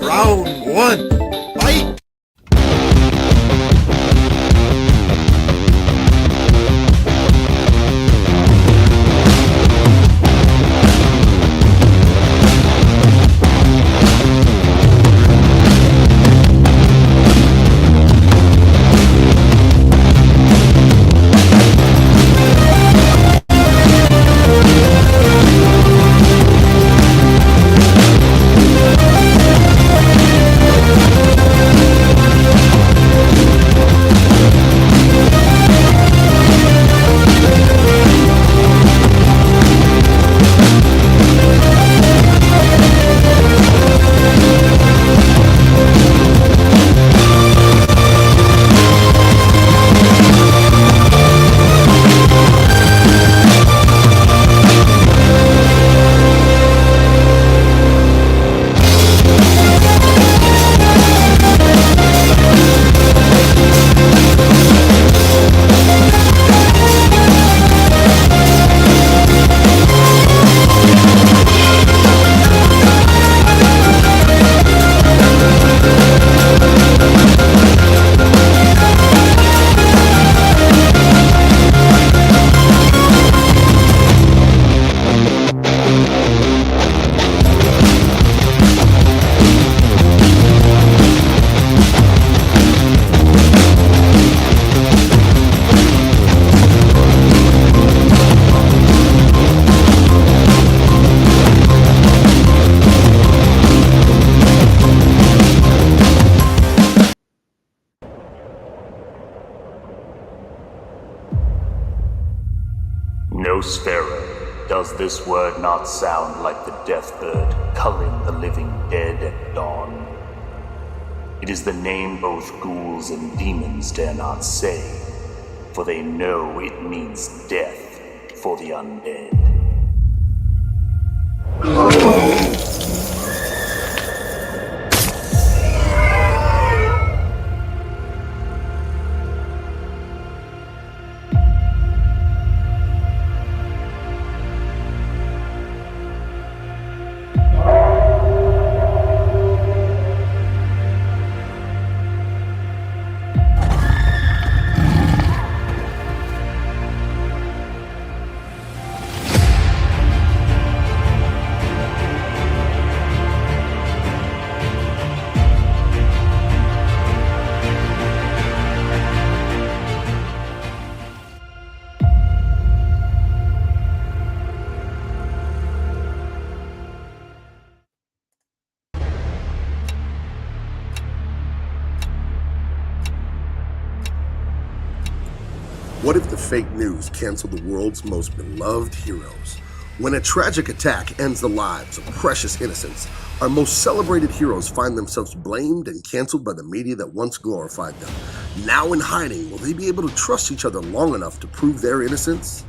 Round one, fight! No sparrow, does this word not sound like the death bird culling the living dead at dawn? It is the name both ghouls and demons dare not say, for they know it means death for the undead. What if the fake news canceled the world's most beloved heroes? When a tragic attack ends the lives of precious innocents, our most celebrated heroes find themselves blamed and canceled by the media that once glorified them. Now in hiding, will they be able to trust each other long enough to prove their innocence?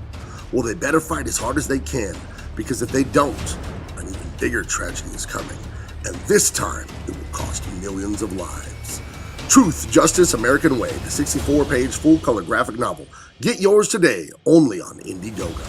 Well, they better fight as hard as they can, because if they don't, an even bigger tragedy is coming. And this time, it will cost millions of lives. Truth, Justice, American Way, the 64-page full-color graphic novel. Get yours today, only on Indiegogo.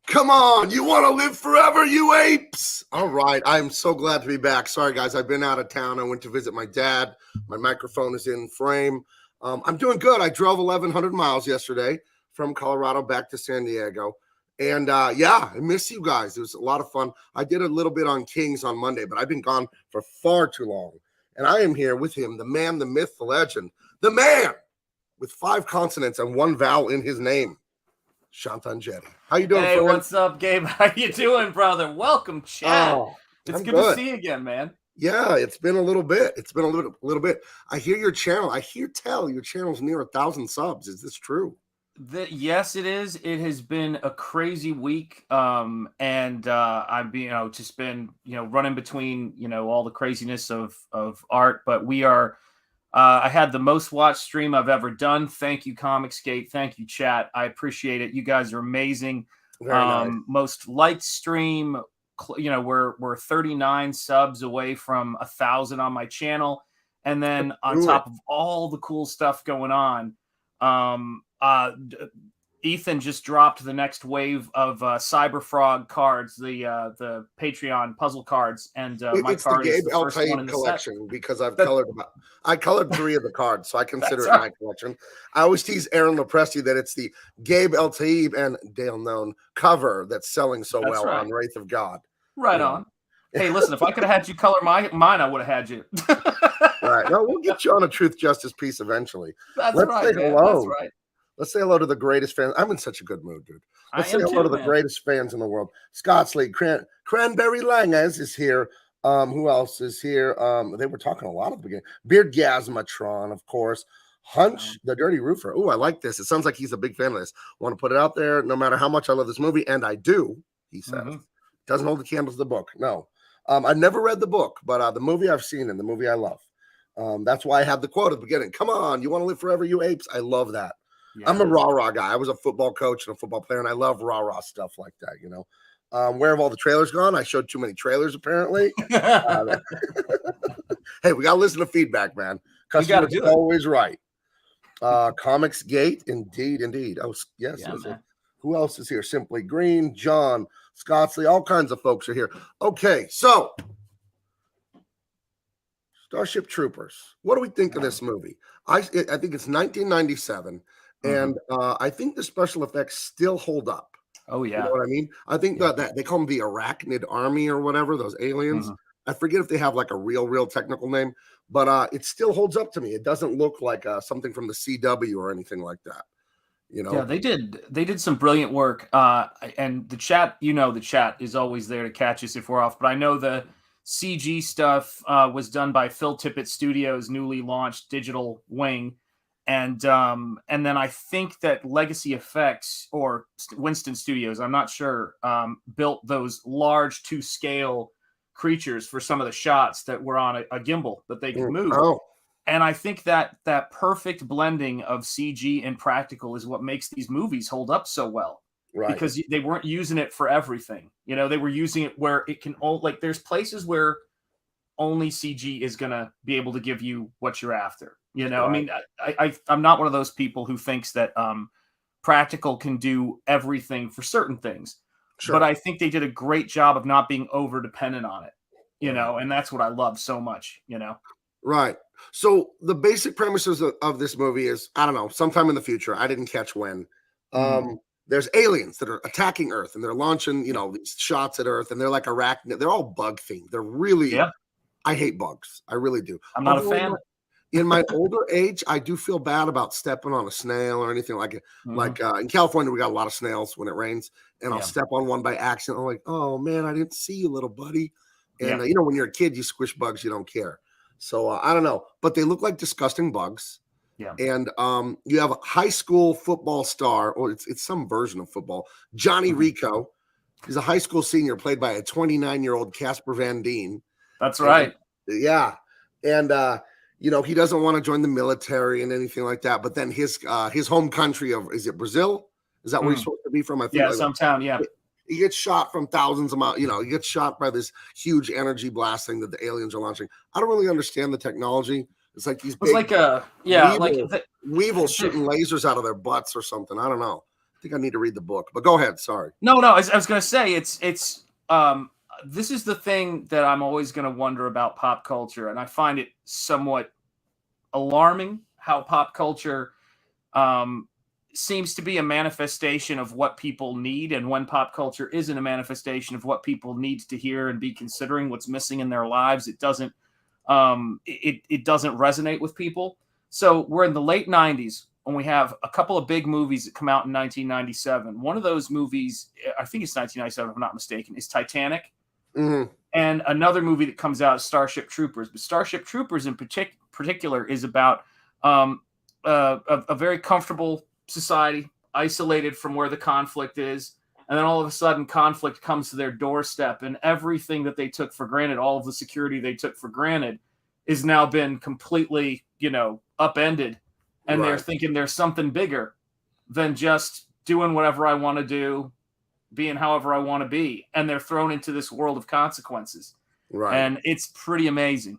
Come on, you want to live forever, you apes? All right, I'm so glad to be back. Sorry, guys, I've been out of town. I went to visit my dad. My microphone is in frame. I'm doing good. I drove 1,100 miles yesterday from Colorado back to San Diego. And yeah, I miss you guys. It was a lot of fun. I did a little bit on Kings on Monday, but I've been gone for far too long. And I am here with him, the man, the myth, the legend, the man with 5 consonants and 1 vowel in his name, Shantan Jetty. How you doing, Hey, friend? what's up, Gabe? How you doing, brother? Welcome, Chad. Oh, it's I'm good to see you again, man. Yeah, it's been a little bit. It's been a little bit. I hear your channel. Your channel's near 1,000 subs. Is this true? Yes, it is. It has been a crazy week, and I've been, just been, running between, all the craziness of art. But we are. I had the most watched stream I've ever done. Thank you, Comicscape. Thank you, chat. I appreciate it. You guys are amazing. Very nice. Most liked stream. We're 39 subs away from 1,000 on my channel, and then on top of all the cool stuff going on. Ethan just dropped the next wave of Cyber Frog cards, the Patreon puzzle cards, and my It's the card is Gabe the El first one Taib in the set. collection because That- I colored 3 of the cards, so I consider That's it right. my collection. I always tease Aaron Lopresti that it's the Gabe El Taib and Dale Known cover that's selling so That's well right. on Wraith of God. Right on. Hey, listen, if I could have had you color mine, I would have had you. Right. No, we'll get you on a Truth Justice piece eventually. That's Let's right, say man. hello. That's right. Let's say hello to the greatest fans. I'm in such a good mood, dude. Let's I say am hello too, to the man. greatest fans in the world. Scottsley, Cranberry Langes is here. Who else is here? They were talking a lot at the beginning. Beard Gasmatron, of course. Hunch, the Dirty Roofer. Oh, I like this. It sounds like he's a big fan of this. Want to put it out there, no matter how much I love this movie, and I do, he says. Doesn't hold the candle to the book. No. I never read the book, but the movie I've seen and the movie I love. That's why I have the quote at the beginning. Come on, you want to live forever, you apes? I love that. Yeah, I'm a rah-rah guy. I was a football coach and a football player, and I love rah-rah stuff like that, you know. Where have all the trailers gone? I showed too many trailers, apparently. Hey, we got to listen to feedback, man. Customers are always right. Comics Gate, indeed. Oh, yes. Yeah, who else is here? Simply Green, John, Scottsley, all kinds of folks are here. Okay, so Starship Troopers. What do we think of this movie? I think it's 1997, and I think the special effects still hold up. Oh, yeah. You know what I mean? I think that they call them the Arachnid Army or whatever, those aliens. I forget if they have like a real technical name, but it still holds up to me. It doesn't look like something from the CW or anything like that. You know? Yeah, they did some brilliant work. And the chat is always there to catch us if we're off. But I know the CG stuff was done by Phil Tippett Studios' newly launched digital wing. And then I think that Legacy Effects or Winston Studios, I'm not sure, built those large to scale creatures for some of the shots that were on a gimbal that they could move. Oh. And I think that perfect blending of CG and practical is what makes these movies hold up so well. Right. Because they weren't using it for everything. You know, they were using it where it can there's places where only CG is going to be able to give you what you're after. You know, right. I mean, I'm not one of those people who thinks that practical can do everything for certain things. Sure. But I think they did a great job of not being over dependent on it, you know, and that's what I love so much, you know. Right. So the basic premises of this movie is, I don't know, sometime in the future, I didn't catch when, there's aliens that are attacking Earth and they're launching, you know, these shots at Earth and they're like arachnid. They're all bug themed. They're really, I hate bugs. I really do. I'm not a fan. In my older age, I do feel bad about stepping on a snail or anything like it. Like in California, we got a lot of snails when it rains, and I'll step on one by accident. I'm like, oh man, I didn't see you, little buddy. And you know, when you're a kid, you squish bugs, you don't care. So I don't know, but they look like disgusting bugs. Yeah. And you have a high school football star, or it's some version of football, Johnny Rico. He's a high school senior played by a 29-year-old Casper Van Dien. That's right. Yeah. And you know, he doesn't want to join the military and anything like that. But then his home country of, is it Brazil? Is that where he's supposed to be from? I think some town. Yeah. He gets shot from thousands of miles. You know, he gets shot by this huge energy blast thing that the aliens are launching. I don't really understand the technology. It's like these big weevils shooting lasers out of their butts or something. I don't know. I think I need to read the book. But go ahead. Sorry. No. I was going to say it's this is the thing that I'm always going to wonder about pop culture, and I find it somewhat alarming how pop culture seems to be a manifestation of what people need, and when pop culture isn't a manifestation of what people need to hear and be considering what's missing in their lives, it doesn't it doesn't resonate with people. So we're in the late 90s when we have a couple of big movies that come out in 1997. One of those movies, I think it's 1997 if I'm not mistaken, is Titanic. And another movie that comes out is Starship Troopers. But Starship Troopers in particular is about a very comfortable society, isolated from where the conflict is. And then all of a sudden conflict comes to their doorstep, and everything that they took for granted, all of the security they took for granted, is now been completely, you know, upended. And they're thinking there's something bigger than just doing whatever I want to do, being however I want to be. And they're thrown into this world of consequences. Right. And it's pretty amazing.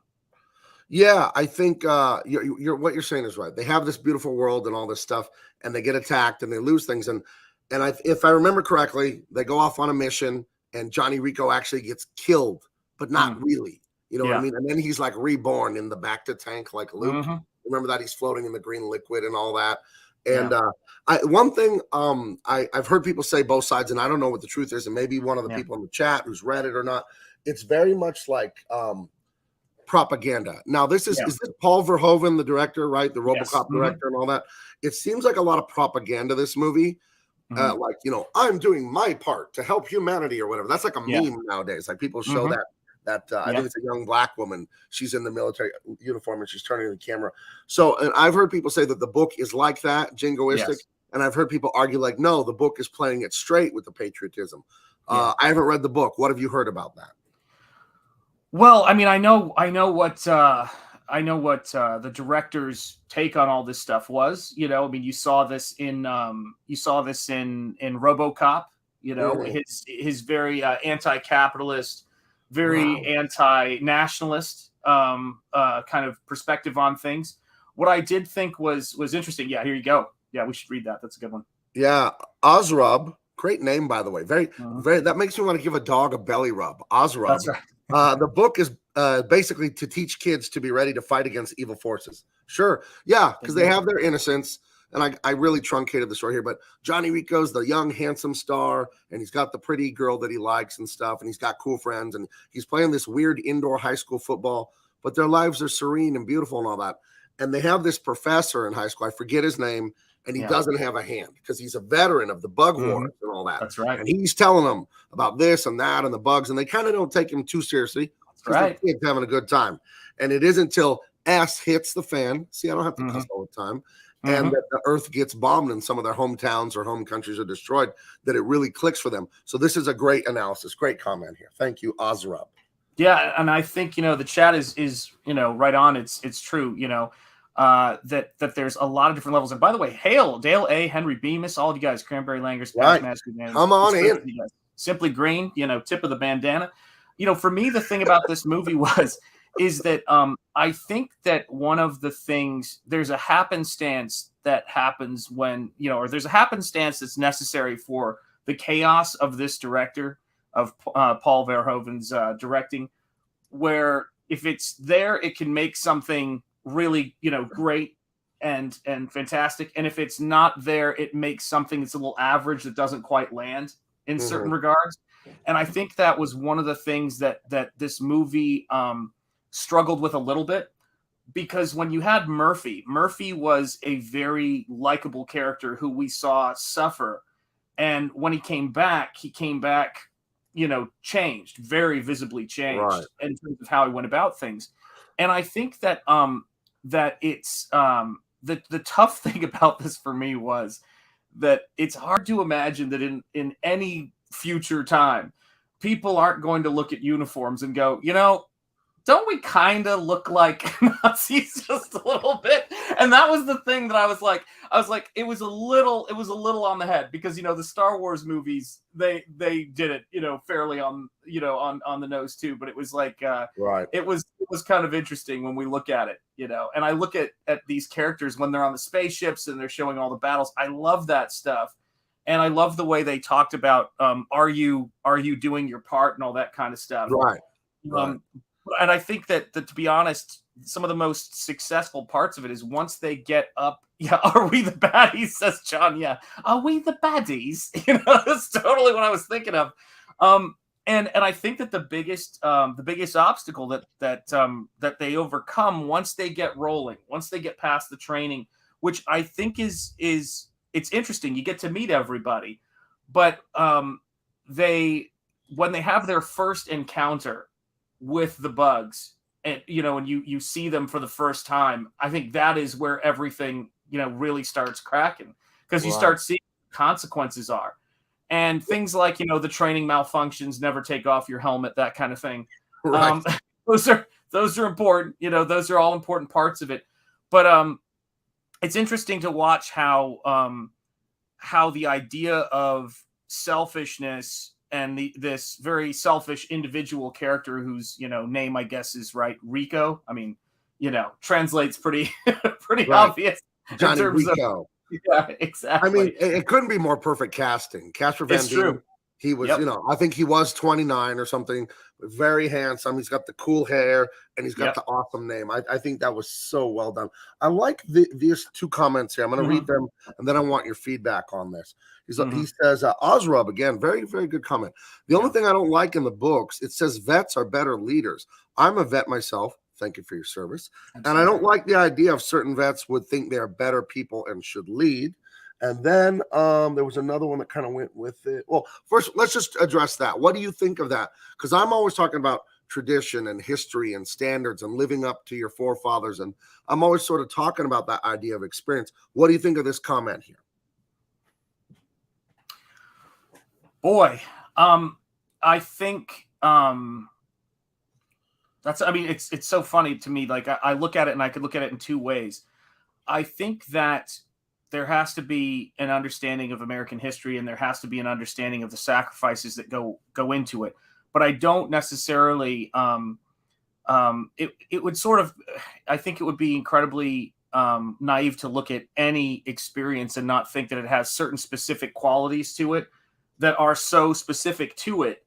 Yeah, I think you're what you're saying is right. They have this beautiful world and all this stuff, and they get attacked and they lose things. And if I remember correctly, they go off on a mission and Johnny Rico actually gets killed, but not really. You know what I mean? And then he's like reborn in the Bacta tank like Luke. Remember that? He's floating in the green liquid and all that. And one thing I've heard people say both sides, and I don't know what the truth is, and maybe one of the people in the chat who's read it or not, it's very much like propaganda. Now, is this Paul Verhoeven, the director, right? The RoboCop director and all that. It seems like a lot of propaganda, this movie. Like, you know, I'm doing my part to help humanity or whatever. That's like a meme nowadays. Like people show that I think it's a young black woman. She's in the military uniform and she's turning to the camera. So, and I've heard people say that the book is like that, jingoistic. And I've heard people argue like, no, the book is playing it straight with the patriotism. I haven't read the book. What have you heard about that? Well, I mean, I know what the director's take on all this stuff was. You know, I mean, you saw this in RoboCop. You know, his very anti-capitalist, very anti-nationalist kind of perspective on things. What I did think was interesting. Yeah, here you go. Yeah, we should read that. That's a good one. Yeah, Ozrub, great name by the way. Very. That makes me want to give a dog a belly rub. Ozrub. That's right. The book is basically to teach kids to be ready to fight against evil forces. Sure. Yeah, because they have their innocence. And I really truncated the story here, but Johnny Rico's the young, handsome star, and he's got the pretty girl that he likes and stuff, and he's got cool friends, and he's playing this weird indoor high school football, but their lives are serene and beautiful and all that. And they have this professor in high school, I forget his name, and he doesn't have a hand because he's a veteran of the bug wars and all that. That's right. And he's telling them about this and that and the bugs, and they kind of don't take him too seriously because they're kids having a good time. And it isn't until S hits the fan. See, I don't have to cuss all the time. And that the earth gets bombed and some of their hometowns or home countries are destroyed, that it really clicks for them. So this is a great analysis. Great comment here. Thank you, Ozrub. Yeah, and I think, you know, the chat is you know, right on. It's true, you know, that there's a lot of different levels. And by the way, hail, Dale A, Henry Bemis, all of you guys, Cranberry Langers, come on in. Simply Green, you know, tip of the bandana. You know, for me, the thing about this movie is that I think that one of the things, there's a happenstance that happens when, you know, or there's a happenstance that's necessary for the chaos of this director, of Paul Verhoeven's directing, where if it's there, it can make something really, you know, great and fantastic. And if it's not there, it makes something that's a little average that doesn't quite land in certain regards. And I think that was one of the things that this movie struggled with a little bit, because when you had Murphy was a very likable character who we saw suffer. And when he came back, you know, changed, very visibly changed in terms of how he went about things. And I think that that it's the tough thing about this for me was that it's hard to imagine that in any future time, people aren't going to look at uniforms and go, you know, don't we kind of look like Nazis just a little bit? And that was the thing that I was like, it was a little on the head, because, you know, the Star Wars movies, they did it, you know, fairly on the nose too. But it was like, it was kind of interesting when we look at it, you know, and I look at these characters when they're on the spaceships and they're showing all the battles. I love that stuff. And I love the way they talked about, are you doing your part and all that kind of stuff. Right. And I think that to be honest, some of the most successful parts of it is once they get up. Yeah, are we the baddies? Says John. Yeah, are we the baddies? You know, that's totally what I was thinking of. And I think that the biggest obstacle that they overcome once they get rolling, once they get past the training, which I think is it's interesting. You get to meet everybody, but when they have their first encounter with the bugs, and you know, and you see them for the first time, I think that is where everything, you know, really starts cracking, because you start seeing what the consequences are, and things like, you know, the training malfunctions, never take off your helmet, that kind of thing. Those are important, you know, those are all important parts of it. But it's interesting to watch how the idea of selfishness and this very selfish individual character, whose, you know, name I guess is Rico. I mean, you know, translates pretty obvious. Johnny Rico. Yeah, exactly. I mean, it couldn't be more perfect casting. Casper Van It's Dien, true. he was, Yep. I think he was 29 or something, very handsome. He's got the cool hair and he's got Yep. the awesome name. I think that was so well done. I like these two comments here. I'm going to read them and then I want your feedback on this. He says, Osrub, again, very, very good comment. The only thing I don't like in the books, it says vets are better leaders. I'm a vet myself. Thank you for your service. And I don't like the idea of certain vets would think they're better people and should lead. And then there was another one that kind of went with it. Well, first, let's just address that. What do you think of that? Because I'm always talking about tradition and history and standards and living up to your forefathers. And I'm always sort of talking about that idea of experience. What do you think of this comment here? Boy, I think it's so funny to me. Like I look at it and I could look at it in two ways. I think that there has to be an understanding of American history and there has to be an understanding of the sacrifices that go into it. But I don't necessarily, it would sort of, I think it would be incredibly naive to look at any experience and not think that it has certain specific qualities to it that are so specific to it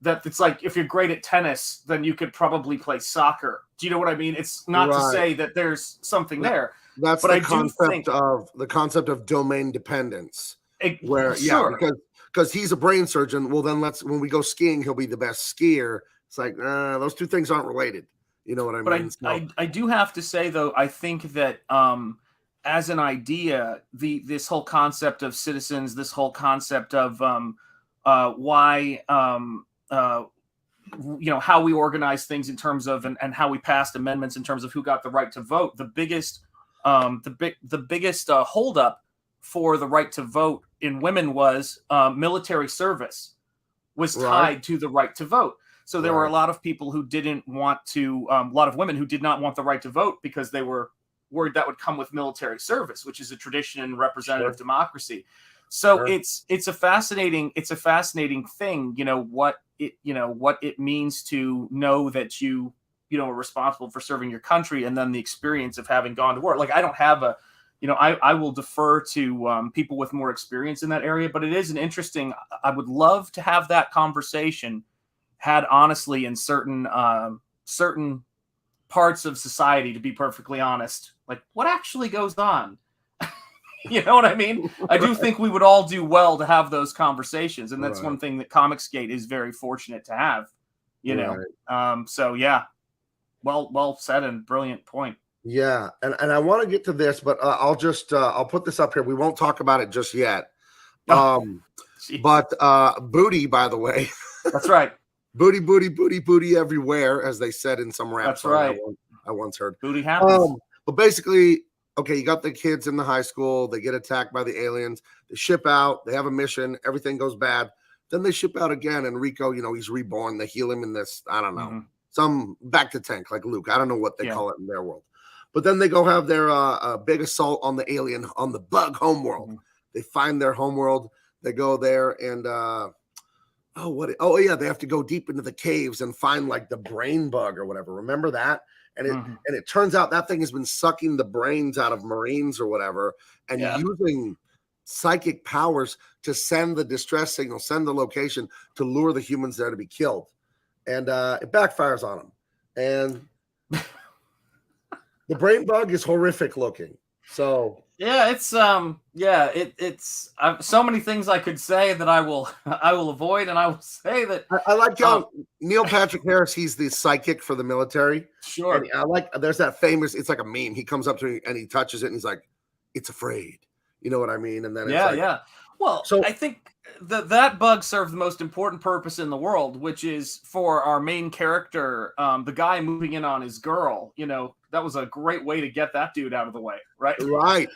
that it's like, if you're great at tennis, then you could probably play soccer. Do you know what I mean? It's not to say that there's something there. That's the concept of domain dependence. Because he's a brain surgeon. Well, then when we go skiing, he'll be the best skier. It's like those two things aren't related. You know what I mean? But I do have to say though, I think that as an idea, this whole concept of citizens, this whole concept of why how we organize things in terms of and how we passed amendments in terms of who got the right to vote. The biggest holdup for the right to vote in women was military service was tied to the right to vote. So there were a lot of people who didn't want to, a lot of women who did not want the right to vote because they were worried that would come with military service, which is a tradition in representative democracy. So it's a fascinating thing, what it means to know that you are responsible for serving your country, and then the experience of having gone to war. Like I don't have I will defer to people with more experience in that area, but it is an interesting. I would love to have that conversation had honestly in certain parts of society, to be perfectly honest, like what actually goes on. You know what I mean? I do think we would all do well to have those conversations, and that's one thing that Comicsgate is very fortunate to have. So yeah, well said and brilliant point. Yeah, and I want to get to this, but I'll put this up here. We won't talk about it just yet. But booty, by the way. That's right. Booty everywhere, as they said in some rap. That's right. I once heard. Booty happens. But basically, okay, you got the kids in the high school. They get attacked by the aliens. They ship out. They have a mission. Everything goes bad. Then they ship out again, and Rico, he's reborn. They heal him in this, I don't know, some back to tank like Luke. I don't know what they call it in their world. But then they go have their big assault on the alien, on the bug homeworld. They find their homeworld. They go there and they have to go deep into the caves and find like the brain bug or whatever. Remember that? And it turns out that thing has been sucking the brains out of Marines or whatever, and using psychic powers to send the distress signal, send the location to lure the humans there to be killed. And it backfires on them. And the brain bug is horrific looking. So yeah, it's it's so many things I could say that I will avoid, and I will say that I like Neil Patrick Harris. He's the psychic for the military. Sure. And I like, there's that famous, it's like a meme. He comes up to me and he touches it and he's like, "It's afraid." You know what I mean? And then it's Well, so I think that bug served the most important purpose in the world, which is for our main character, the guy moving in on his girl. That was a great way to get that dude out of the way, right? Right,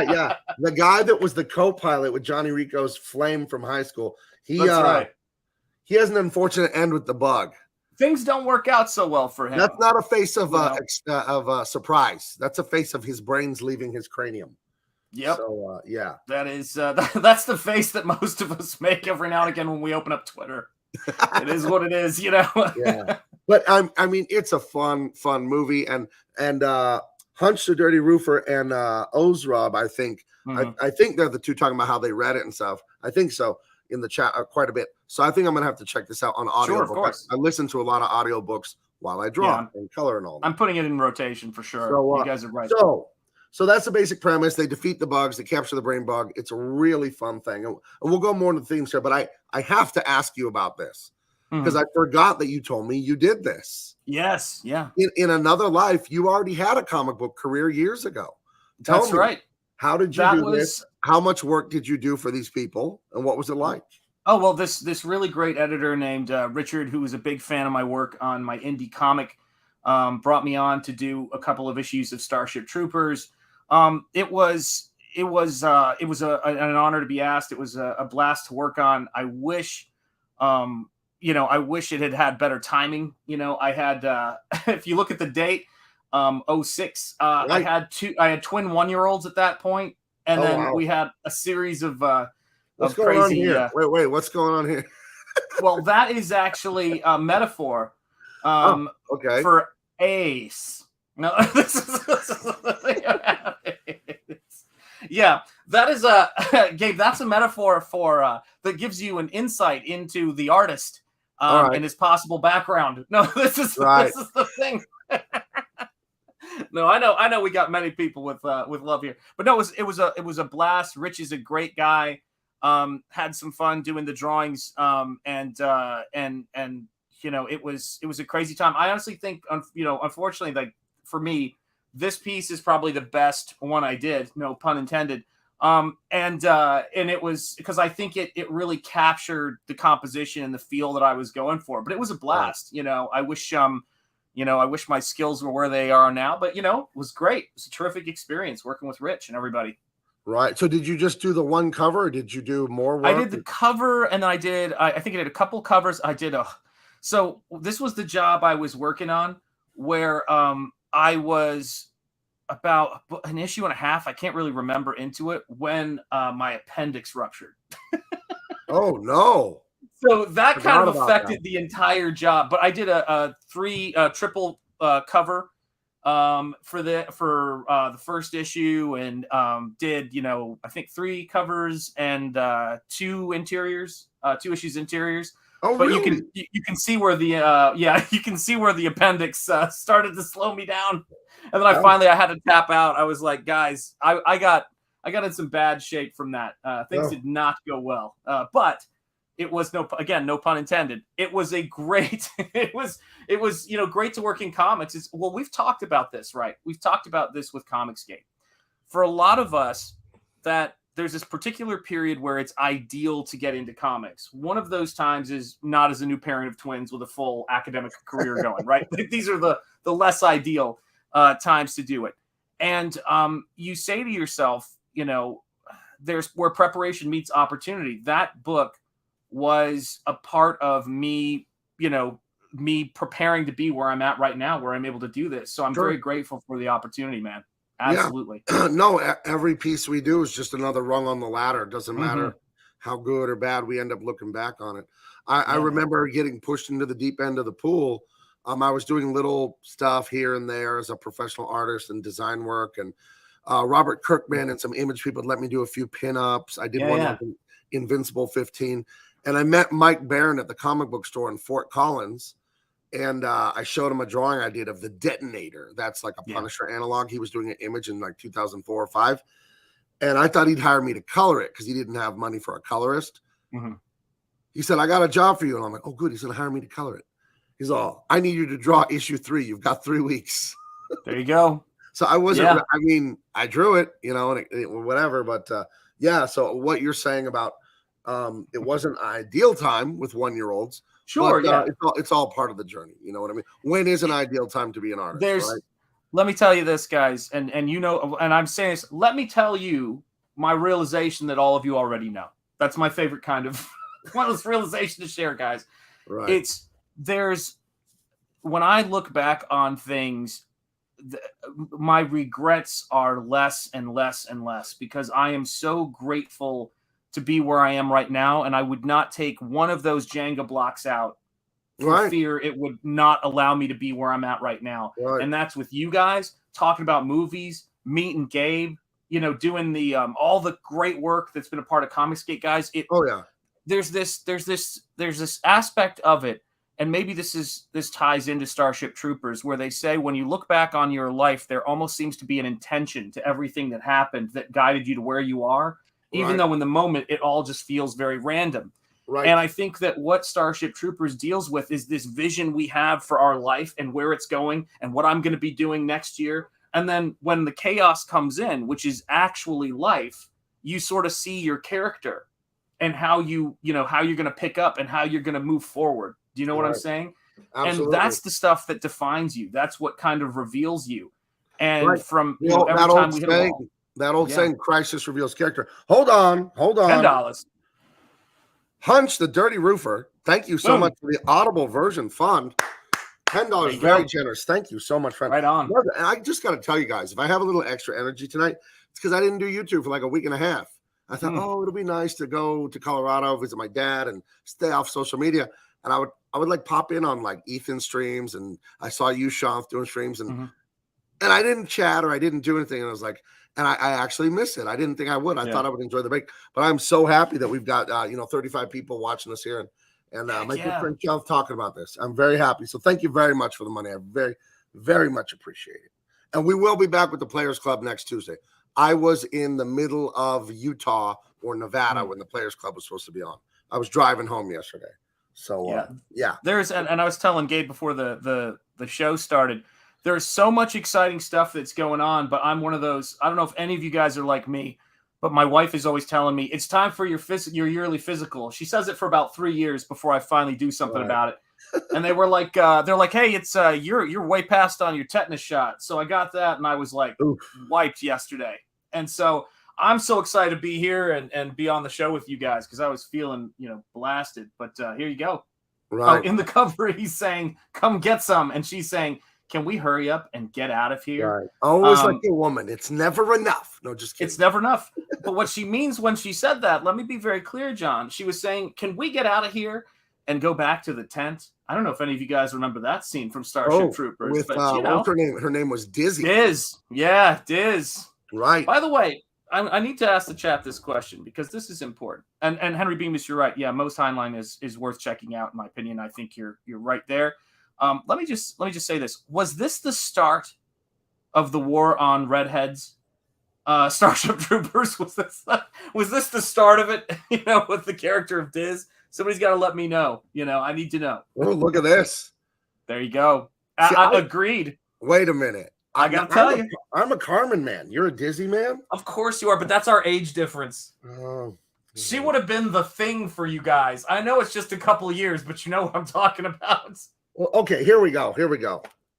yeah. The guy that was the co-pilot with Johnny Rico's flame from high school, he has an unfortunate end with the bug. Things don't work out so well for him. That's not a face of surprise. That's a face of his brains leaving his cranium. Yep. So that is that's the face that most of us make every now and again when we open up Twitter. It is what it is, Yeah. But I mean, it's a fun movie, and Hunch the Dirty Roofer and Ozrob, I think, I think they're the two talking about how they read it and stuff. I think so in the chat quite a bit. So I think I'm gonna have to check this out on audio. Sure, of course. I listen to a lot of audiobooks while I draw and color and all that. I'm putting it in rotation for sure. So, you guys are right. So that's the basic premise. They defeat the bugs. They capture the brain bug. It's a really fun thing. And we'll go more into the themes here, but I have to ask you about this because I forgot that you told me you did this. Yes. Yeah. In another life, you already had a comic book career years ago. That's right. How did you do this? How much work did you do for these people? And what was it like? Oh, well, this really great editor named Richard, who was a big fan of my work on my indie comic, brought me on to do a couple of issues of Starship Troopers. It was an honor to be asked. It was a blast to work on. I wish, I wish it had better timing. I had, if you look at the date, 06, right. I had twin 1-year-olds at that point, and then we had a series of what's going on here? Wait, what's going on here? Well, that is actually a metaphor for Ace. No, this is the thing. Yeah, that is Gabe. That's a metaphor for that gives you an insight into the artist and his possible background. No, this is the thing. No, I know. We got many people with love here, but no, it was a blast. Rich is a great guy. Had some fun doing the drawings, and it was a crazy time. I honestly think, unfortunately, like for me, this piece is probably the best one I did. No pun intended. And it was because I think it really captured the composition and the feel that I was going for. But it was a blast. I wish I wish my skills were where they are now. But it was great. It was a terrific experience working with Rich and everybody. Right. So did you just do the one cover, or did you do more work? I did the cover, and then I think I did a couple covers. So this was the job I was working on where I was about an issue and a half. I can't really remember into it when my appendix ruptured. Oh no. So that kind of affected the entire job, but I did a triple cover for the first issue, and did I think 3 covers and 2 interiors, 2 issues interiors. Oh, but really? you can see where the you can see where the appendix started to slow me down, and then I had to tap out. I was like, guys, I got in some bad shape from that. Things did not go well, but it was no pun intended. It was a great. It was great to work in comics. We've talked about this, right? We've talked about this with Comicsgate. For a lot of us, that there's this particular period where it's ideal to get into comics. One of those times is not as a new parent of twins with a full academic career going, right? These are the less ideal times to do it. And you say to yourself, there's where preparation meets opportunity. That book was a part of me, me preparing to be where I'm at right now, where I'm able to do this. So I'm very grateful for the opportunity, man. Absolutely. Yeah. No, every piece we do is just another rung on the ladder. It doesn't matter how good or bad we end up looking back on it. I remember getting pushed into the deep end of the pool. I was doing little stuff here and there as a professional artist and design work. And Robert Kirkman and some image people let me do a few pinups. I did one like Invincible 15. And I met Mike Barron at the comic book store in Fort Collins. And I showed him a drawing I did of the Detonator. That's like a Punisher analog. He was doing an image in like 2004 or 5. And I thought he'd hire me to color it because he didn't have money for a colorist. He said, I got a job for you. And I'm like, oh, good. He said, hire me to color it. He's all, I need you to draw issue 3. You've got 3 weeks. There you go. So I wasn't, I drew it, and it whatever. But so what you're saying about it wasn't an ideal time with 1-year-olds. Sure, but, it's all part of the journey. You know what I mean? When is an ideal time to be an artist? Right? Let me tell you this, guys, and I'm saying this. Let me tell you my realization that all of you already know. That's my favorite kind of one of those realization to share, guys. Right. When I look back on things, my regrets are less and less and less because I am so grateful to be where I am right now, and I would not take one of those Jenga blocks out for fear it would not allow me to be where I'm at right now. And that's with you guys talking about movies, meeting Gabe, doing the all the great work that's been a part of Comicsgate, guys. Oh yeah. There's this aspect of it, and maybe this ties into Starship Troopers, where they say when you look back on your life, there almost seems to be an intention to everything that happened that guided you to where you are, even though in the moment it all just feels very random. Right. And I think that what Starship Troopers deals with is this vision we have for our life and where it's going and what I'm going to be doing next year. And then when the chaos comes in, which is actually life, you sort of see your character and how how you're going to pick up and how you're going to move forward. Do you know what I'm saying? Absolutely. And that's the stuff that defines you. That's what kind of reveals you. And from every that time old we hit a saying, wall. that old saying, crisis reveals character. Hold on. $10. Hunch, the Dirty Roofer, thank you so much for the Audible version fund. $10, very generous. Thank you so much, friend. Right on. And I just got to tell you guys, if I have a little extra energy tonight, it's because I didn't do YouTube for like a week and a half. I thought, it'll be nice to go to Colorado, visit my dad, and stay off social media. And I would like pop in on like Ethan's streams, and I saw you, Sean, doing streams, and I didn't chat or I didn't do anything. And I was like, and I actually miss it. I didn't think I would. I thought I would enjoy the break, but I'm so happy that we've got 35 people watching us here, and my good friend Sean's talking about this. I'm very happy. So thank you very much for the money. I very, very much appreciate it. And we will be back with the Players Club next Tuesday. I was in the middle of Utah or Nevada when the Players Club was supposed to be on. I was driving home yesterday. So there's and I was telling Gabe before the show started. There's so much exciting stuff that's going on, but I'm one of those. I don't know if any of you guys are like me, but my wife is always telling me it's time for your yearly physical. She says it for about 3 years before I finally do something about it. And they were like, they're like, hey, it's you're way past on your tetanus shot. So I got that, and I was like wiped yesterday. And so I'm so excited to be here and be on the show with you guys because I was feeling blasted. But here you go. Right. Oh, in the cover, he's saying, "Come get some," and she's saying, "Can we hurry up and get out of here?" Right. Always like a woman. It's never enough. No, just kidding. It's never enough. But what she means when she said that, let me be very clear, John. She was saying, "Can we get out of here and go back to the tent?" I don't know if any of you guys remember that scene from Starship Troopers. With but, what's her name? Her name was Dizzy. Diz. Yeah, Diz. Right. By the way, I need to ask the chat this question because this is important. And Henry Bemis, you're right. Yeah, Most Heinlein is worth checking out, in my opinion. I think you're right there. Let me just say this: was this the start of the war on redheads? Starship Troopers, was this the start of it? With the character of Diz. Somebody's got to let me know. I need to know. Oh, look at this. There you go. See, I agreed. Wait a minute. I got to tell you. I'm a Carmen man. You're a Dizzy man? Of course you are, but that's our age difference. Oh. She would have been the thing for you guys. I know it's just a couple of years, but you know what I'm talking about. Well, okay, here we go.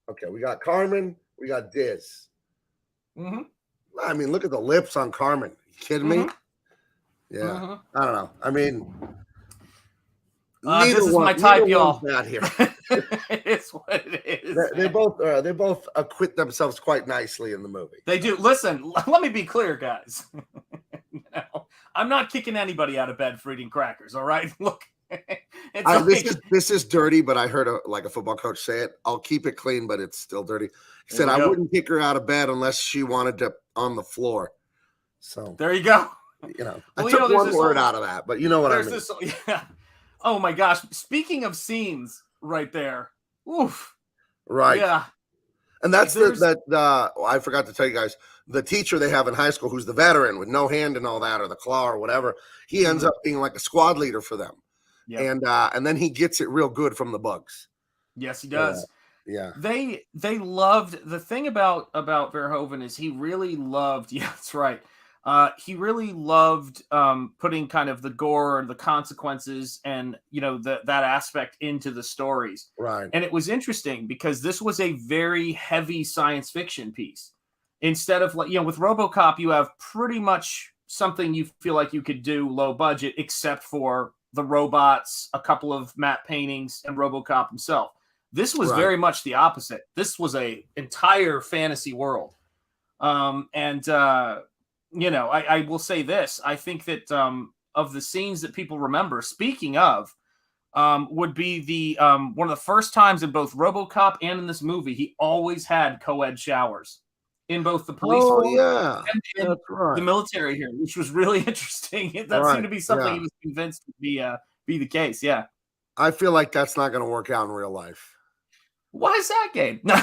Okay, we got Carmen. We got Diz. I mean, look at the lips on Carmen. You kidding me? Yeah. I don't know. I mean, this is my type, y'all. Not here. It's what it is. They both acquit themselves quite nicely in the movie. They do. Listen, let me be clear, guys. I'm not kicking anybody out of bed for eating crackers. All right, look. This is dirty, but I heard a football coach say it. I'll keep it clean, but it's still dirty. He said I wouldn't kick her out of bed unless she wanted to on the floor. So there you go. I took one word out of that, but you know what I mean. Yeah. Oh my gosh! Speaking of scenes, right there. Oof. Right. Yeah. And that's I forgot to tell you guys, the teacher they have in high school who's the veteran with no hand and all that, or the claw or whatever, he ends up being like a squad leader for them. Yep. And then he gets it real good from the bugs. Yes, he does. Yeah. They loved the thing about Verhoeven is he really loved. Yeah, that's right. He really loved putting kind of the gore and the consequences and that aspect into the stories. Right. And it was interesting because this was a very heavy science fiction piece. Instead of with RoboCop, you have pretty much something you feel like you could do low budget, except for the robots, a couple of matte paintings, and RoboCop himself. This was very much the opposite. This was a entire fantasy world. I will say this. I think that of the scenes that people remember, speaking of, would be the one of the first times in both RoboCop and in this movie, he always had co-ed showers. in both the police Oh force yeah, and in that's the right. military here, which was really interesting. That seemed Right. to be something Yeah. he was convinced to be the case. Yeah. I feel like that's not going to work out in real life. Why is that, Gabe? No.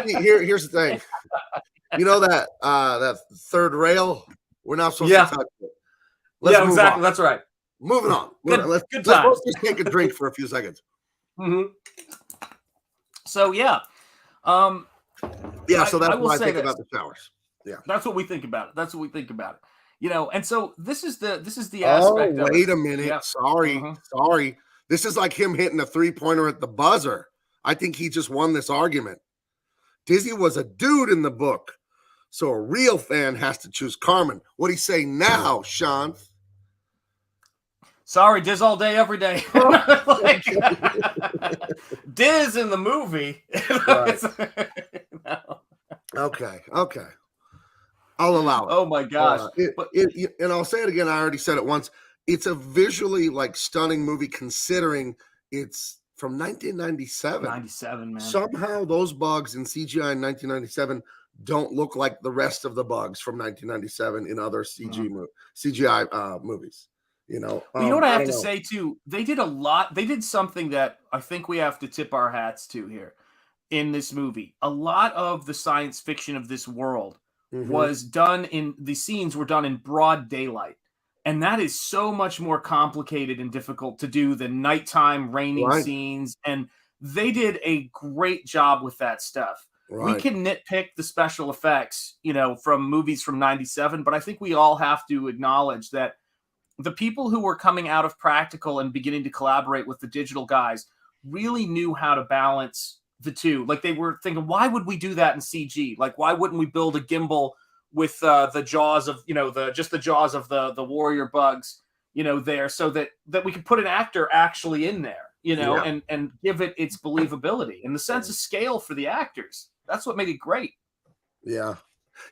Here's the thing. You know that third rail? We're not supposed Yeah. to touch it. Let's move exactly. on. That's right. Moving on. Good Let's times. both just take a drink for a few seconds. So yeah. Yeah, so that's I will what I say think this. about the showers. Yeah. That's what we think about it. That's what we think about it. You know, and so this is the Oh, aspect of wait it. a minute. Yeah. Sorry. This is like him hitting a 3-pointer at the buzzer. I think he just won this argument. Dizzy was a dude in the book, so a real fan has to choose Carmen. What do you say now, Sean? Sorry, Diz all day, every day. Like, Diz in the movie. Right. No. Okay. I'll allow it. Oh my gosh. And I'll say it again. I already said it once. It's a visually like stunning movie considering it's from 1997. 97, man. Somehow those bugs in CGI in 1997 don't look like the rest of the bugs from 1997 in other CGI movies. You know, well, you know what I have to say too? They did a lot. They did something that I think we have to tip our hats to here in this movie. A lot of the science fiction of this world was done the scenes were done in broad daylight. And that is so much more complicated and difficult to do than nighttime raining scenes. And they did a great job with that stuff. Right. We can nitpick the special effects, you know, from movies from 97, but I think we all have to acknowledge that the people who were coming out of practical and beginning to collaborate with the digital guys really knew how to balance the two. Like they were thinking, why would we do that in CG? Like, why wouldn't we build a gimbal with the jaws of, you know, the jaws of the warrior bugs, you know, there, so that we could put an actor actually in there, you know, and give it its believability and the sense of scale for the actors. That's what made it great. Yeah.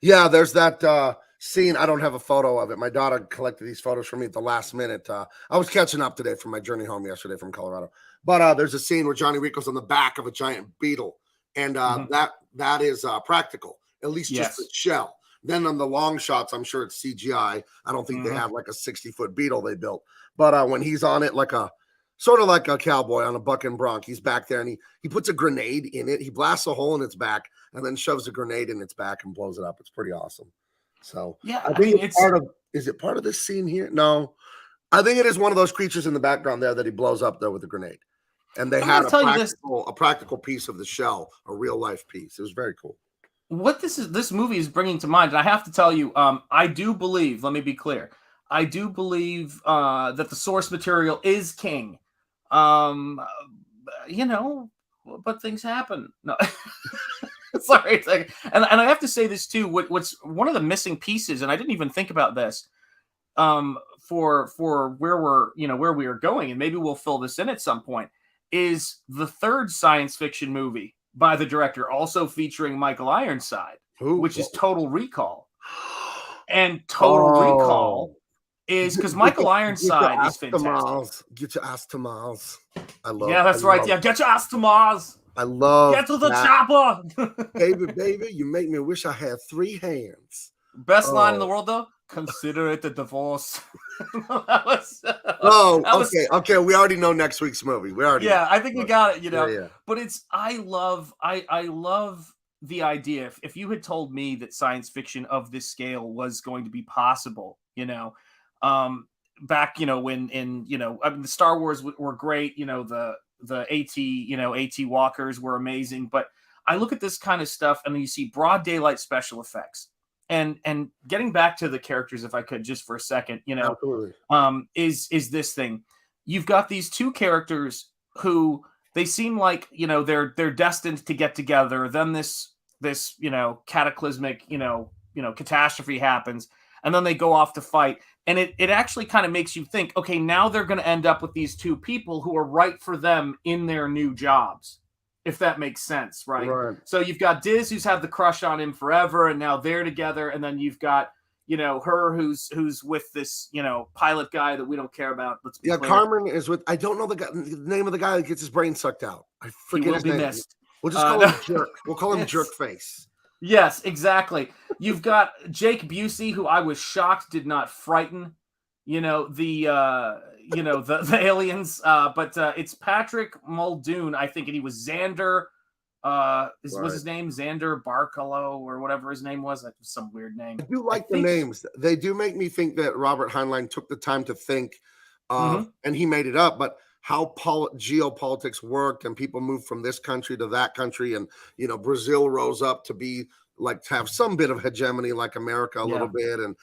There's that scene. I don't have a photo of it. My daughter collected these photos for me at the last minute. I was catching up today from my journey home yesterday from Colorado. But there's a scene where Johnny Rico's on the back of a giant beetle, and that is practical, at least just the shell. Then on the long shots, I'm sure it's CGI. I don't think they have like a 60-foot beetle they built. But when he's on it, like a sort of like a cowboy on a buck and bronc, he's back there and he puts a grenade in it. He blasts a hole in its back and then shoves a grenade in its back and blows it up. It's pretty awesome. So yeah, I think it's part of. Is it part of this scene here? No, I think it is one of those creatures in the background there that he blows up there with a grenade. And they had a practical piece of the shell, a real life piece. It was very cool. What this movie is bringing to mind, and I have to tell you, I do believe, let me be clear, I do believe that the source material is king. You know, but things happen. No. Sorry. And I have to say this too, what's one of the missing pieces, and I didn't even think about this, for where we are going, and maybe we'll fill this in at some point, is the third science fiction movie by the director, also featuring Michael Ironside, which is Total Recall. And Total Recall is because Michael Ironside is fantastic. Get your ass to Mars. I love. Yeah, that's right. Yeah, get your ass to Mars. I love. Get to the chopper. baby, you make me wish I had 3 hands. Best line in the world, though. Consider it a divorce. Okay. We already know next week's movie. I think we got it. You know, but I love the idea. If you had told me that science fiction of this scale was going to be possible, you know, back, you know, when the Star Wars were great. You know, the AT walkers were amazing. But I look at this kind of stuff, and then you see broad daylight special effects. And getting back to the characters, if I could, just for a second, you know, is this thing. You've got these two characters who they seem like, you know, they're destined to get together. Then this you know, cataclysmic, you know, catastrophe happens, and then they go off to fight. And it actually kind of makes you think, okay, now they're going to end up with these two people who are right for them in their new jobs. If that makes sense, right? So you've got Diz, who's had the crush on him forever, and now they're together. And then you've got, you know, her who's with this, you know, pilot guy that we don't care about. Let's be clear. Carmen is with. I don't know the name of the guy that gets his brain sucked out. I forget his name. We'll just call him Jerk. We'll call him Jerk Face. Yes, exactly. You've got Jake Busey, who I was shocked did not frighten, the aliens. But it's Patrick Muldoon, I think, and he was Xander. Was Right. his name Xander Barkalow or whatever his name was? That was some weird name. I do I like the think. names. They do make me think that Robert Heinlein took the time to think of, Mhm. and he made it up, but how geopolitics worked and people moved from this country to that country. And, Brazil rose up to be like to have some bit of hegemony like America a little Yeah. bit.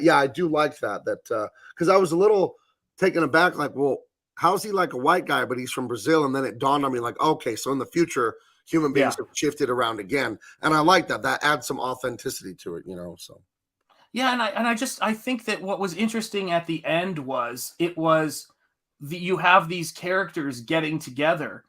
I do like that, because I was a little taken aback, like, well, how's he like a white guy, but he's from Brazil? And then it dawned on me like, okay, so in the future, human beings Yeah. have shifted around again. And I like that. That adds some authenticity to it, so. Yeah, and I think that what was interesting at the end was you have these characters getting together.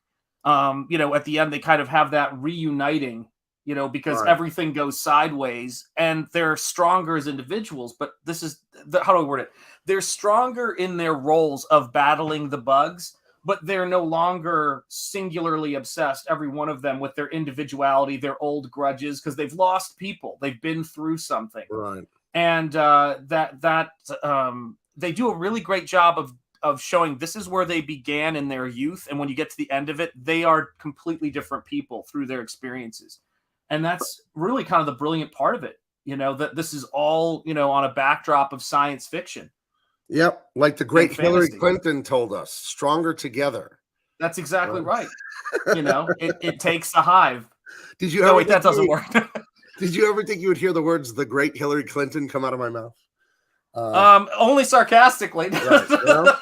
At the end they kind of have that reuniting, because Right. everything goes sideways and they're stronger as individuals, but this is how do I word it? They're stronger in their roles of battling the bugs, but they're no longer singularly obsessed, every one of them, with their individuality, their old grudges, because they've lost people. They've been through something. Right. And they do a really great job of showing this is where they began in their youth, and when you get to the end of it, they are completely different people through their experiences, and that's really kind of the brilliant part of it. That this is all on a backdrop of science fiction Yep. Like the and great Hillary fantasy. Clinton told us, stronger together. That's exactly Right. right. It takes a hive. Did you No, ever wait, that think doesn't work. did you ever think you would hear the words "the great Hillary Clinton" come out of my mouth? Only sarcastically. Right. Well,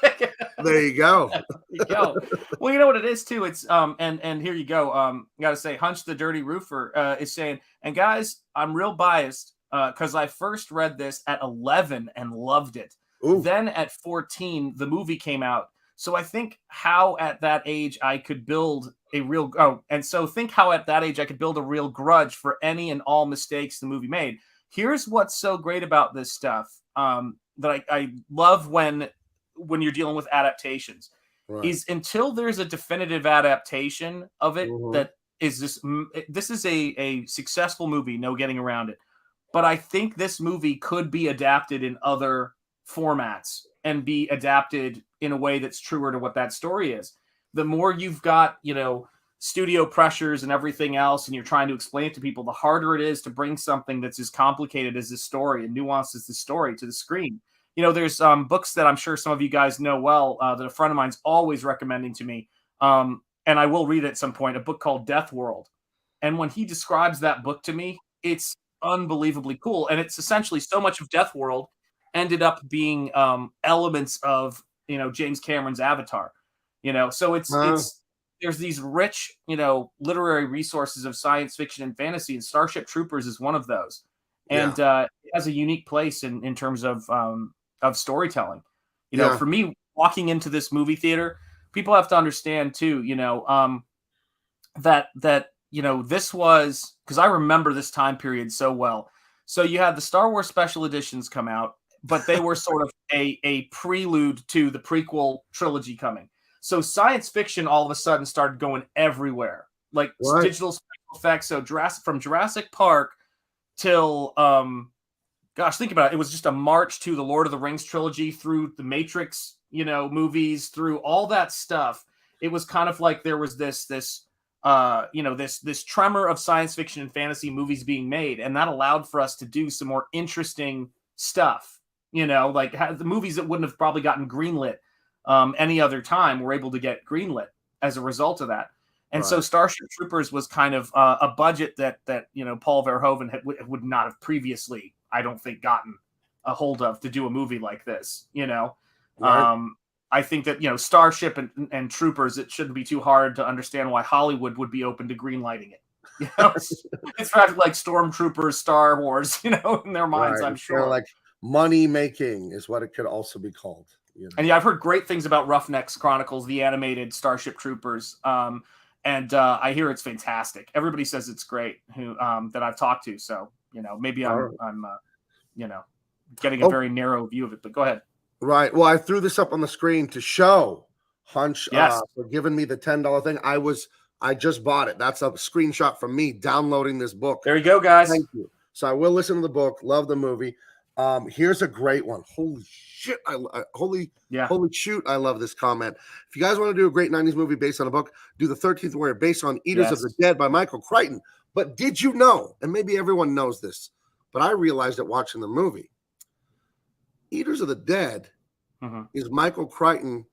there you go. You go. Well, you know what it is too. It's and here you go. Got to say, Hunch the Dirty Roofer is saying, and guys, I'm real biased because I first read this at 11 and loved it. Ooh. Then at 14, the movie came out. So I think how at that age I could build a real think how at that age I could build a real grudge for any and all mistakes the movie made. Here's what's so great about this stuff that I love when you're dealing with adaptations. Right. Is until there's a definitive adaptation of it Mhm. that is this is a successful movie, no getting around it. But I think this movie could be adapted in other formats and be adapted in a way that's truer to what that story is. The more you've got, studio pressures and everything else, and you're trying to explain it to people, the harder it is to bring something that's as complicated as this story and nuanced as this story to the screen. There's books that I'm sure some of you guys know well that a friend of mine's always recommending to me, and I will read it at some point, a book called Death World. And when he describes that book to me, it's unbelievably cool. And it's essentially so much of Death World ended up being elements of, James Cameron's Avatar. So it's there's these rich, literary resources of science fiction and fantasy, and Starship Troopers is one of those. And it has a unique place in terms of storytelling. For me, walking into this movie theater, people have to understand too, that this was, because I remember this time period so well. So you had the Star Wars special editions come out, but they were sort of a prelude to the prequel trilogy coming. So science fiction all of a sudden started going everywhere, like digital special effects. So from Jurassic Park till think about it. It was just a march to the Lord of the Rings trilogy, through the Matrix, movies, through all that stuff. It was kind of like there was this tremor of science fiction and fantasy movies being made, and that allowed for us to do some more interesting stuff. Like the movies that wouldn't have probably gotten greenlit any other time were able to get greenlit as a result of that. And so Starship Troopers was kind of a budget that Paul Verhoeven would not have previously, I don't think, gotten a hold of to do a movie like this. I think that Starship and Troopers, it shouldn't be too hard to understand why Hollywood would be open to greenlighting it. It's practically like Stormtroopers, Star Wars, in their minds. I'm sure. Like money making is what it could also be called. And I've heard great things about Roughnecks Chronicles, the animated Starship Troopers. And I hear it's fantastic. Everybody says it's great that I've talked to. So, maybe I'm getting a very narrow view of it, but go ahead. Right. Well, I threw this up on the screen to show Hunch Yes. for giving me the $10 thing. I was I just bought it. That's a screenshot from me downloading this book. There you go, guys. Thank you. So I will listen to the book. Love the movie. Here's a great one. Holy shit! Holy shoot! I love this comment. If you guys want to do a great '90s movie based on a book, do The 13th Warrior based on Eaters of the Dead by Michael Crichton. But did you know? And maybe everyone knows this, but I realized it watching the movie. Eaters of the Dead is Michael Crichton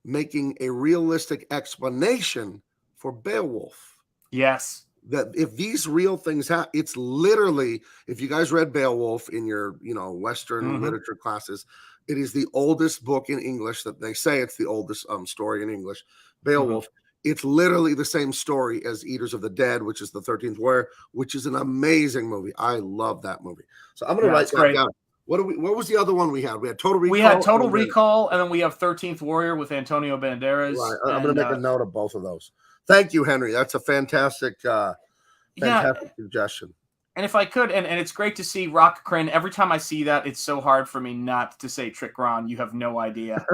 making a realistic explanation for Beowulf. Yes. That if these real things happen, it's literally, if you guys read Beowulf in your, Western literature classes, it is the oldest book in English. That they say it's the oldest story in English. Beowulf. It's literally the same story as Eaters of the Dead, which is the 13th Warrior, which is an amazing movie. I love that movie. So I'm going to write that down. What was the other one we had? We had Total Recall. We had Total Recall, and then we have 13th Warrior with Antonio Banderas. Right. I'm going to make a note of both of those. Thank you, Henry. That's a fantastic suggestion. And if I could, and it's great to see Rock Crane. Every time I see that, it's so hard for me not to say Trick Ron. You have no idea.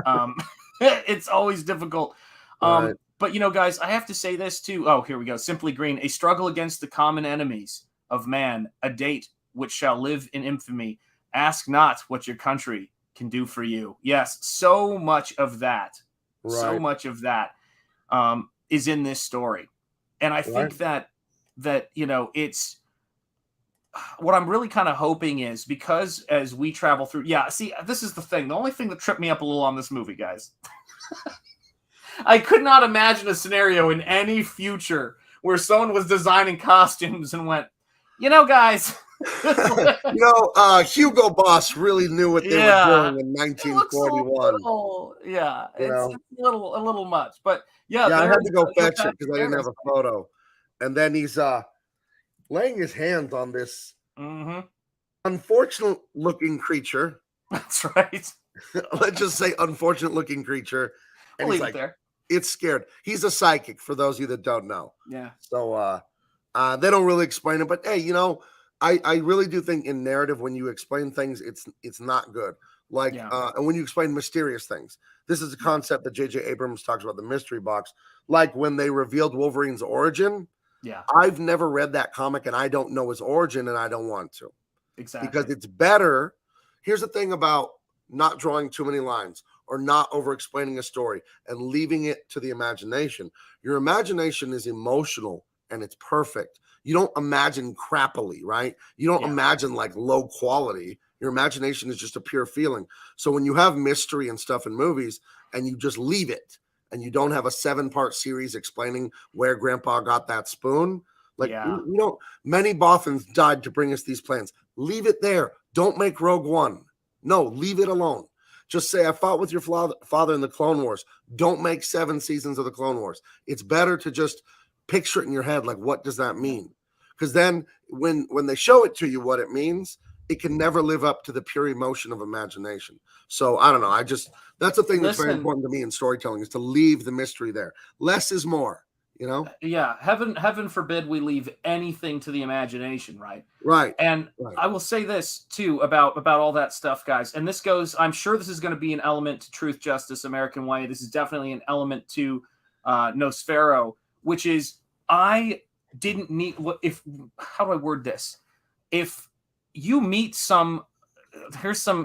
It's always difficult. Right. But, guys, I have to say this, too. Oh, here we go. Simply Green. A struggle against the common enemies of man. A date which shall live in infamy. Ask not what your country can do for you. Yes, so much of that. Right. So much of that is in this story. And I think that it's what I'm really kind of hoping is, because as we travel through, see, this is the thing. The only thing that tripped me up a little on this movie, guys, I could not imagine a scenario in any future where someone was designing costumes and went, guys. Hugo Boss really knew what they were doing in 1941. It's a little much, but I had to go fetch it because I didn't have a photo. And then he's laying his hands on this unfortunate looking creature. That's right. Let's just say unfortunate looking creature. And we'll he's leave it there. It's scared. He's a psychic, for those of you that don't know. Yeah. So they don't really explain it, but hey, I really do think in narrative, when you explain things, it's not good. And when you explain mysterious things, this is a concept that J.J. Abrams talks about, the mystery box. Like when they revealed Wolverine's origin. Yeah, I've never read that comic, and I don't know his origin, and I don't want to. Exactly. Because it's better. Here's the thing about not drawing too many lines or not over-explaining a story and leaving it to the imagination. Your imagination is emotional, and it's perfect. You don't imagine crappily, right? You don't imagine like low quality. Your imagination is just a pure feeling. So when you have mystery and stuff in movies and you just leave it and you don't have a 7-part series explaining where Grandpa got that spoon, many Bothans died to bring us these plans. Leave it there. Don't make Rogue One. No, leave it alone. Just say, I fought with your father in the Clone Wars. Don't make 7 seasons of the Clone Wars. It's better to just picture it in your head. Like, what does that mean? Because then when they show it to you what it means, it can never live up to the pure emotion of imagination. So I don't know. That's the thing that's very important to me in storytelling, is to leave the mystery there. Less is more, Yeah. Heaven forbid we leave anything to the imagination. Right. Right. And I will say this too about all that stuff, guys. And this goes, I'm sure this is going to be an element to Truth, Justice, American Way. This is definitely an element to Nosfero, which is, I didn't need, how do I word this? If you meet here's some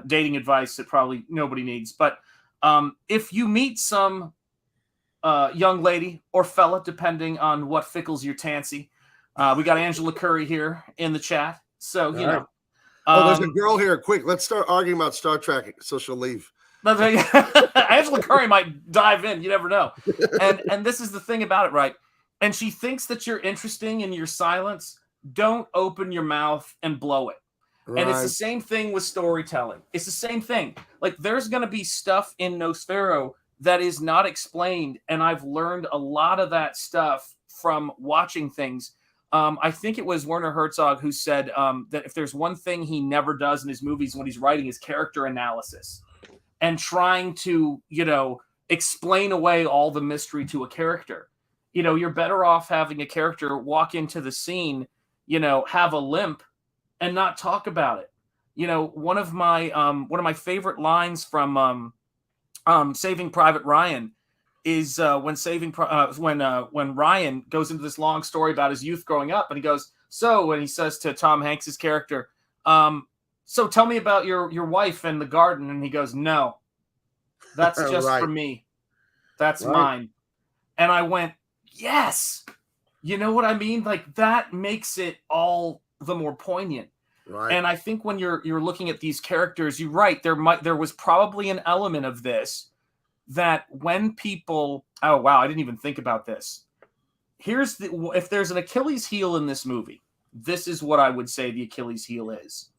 dating advice that probably nobody needs, but if you meet some young lady or fella, depending on what fickles your tancy, we got Angela Curry here in the chat, so there's a girl here. Quick, let's start arguing about Star Trek so she'll leave. Angela Curry might dive in, you never know. And this is the thing about it, right? And she thinks that you're interesting in your silence. Don't open your mouth and blow it. Right. And it's the same thing with storytelling. It's the same thing. Like, there's going to be stuff in Nosfero that is not explained. And I've learned a lot of that stuff from watching things. I think it was Werner Herzog who said that if there's one thing he never does in his movies when he's writing, is character analysis and trying to, explain away all the mystery to a character. You're better off having a character walk into the scene, have a limp and not talk about it. One of my favorite lines from Saving Private Ryan is when Ryan goes into this long story about his youth growing up, and he goes, so, and he says to Tom Hanks's character, so tell me about your wife and the garden, and he goes, no, that's just Right. for me, that's Right. mine. And I went, yes, you know what I mean? Like, that makes it all the more poignant. Right. And I think when you're looking at these characters, you're right. There was probably an element of this that when people, oh wow, I didn't even think about this. If there's an Achilles heel in this movie, this is what I would say the Achilles heel is.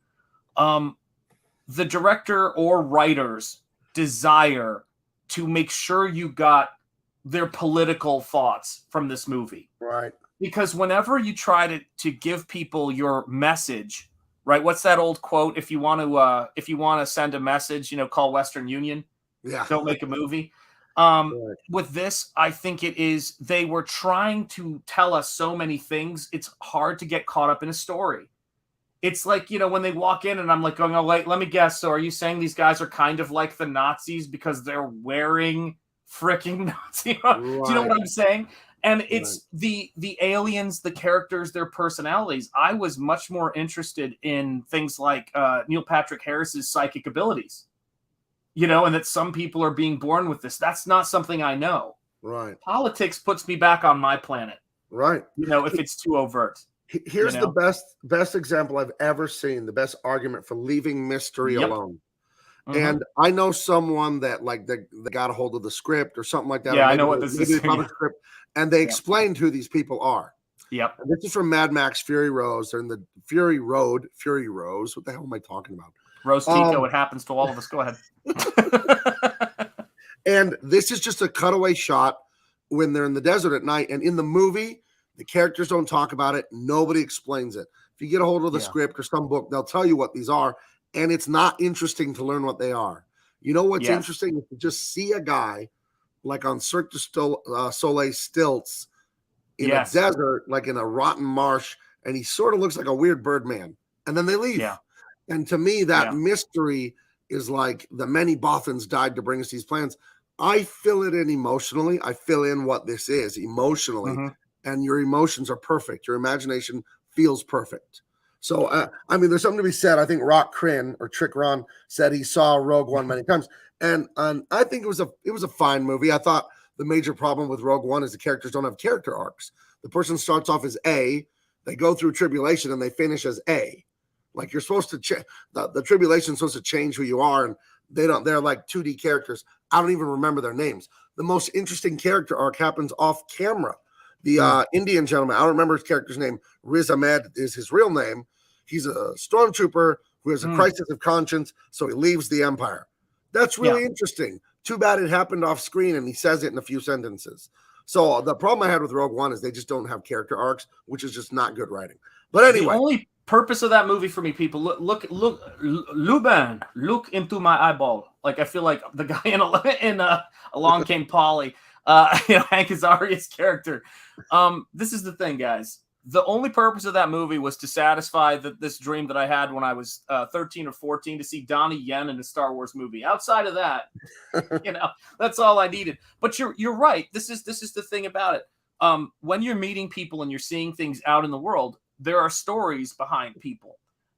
The director or writers desire to make sure you got their political thoughts from this movie. Right. Because whenever you try to give people your message, right? What's that old quote? If you want to send a message, call Western Union. Yeah. Don't make a movie. Right. With this, I think they were trying to tell us so many things. It's hard to get caught up in a story. It's like, when they walk in and I'm like going, oh, wait, let me guess. So are you saying these guys are kind of like the Nazis because they're wearing freaking Nazi? Right. Do you know what I'm saying? And it's the aliens, the characters, their personalities. I was much more interested in things like Neil Patrick Harris's psychic abilities, and that some people are being born with this. That's not something I know. Right. Politics puts me back on my planet. Right. If it's too overt. Here's the best example I've ever seen, the best argument for leaving mystery alone. Mm-hmm. And I know someone that they got a hold of the script or something like that. Yeah, I know what this is. Script, and they explained who these people are. Yep. And this is from Mad Max Fury Road. They're in the Fury Road. What the hell am I talking about? Rose Tico, it happens to all of us. Go ahead. And this is just a cutaway shot when they're in the desert at night. And in the movie, the characters don't talk about it. Nobody explains it. If you get a hold of the script or some book, they'll tell you what these are. And it's not interesting to learn what they are. You know what's interesting is to just see a guy like on Cirque du Soleil stilts in a desert, like in a rotten marsh, and he sort of looks like a weird Birdman. And then they leave. Yeah. And to me, that mystery is like the many Bothans died to bring us these plans. I fill it in emotionally. I fill in what this is emotionally. Mm-hmm. And your emotions are perfect. Your imagination feels perfect. So, there's something to be said. I think Rock Crin or Trick Ron said he saw Rogue One many times. And I think it was a fine movie. I thought the major problem with Rogue One is the characters don't have character arcs. The person starts off as A, they go through tribulation, and they finish as A. Like you're supposed to the tribulation is supposed to change who you are, and they're like 2D characters. I don't even remember their names. The most interesting character arc happens off camera. The Indian gentleman, I don't remember his character's name. Riz Ahmed is his real name. He's a stormtrooper who has a crisis of conscience, so he leaves the Empire. That's really interesting. Too bad it happened off screen, and he says it in a few sentences. So the problem I had with Rogue One is they just don't have character arcs, which is just not good writing. But anyway. The only purpose of that movie for me, people, look, Luban, look into my eyeball. Like, I feel like the guy in Along Came Polly, Hank Azaria's character. This is the thing, guys. The only purpose of that movie was to satisfy this dream that I had when I was 13 or 14 to see Donnie Yen in a Star Wars movie. Outside of that, that's all I needed. But you're right. This is the thing about it. When you're meeting people and you're seeing things out in the world, there are stories behind people,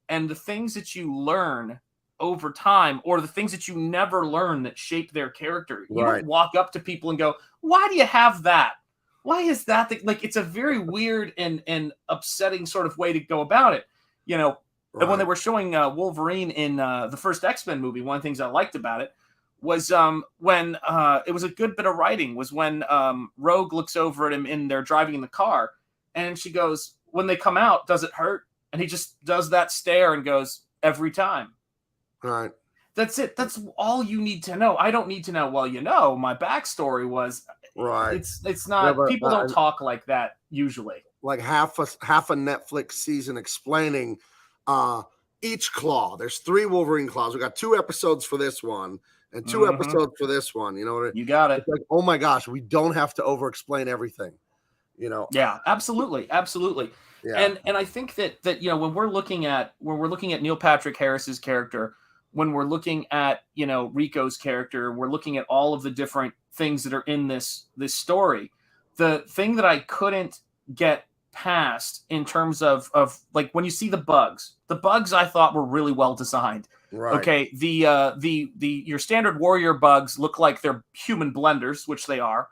and the things that you learn over time, or the things that you never learn that shape their character. You don't walk up to people and go, "Why do you have that? Why is that?" Like, it's a very weird and upsetting sort of way to go about it. And when they were showing Wolverine in the first X-Men movie, one of the things I liked about it was when it was a good bit of writing was when Rogue looks over at him and they're driving in the car, and she goes, when they come out, does it hurt? And he just does that stare and goes, every time. Right. That's it. That's all you need to know. I don't need to know, well, my backstory was It's not, people don't talk like that usually. Like half a Netflix season explaining each claw. There's 3 Wolverine claws. We got 2 episodes for this one and 2 episodes for this one. You know what I mean? You got it. It's like, oh my gosh, we don't have to over explain everything. Yeah, absolutely. Yeah. And I think that when we're looking at Neil Patrick Harris's character, when we're looking at, you know, Rico's character, we're looking at all of the different things that are in this story. The thing that I couldn't get past in terms of like when you see the bugs I thought were really well designed. Right. Okay, the your standard warrior bugs look like they're human blenders, which they are.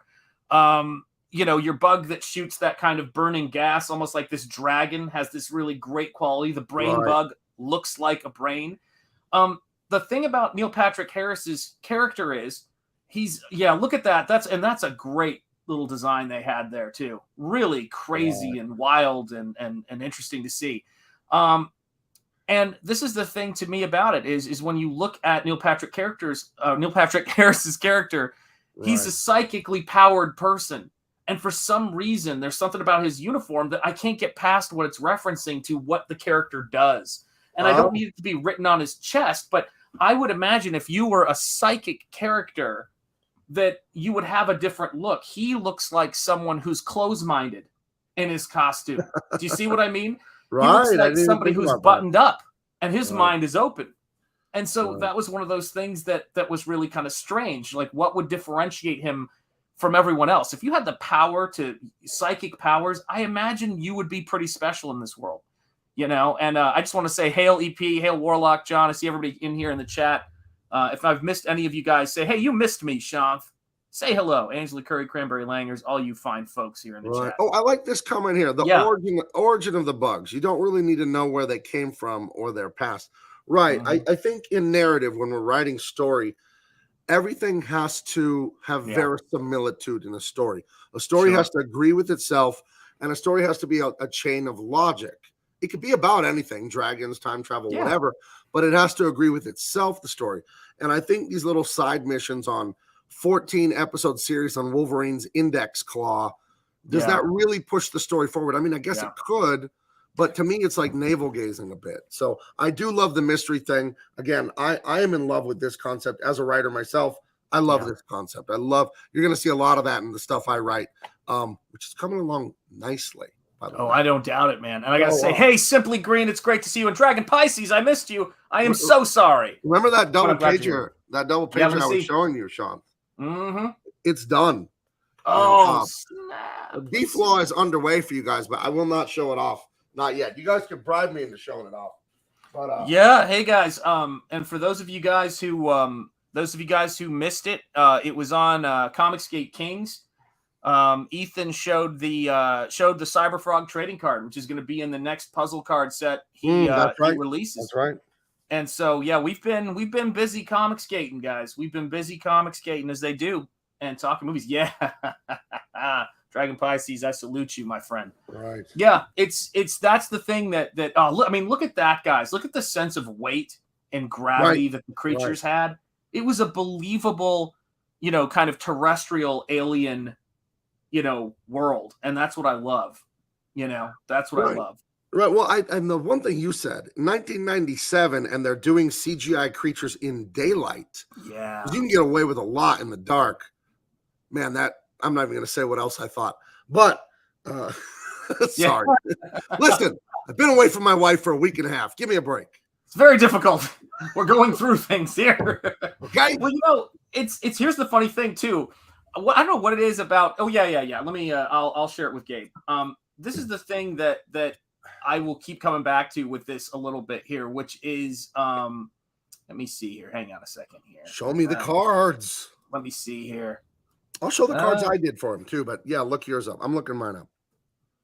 You know, your bug that shoots that kind of burning gas, almost like this dragon, has this really great quality. The brain bug looks like a brain. The thing about Neil Patrick Harris's character is look at that. That's a great little design they had there too. Really crazy and wild and interesting to see. And this is the thing to me about it is when you look at Neil Patrick Harris's character, he's a psychically powered person. And for some reason, there's something about his uniform that I can't get past what it's referencing to what the character does. And I don't need it to be written on his chest, but I would imagine if you were a psychic character that you would have a different look. He looks like someone who's close-minded in his costume. Do you see what I mean? Right. He looks like somebody who's buttoned up and his mind is open. And so that was one of those things that was really kind of strange. Like, what would differentiate him from everyone else? If you had the power to psychic powers, I imagine you would be pretty special in this world, you know? And I just want to say, hail EP, hail Warlock John. I see everybody in here in the chat. If I've missed any of you guys, say, hey, you missed me, Sean. Say hello. Angela Curry, Cranberry Langers, all you fine folks here in the chat. Oh, I like this comment here. The origin of the bugs. You don't really need to know where they came from or their past. Right. I think in narrative, when we're writing story, everything has to have verisimilitude in a story. A story has to agree with itself, and a story has to be a chain of logic. It could be about anything, dragons, time travel, whatever, but it has to agree with itself, the story. And I think these little side missions on 14-episode series on Wolverine's index claw, does that really push the story forward? I mean, I guess it could, but to me, it's like navel gazing a bit. So I do love the mystery thing. Again, I am in love with this concept as a writer myself. I love this concept. You're going to see a lot of that in the stuff I write, which is coming along nicely. I don't doubt it, man. And I got to say, hey, Simply Green, it's great to see you. And Dragon Pisces, I missed you. I am so sorry. Remember that double pager? That double pager I was showing you, Sean. It's done. Snap. D-Flaw is underway for you guys, but I will not show it off. Not yet. You guys can bribe me into showing it off. But hey guys. And for those of you guys who missed it, it was on Comicsgate Kings. Ethan showed the Cyberfrog trading card, which is going to be in the next puzzle card set he releases. That's right. And so we've been busy comics skating, guys. We've been busy comics skating as they do and talking movies. Yeah. Dragon Pisces, I salute you, my friend. Right. Yeah, that's the thing that look at that, guys. Look at the sense of weight and gravity that the creatures had. It was a believable, kind of terrestrial alien, world. And that's what I love. That's what I love. Right. Well, and the one thing you said, 1997, and they're doing CGI creatures in daylight. Yeah. You can get away with a lot in the dark. Man, I'm not even going to say what else I thought. But, sorry. Listen, I've been away from my wife for a week and a half. Give me a break. It's very difficult. We're going through things here. Okay. Well, it's here's the funny thing, too. I don't know what it is about. Oh, yeah. Let me, I'll share it with Gabe. This is the thing that I will keep coming back to with this a little bit here, which is, let me see here. Hang on a second here. Show me the cards. Let me see here. I'll show the cards I did for him too, but look yours up. I'm looking mine up.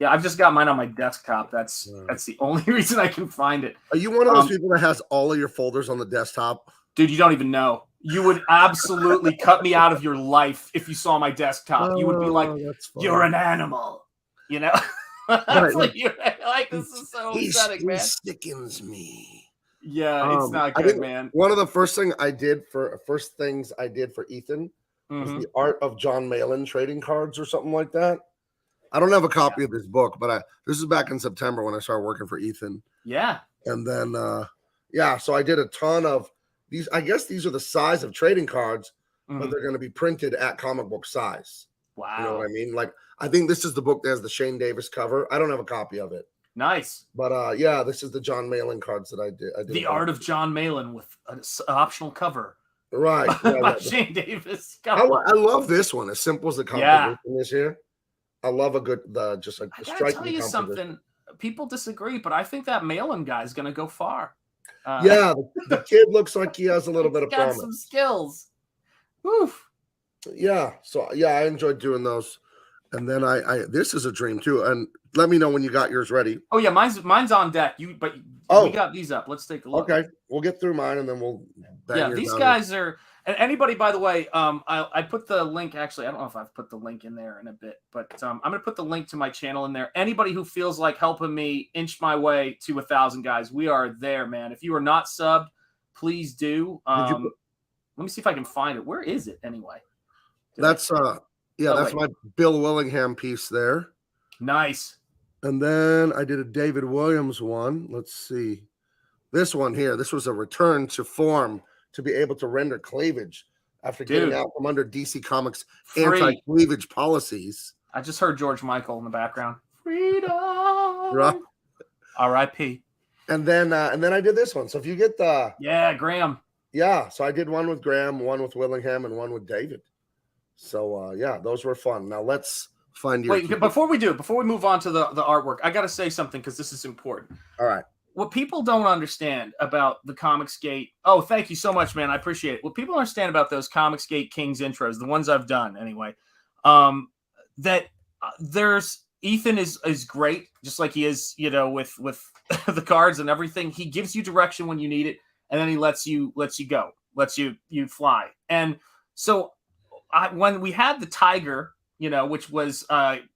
Yeah, I've just got mine on my desktop. That's the only reason I can find it. Are you one of those people that has all of your folders on the desktop? Dude, you don't even know. You would absolutely cut me out of your life if you saw my desktop. You would be like, you're an animal, Like, this is so upsetting, man. He sickens me. Yeah, it's not good, man. One of the first things I did for Ethan was the art of John Malin trading cards or something like that. I don't have a copy of this book, but this is back in September when I started working for Ethan. Yeah. And then, so I did a ton of these. I guess these are the size of trading cards, but they're going to be printed at comic book size. Wow. You know what I mean? Like, I think this is the book that has the Shane Davis cover. I don't have a copy of it. Nice. But yeah, this is the John Malin cards that I did. The Art of John Malin with an optional cover. Right. Yeah, by yeah. Shane Davis. I love this one. As simple as the composition is here. I love a good, just a I gotta striking tell you composition. something. People disagree, but I think that Malin guy is going to go far. Yeah, the kid looks like he has a little bit of got promise. some skills. Woof. Yeah, so yeah, I enjoyed doing those. And then this is a dream too. And let me know when you got yours ready. Oh yeah, mine's on deck. We got these up. Let's take a look. Okay, we'll get through mine and then we'll. Yeah, these guys are. And anybody, by the way, I put the link. Actually, I don't know if I've put the link in there in a bit, but I'm going to put the link to my channel in there. Anybody who feels like helping me inch my way to 1,000 guys, we are there, man. If you are not subbed, please do. Let me see if I can find it. Where is it anyway? That's my Bill Willingham piece there. Nice. And then I did a David Williams one. Let's see. This one here. This was a return to form to be able to render cleavage after getting out from under DC Comics anti-cleavage policies. I just heard George Michael in the background. Freedom. Right. R.I.P. And then I did this one. So if you get the Graham. Yeah, so I did one with Graham, one with Willingham, and one with David. So yeah, those were fun. Now let's find your. Wait, before we move on to the artwork, I got to say something because this is important. All right. What people don't understand about the Comicsgate. Oh, thank you so much, man. I appreciate it. What people don't understand about those Comicsgate Kings intros, the ones I've done anyway, that there's Ethan is great, just like he is, with the cards and everything. He gives you direction when you need it, and then he lets you go, lets you fly. And so when we had the Tiger, which was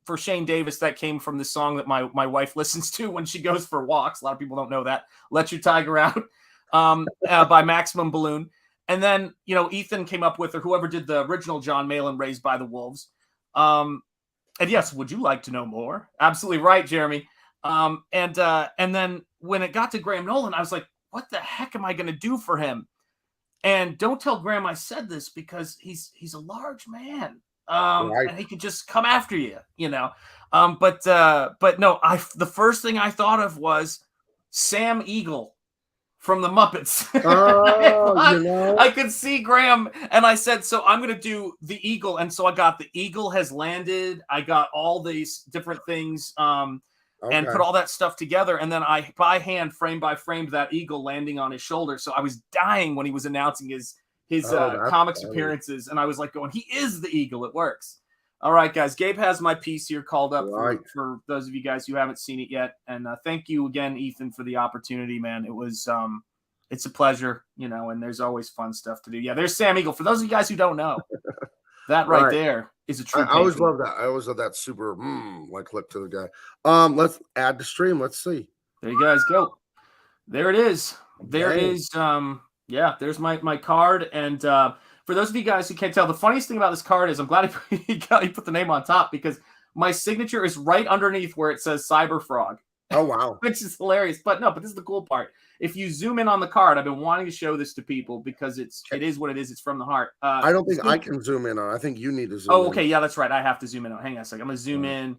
for Shane Davis, that came from the song that my wife listens to when she goes for walks. A lot of people don't know that. Let Your Tiger Out by Maximum Balloon. And then, Ethan came up with, or whoever did the original John Malin, Raised by the Wolves. And yes, would you like to know more? Absolutely right, Jeremy. And then when it got to Graham Nolan, I was like, what the heck am I going to do for him? And don't tell Graham I said this because he's a large man. And he could just come after you, But no, the first thing I thought of was Sam Eagle from the Muppets. I could see Graham, and I said, so I'm going to do the eagle. And so I got the eagle has landed. I got all these different things and put all that stuff together. And then I, by hand, frame by frame, that eagle landing on his shoulder. So I was dying when he was announcing his comics appearances, and I was like going, he is the eagle. It works. All right, guys. Gabe has my piece here called up for those of you guys who haven't seen it yet. And thank you again, Ethan, for the opportunity, man. It was it's a pleasure, and there's always fun stuff to do. Yeah, there's Sam Eagle. For those of you guys who don't know, that right there is a true. I always love that. I always love that super like look to the guy. Let's add the stream. Let's see. There you guys go. There it is. There is. Yeah, there's my card. And for those of you guys who can't tell, the funniest thing about this card is I'm glad he put the name on top, because my signature is right underneath where it says Cyber Frog. Oh, wow. Which is hilarious. But this is the cool part. If you zoom in on the card, I've been wanting to show this to people because it is what it is. It's from the heart. I don't think I can zoom in on. I think you need to zoom in. Oh, okay. Yeah, that's right. I have to zoom in on. Hang on a second. I'm going to zoom in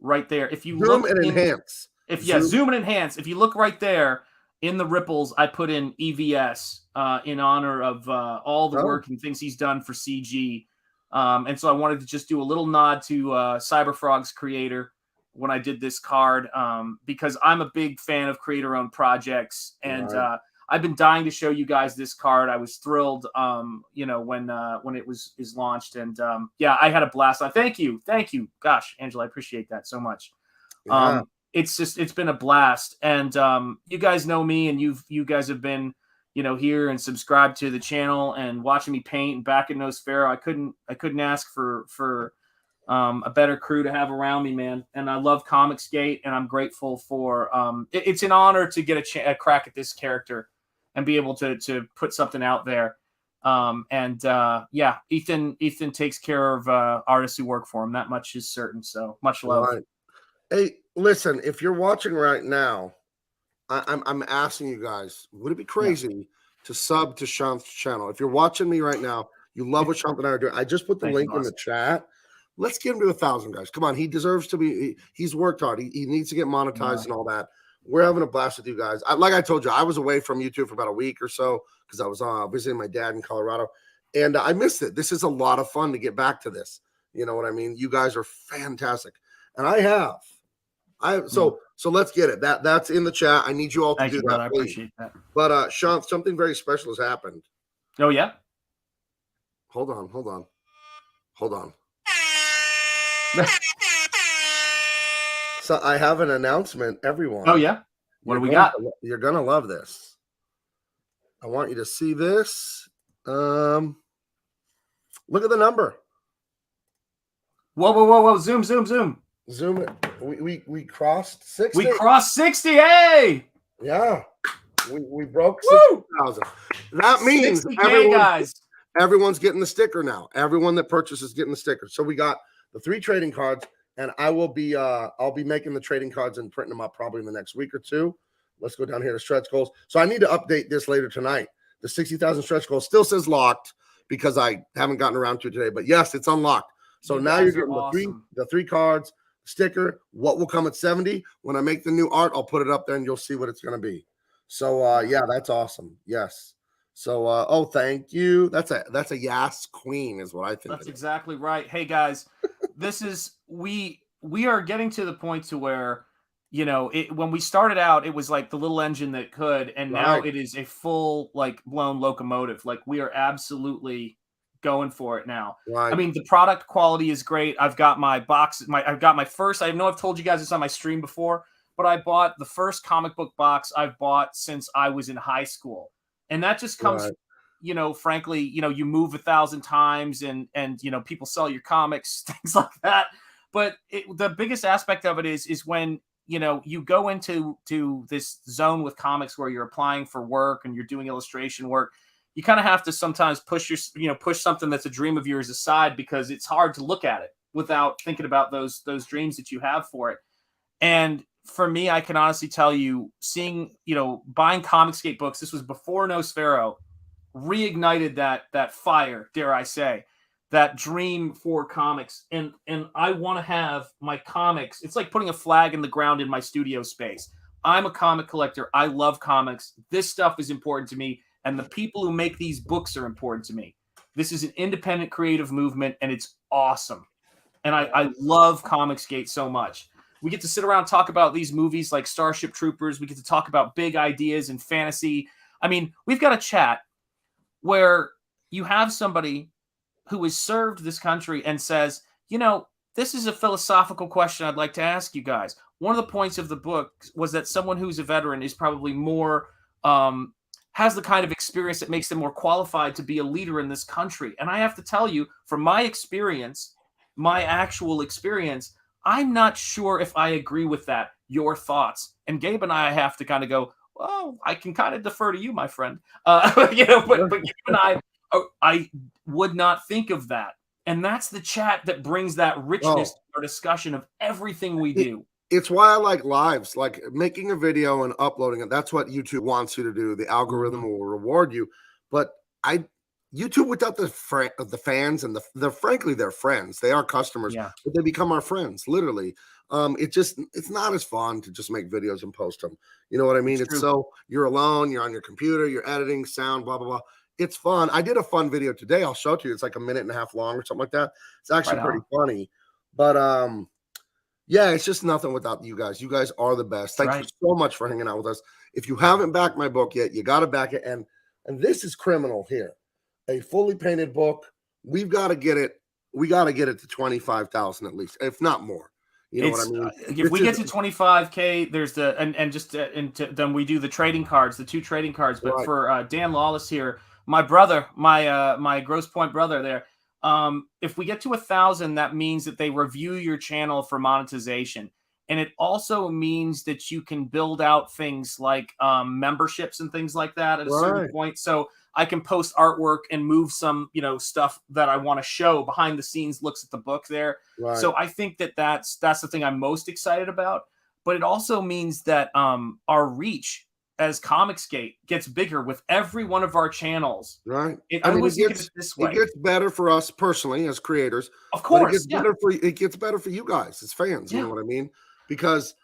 right there. If you zoom and enhance. Zoom and enhance. If you look right there, in the ripples, I put in EVS in honor of all the work and things he's done for CG. And so I wanted to just do a little nod to Cyberfrog's creator when I did this card, because I'm a big fan of creator-owned projects. And I've been dying to show you guys this card. I was thrilled, when it is launched. And I had a blast. Thank you. Gosh, Angela, I appreciate that so much. Yeah. It's been a blast, and you guys know me, and you guys have been here and subscribed to the channel and watching me paint and back at Nosfero. I couldn't ask for a better crew to have around me, man. And I love Comicsgate, and I'm grateful for it's an honor to get a crack at this character and be able to put something out there. Ethan takes care of artists who work for him. That much is certain. So much love. Right. Hey, listen, if you're watching right now, I'm asking you guys, would it be crazy to sub to Shanth's channel? If you're watching me right now, you love what Shanth and I are doing. I just put the link in the chat. Let's get him to 1,000, guys. Come on, he deserves to be. He's worked hard. He needs to get monetized and all that. We're having a blast with you guys. Like I told you, I was away from YouTube for about a week or so because I was visiting my dad in Colorado, and I missed it. This is a lot of fun to get back to this. You know what I mean? You guys are fantastic, and so let's get it. That's in the chat. I need you all to do that. I appreciate that. But Sean, something very special has happened. Oh yeah. Hold on. So I have an announcement, everyone. Oh yeah. What do we got? You're gonna love this. I want you to see this. Look at the number. Whoa. Zoom. Zoom it. We crossed 60. We crossed 60. Hey. Yeah. We broke 60,000. That means everyone's getting the sticker now. Everyone that purchases getting the sticker. So we got the 3 trading cards, and I'll be making the trading cards and printing them up probably in the next week or 2. Let's go down here to stretch goals. So I need to update this later tonight. The 60,000 stretch goal still says locked because I haven't gotten around to it today. But yes, it's unlocked. So now you're getting the three cards, sticker. What will come at 70? When I make the new art, I'll put it up there and you'll see what it's going to be. So yeah, that's awesome. Yes. So thank you. That's a yes queen is what I think. That's exactly right. Hey guys, this is we are getting to the point to where, you know, when we started out, it was like the little engine that could, and now it is a full like blown locomotive. Like we are absolutely going for it now. Right. I mean, the product quality is great. I've got my box. I've got my first. I know I've told you guys this on my stream before, but I bought the first comic book box I've bought since I was in high school. And that just comes, you know, frankly, you know, you move 1,000 times and, you know, people sell your comics, things like that. But the biggest aspect of it is when, you know, you go into this zone with comics where you're applying for work and you're doing illustration work, you kind of have to sometimes push something that's a dream of yours aside because it's hard to look at it without thinking about those dreams that you have for it. And for me, I can honestly tell you, seeing, you know, buying Comicsgate books, this was before Nosfero, reignited that fire, dare I say, that dream for comics. And I want to have my comics. It's like putting a flag in the ground in my studio space. I'm a comic collector. I love comics. This stuff is important to me. And the people who make these books are important to me. This is an independent creative movement, and it's awesome. And I love Comicsgate so much. We get to sit around and talk about these movies like Starship Troopers. We get to talk about big ideas and fantasy. I mean, we've got a chat where you have somebody who has served this country and says, you know, this is a philosophical question I'd like to ask you guys. One of the points of the book was that someone who's a veteran is probably more, has the kind of experience that makes them more qualified to be a leader in this country. And I have to tell you, from my experience, my actual experience, I'm not sure if I agree with that. Your thoughts. And Gabe and I have to kind of go, well, I can kind of defer to you, my friend. You know, but Gabe and I would not think of that. And that's the chat that brings that richness to our discussion of everything we do. It's why I like lives, like making a video and uploading it. That's what YouTube wants you to do. The algorithm will reward you. But YouTube without the fans and frankly, they're friends. They are customers, but they become our friends, literally. It's not as fun to just make videos and post them. You know what I mean? It's so you're alone, you're on your computer, you're editing sound, blah, blah, blah. It's fun. I did a fun video today. I'll show it to you. It's like 1.5 minutes long or something like that. It's actually pretty funny. But yeah, it's just nothing without you guys. You guys are the best. Thank you so much for hanging out with us. If you haven't backed my book yet, you got to back it. And this is criminal here. A fully painted book. We've got to get it. We got to get it to 25,000 at least, if not more. You know what I mean? If we get to 25K, there's then we do the trading cards, the 2 trading cards. But for Dan Lawless here, my brother, my Grosse Pointe brother there, if we get to 1,000, that means that they review your channel for monetization. And it also means that you can build out things like memberships and things like that at a certain point. So I can post artwork and move some, you know, stuff that I want to show behind the scenes looks at the book there. So I think that's the thing I'm most excited about. But it also means that our reach as Comicsgate gets bigger with every one of our channels, Right. I always look at it this way. It gets better for us personally as creators. Of But course, yeah. it gets better for you guys as fans. You Yeah. know what I mean? Because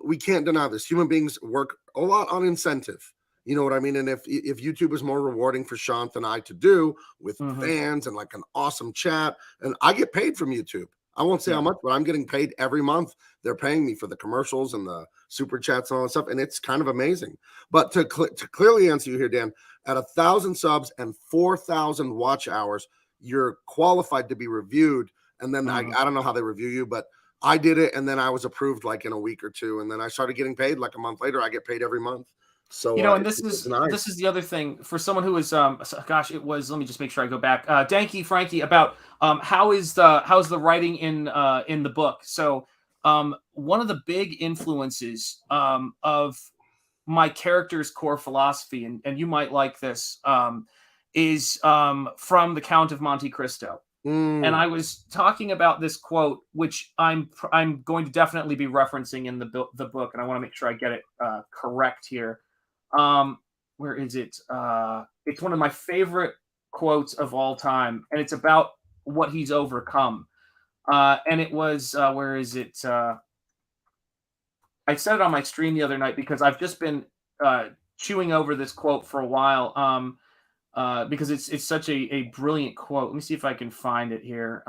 we can't deny this. Human beings work a lot on incentive. You know what I mean? And if YouTube is more rewarding for Shant and I to do with fans and like an awesome chat, and I get paid from YouTube. I won't say how much, but I'm getting paid every month. They're paying me for the commercials and the super chats and all that stuff, and it's kind of amazing. But to clearly answer you here, Dan, at 1,000 subs and 4,000 watch hours, you're qualified to be reviewed. And then I don't know how they review you, but I did it, and then I was approved like in a week or two, and then I started getting paid like a month later. I get paid every month. So and this is the other thing for someone who is gosh, it was, let me just make sure I go back. Danky Frankie, about how's the writing in the book. So one of the big influences of my character's core philosophy, and you might like this, is from the Count of Monte Cristo. And I was talking about this quote, which I'm going to definitely be referencing in the book, and I want to make sure I get it correct here. Where is it? It's one of my favorite quotes of all time, and it's about what he's overcome. And it was where is it? I said it on my stream the other night because I've just been chewing over this quote for a while. Because it's such a brilliant quote. Let me see if I can find it here.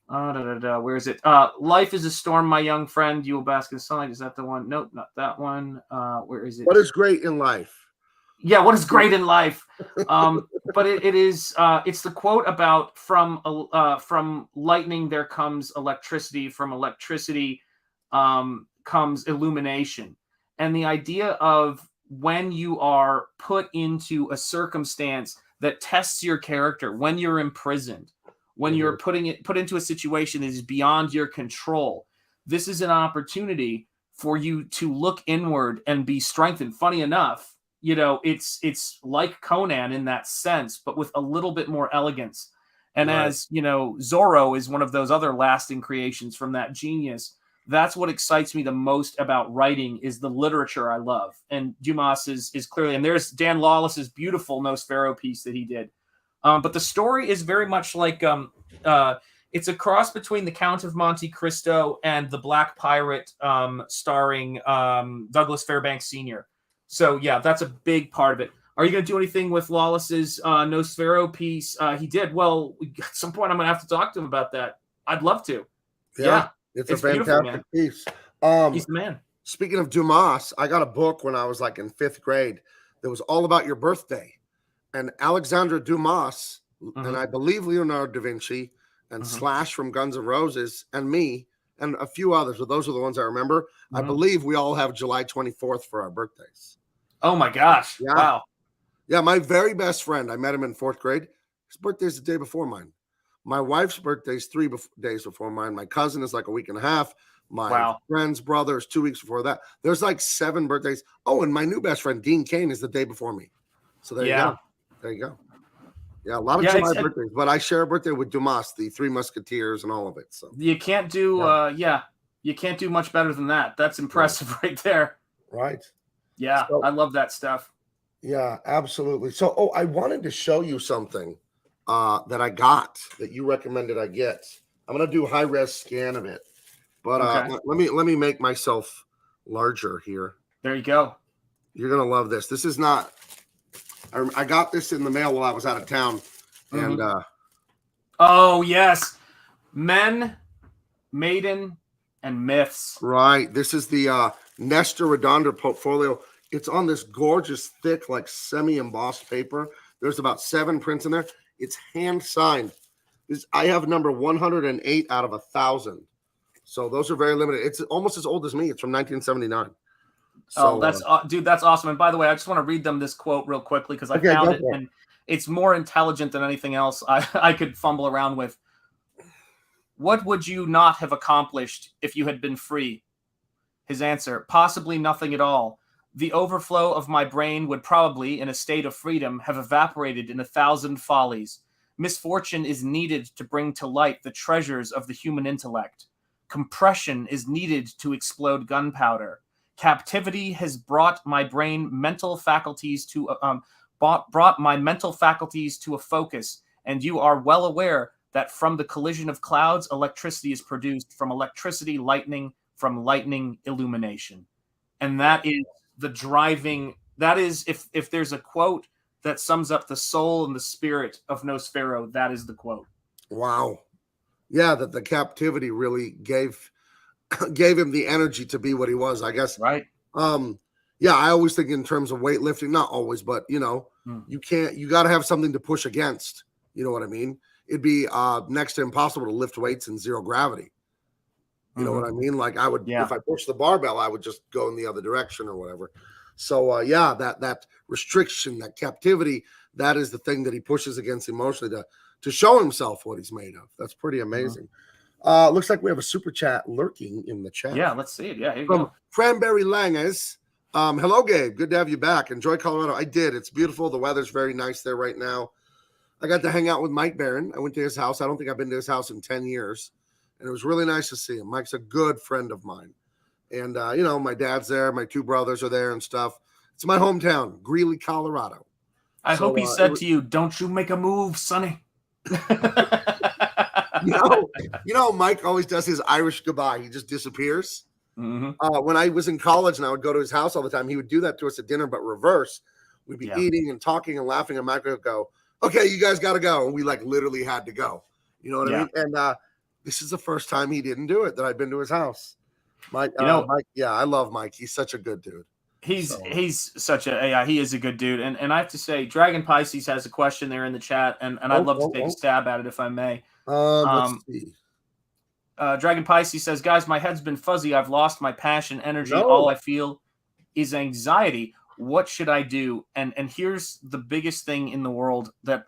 Where is it? Life is a storm, my young friend. You will bask in sunlight. Is that the one? Nope, not that one. Where is it? What is great in life? Yeah, what is great in life? But it is. It's the quote about from lightning there comes electricity. From electricity comes illumination, and the idea of when you are put into a circumstance that tests your character, when you're imprisoned, when you're put into a situation that is beyond your control, this is an opportunity for you to look inward and be strengthened. Funny enough, it's like Conan in that sense, but with a little bit more elegance. And as Zorro is one of those other lasting creations from that genius. That's what excites me the most about writing, is the literature I love. And Dumas is clearly, and there's Dan Lawless's beautiful Nosfero piece that he did. But the story is very much like, it's a cross between the Count of Monte Cristo and the Black Pirate, starring Douglas Fairbanks Sr. So yeah, that's a big part of it. Are you going to do anything with Lawless's Nosfero piece? He did. Well, at some point I'm going to have to talk to him about that. I'd love to. Yeah. It's a fantastic piece. He's the man. Speaking of Dumas, I got a book when I was like in 5th grade that was all about your birthday. And Alexandre Dumas, and I believe Leonardo da Vinci, and Slash from Guns N' Roses, and me, and a few others, but those are the ones I remember. I believe we all have July 24th for our birthdays. Oh my gosh. Yeah. Wow. Yeah, my very best friend, I met him in 4th grade. His birthday's the day before mine. My wife's birthday is 3 days before mine. My cousin is like a week and a half. My friend's brother is 2 weeks before that. There's like 7 birthdays. Oh, and my new best friend, Dean Kane, is the day before me. So there you go. There you go. Yeah, a lot of July birthdays. But I share a birthday with Dumas, the Three Musketeers, and all of it. So you can't do you can't do much better than that. That's impressive right there. Right. Yeah, so, I love that stuff. Yeah, absolutely. So I wanted to show you something that I got that you recommended I get. I'm gonna do a high-res scan of it, but let me make myself larger here. There you go. You're gonna love this. This is not. I got this in the mail while I was out of town, and oh yes, Men, Maiden, and Myths. Right. This is the Nestor Redondo portfolio. It's on this gorgeous, thick, like semi-embossed paper. There's about 7 prints in there. It's hand signed. I have number 108 out of 1,000. So those are very limited. It's almost as old as me. It's from 1979. So, that's dude, that's awesome. And by the way, I just want to read them this quote real quickly because I found it, and it's more intelligent than anything else I could fumble around with. What would you not have accomplished if you had been free? His answer, possibly nothing at all. The overflow of my brain would probably, in a state of freedom, have evaporated in 1,000 follies. Misfortune is needed to bring to light the treasures of the human intellect. Compression is needed to explode gunpowder. Captivity has brought my mental faculties to brought my mental faculties to a focus, and you are well aware that from the collision of clouds, electricity is produced, from electricity, lightning, from lightning, illumination. And that is the driving, that is, if there's a quote that sums up the soul and the spirit of Nosfero, that is the quote. Wow. Yeah, that the captivity really gave him the energy to be what he was, I guess. Right. Yeah, I always think in terms of weightlifting, not always, but you got to have something to push against. You know what I mean? It'd be next to impossible to lift weights in zero gravity. You know what I mean? Like I would, if I push the barbell, I would just go in the other direction or whatever. So that restriction, that captivity, that is the thing that he pushes against emotionally to show himself what he's made of. That's pretty amazing. Looks like we have a super chat lurking in the chat. Yeah, let's see it. Yeah, here you From go. Cranberry Langes. Hello, Gabe. Good to have you back. Enjoy Colorado. I did. It's beautiful. The weather's very nice there right now. I got to hang out with Mike Barron. I went to his house. I don't think I've been to his house in 10 years. And it was really nice to see him. Mike's a good friend of mine. And, my dad's there. My two brothers are there and stuff. It's my hometown, Greeley, Colorado. I hope he said to you, "Don't you make a move, Sonny." Mike always does his Irish goodbye. He just disappears. When I was in college and I would go to his house all the time, he would do that to us at dinner, but reverse. We'd be eating and talking and laughing, and Mike would go, "Okay, you guys got to go." And we literally had to go. You know what I mean? And this is the first time he didn't do it that I've been to his house. Mike, Mike, I love Mike. He's such a good dude. He's such he is a good dude. And I have to say, Dragon Pisces has a question there in the chat, and I'd love to take a stab at it if I may. Let's see. Dragon Pisces says, "Guys, my head's been fuzzy. I've lost my passion, energy. No. All I feel is anxiety. What should I do?" And here's the biggest thing in the world that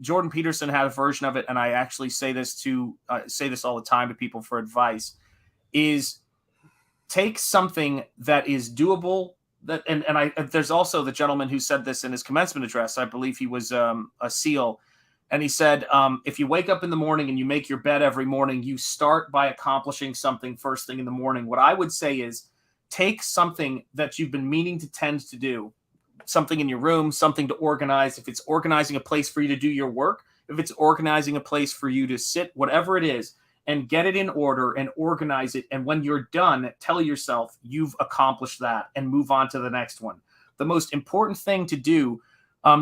Jordan Peterson had a version of it, and I actually say this all the time to people for advice, is take something that is doable. There's also the gentleman who said this in his commencement address. I believe he was a SEAL. And he said, if you wake up in the morning and you make your bed every morning, you start by accomplishing something first thing in the morning. What I would say is take something that you've been meaning to tend to do, something in your room, something to organize. If it's organizing a place for you to do your work, if it's organizing a place for you to sit, whatever it is, and get it in order and organize it. And when you're done, tell yourself you've accomplished that and move on to the next one. The most important thing to do,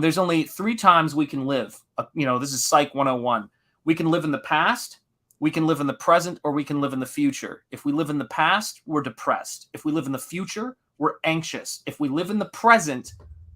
there's only 3 times we can live. This is Psych 101. We can live in the past, we can live in the present, or we can live in the future. If we live in the past, we're depressed. If we live in the future, we're anxious. If we live in the present,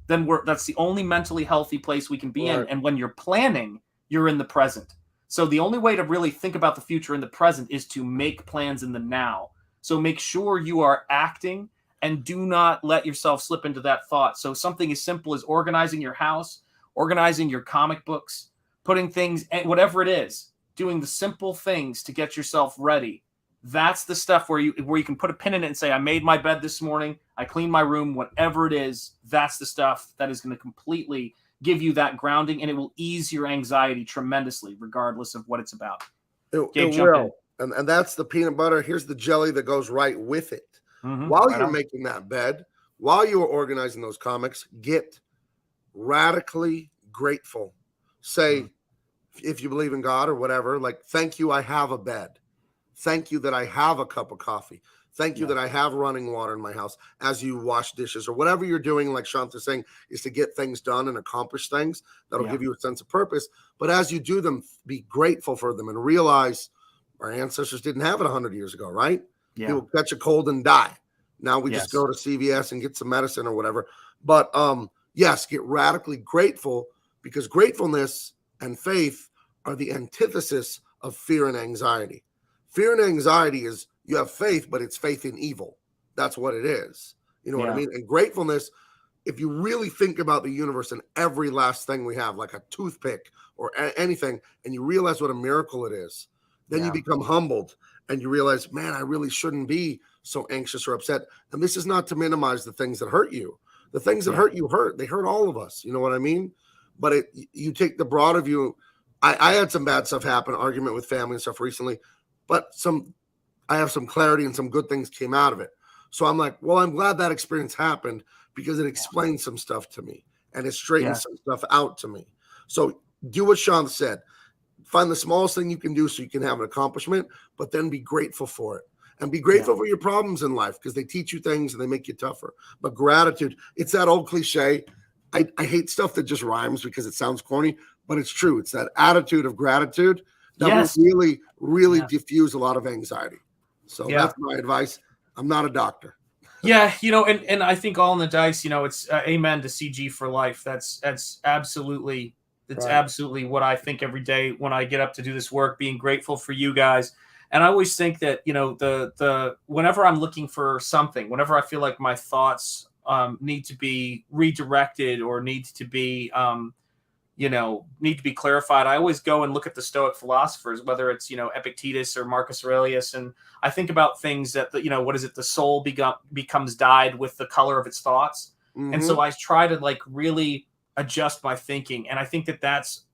then that's the only mentally healthy place we can be in. And when you're planning, you're in the present. So the only way to really think about the future in the present is to make plans in the now. So make sure you are acting and do not let yourself slip into that thought. So something as simple as organizing your house, organizing your comic books, putting things, whatever it is, doing the simple things to get yourself ready. That's the stuff where you can put a pin in it and say, I made my bed this morning, I cleaned my room, whatever it is. That's the stuff that is going to completely give you that grounding, and it will ease your anxiety tremendously, regardless of what it's about. It will. And that's the peanut butter. Here's the jelly that goes right with it. While you're making that bed, while you are organizing those comics, get radically grateful. Say, if you believe in God or whatever, like, thank you, I have a bed. Thank you that I have a cup of coffee. Thank you that I have running water in my house as you wash dishes or whatever you're doing, like Shanta's saying, is to get things done and accomplish things. That'll give you a sense of purpose. But as you do them, be grateful for them and realize our ancestors didn't have it 100 years ago, right? Yeah. People catch a cold and die. Now we just go to CVS and get some medicine or whatever. But yes, get radically grateful, because gratefulness and faith are the antithesis of fear and anxiety. Fear and anxiety is you have faith, but it's faith in evil. That's what it is. You know what I mean? And gratefulness, if you really think about the universe and every last thing we have, like a toothpick or anything, and you realize what a miracle it is, then you become humbled and you realize, man, I really shouldn't be so anxious or upset. And this is not to minimize the things that hurt you. The things that hurt you hurt. They hurt all of us. You know what I mean? But you take the broader view. I had some bad stuff happen, argument with family and stuff recently, but I have some clarity and some good things came out of it. So I'm like, well, I'm glad that experience happened because it explained some stuff to me and it straightened some stuff out to me. So do what Sean said. Find the smallest thing you can do so you can have an accomplishment, but then be grateful for it. And be grateful for your problems in life because they teach you things and they make you tougher. But gratitude, it's that old cliche. I hate stuff that just rhymes because it sounds corny, but it's true. It's that attitude of gratitude that will really, really diffuse a lot of anxiety. So that's my advice. I'm not a doctor. Yeah, and I think all in the dice, it's amen to CG for life. That's absolutely absolutely what I think every day when I get up to do this work, being grateful for you guys. And I always think that, the whenever I'm looking for something, whenever I feel like my thoughts need to be redirected or need to be clarified, I always go and look at the Stoic philosophers, whether it's, Epictetus or Marcus Aurelius. And I think about things that, the soul becomes dyed with the color of its thoughts. Mm-hmm. And so I try to really adjust my thinking. And I think that that's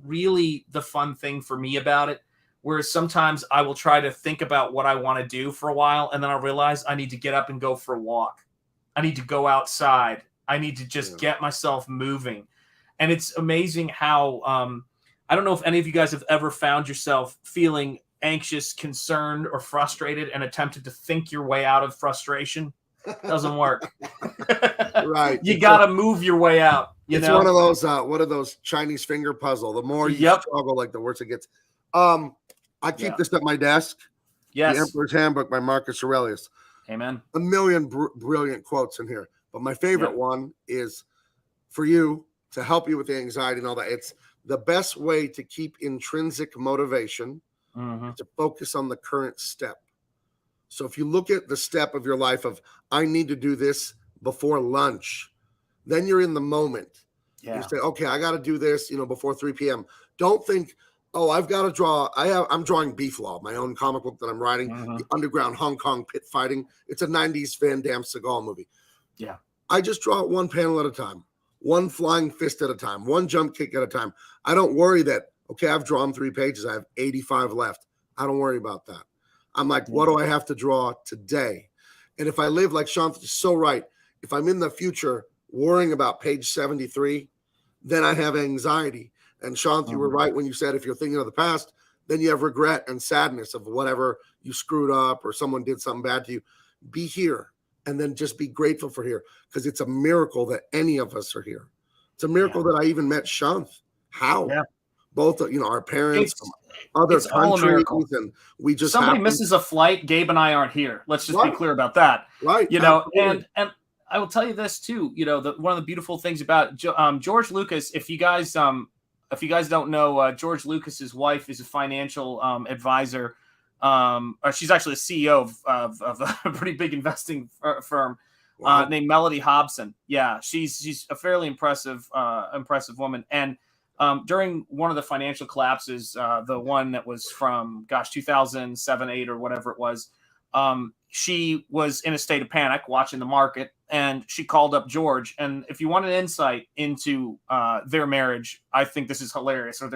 really the fun thing for me about it. Whereas sometimes I will try to think about what I want to do for a while, and then I'll realize I need to get up and go for a walk. I need to go outside. I need to just get myself moving. And it's amazing how, I don't know if any of you guys have ever found yourself feeling anxious, concerned, or frustrated and attempted to think your way out of frustration. Doesn't work. Right. You got to move your way out. It's one of those Chinese finger puzzle. The more you struggle, the worse it gets. I keep this at my desk. Yes. The Emperor's Handbook by Marcus Aurelius. Amen. A million brilliant quotes in here. But my favorite one is for you to help you with the anxiety and all that. It's the best way to keep intrinsic motivation to focus on the current step. So if you look at the step of your life of, I need to do this before lunch, then you're in the moment. Yeah. You say, okay, I got to do this, before 3 p.m. Don't think, oh, I've got to draw. I'm drawing Beef Law, my own comic book that I'm writing, the underground Hong Kong pit fighting. It's a 90s Van Damme Seagal movie. Yeah. I just draw it one panel at a time, one flying fist at a time, one jump kick at a time. I don't worry that, okay, I've drawn 3 pages. I have 85 left. I don't worry about that. I'm like, what do I have to draw today? And if I live like Sean is so right, if I'm in the future worrying about page 73, then I have anxiety. And Sean, you were right when you said if you're thinking of the past, then you have regret and sadness of whatever you screwed up or someone did something bad to you. Be here and then just be grateful for here because it's a miracle that any of us are here. It's a miracle that I even met Sean. How? Yeah. Both, our parents from other countries, and we just somebody misses a flight. Gabe and I aren't here. Let's just be clear about that. Right. And I will tell you this too. One of the beautiful things about George Lucas, if you guys don't know, George Lucas's wife is a financial advisor. She's actually a CEO of a pretty big investing firm named Melody Hobson. Yeah, she's a fairly impressive woman. And during one of the financial collapses, the one that was from 2007, 8 or whatever it was, she was in a state of panic watching the market, and she called up George. And if you want an insight into their marriage, I think this is hilarious, or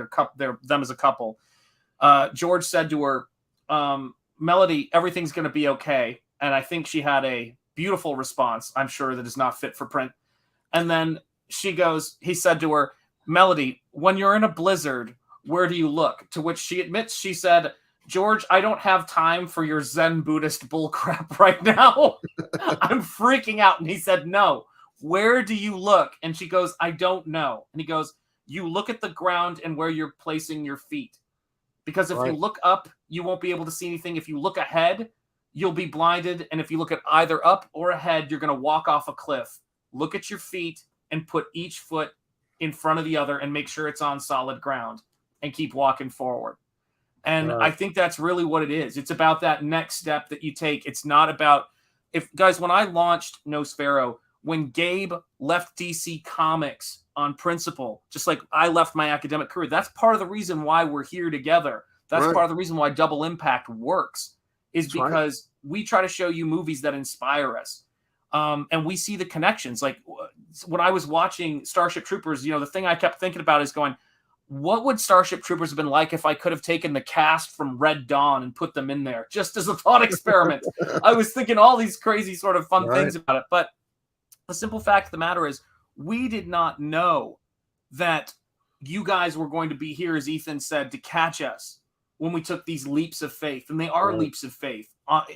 them as a couple. George said to her, Melody, everything's going to be okay. And I think she had a beautiful response, I'm sure, that is not fit for print. And then he said to her, Melody, when you're in a blizzard, where do you look? To which she admits, she said, George, I don't have time for your Zen Buddhist bullcrap right now. I'm freaking out. And he said, no, where do you look? And she goes, I don't know. And he goes, you look at the ground and where you're placing your feet. Because if you look up, you won't be able to see anything. If you look ahead, you'll be blinded. And if you look at either up or ahead, you're going to walk off a cliff. Look at your feet and put each foot in front of the other and make sure it's on solid ground and keep walking forward. And I think that's really what it is. It's about that next step that you take. It's not about when I launched No Sparrow, when Gabe left DC Comics on principle, just like I left my academic career, that's part of the reason why we're here together. That's part of the reason why Double Impact works is because we try to show you movies that inspire us. And we see the connections. Like when I was watching Starship Troopers, the thing I kept thinking about is going, what would Starship Troopers have been like if I could have taken the cast from Red Dawn and put them in there just as a thought experiment? I was thinking all these crazy sort of fun things about it. But the simple fact of the matter is we did not know that you guys were going to be here, as Ethan said, to catch us when we took these leaps of faith. And they are leaps of faith out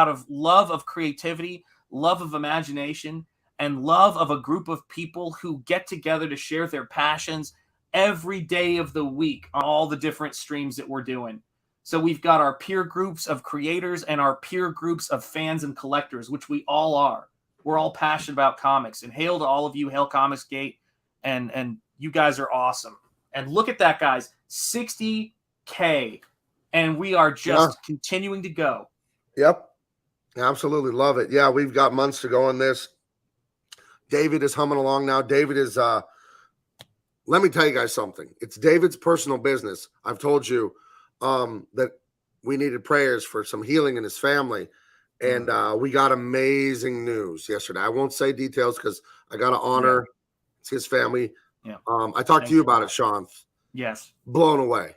of love of creativity, love of imagination, and love of a group of people who get together to share their passions every day of the week on all the different streams that we're doing. So we've got our peer groups of creators and our peer groups of fans and collectors, which we all are. We're all passionate about comics. And hail to all of you, hail Comicsgate, and you guys are awesome. And look at that, guys, 60K, and we are just continuing to go. Yep, absolutely love it. Yeah, we've got months to go on this. David is humming along now. David is, let me tell you guys something. It's David's personal business. I've told you that we needed prayers for some healing in his family. And we got amazing news yesterday. I won't say details because I got to honor his family. Yeah. I talked to you about it, Sean. Yes. Blown away.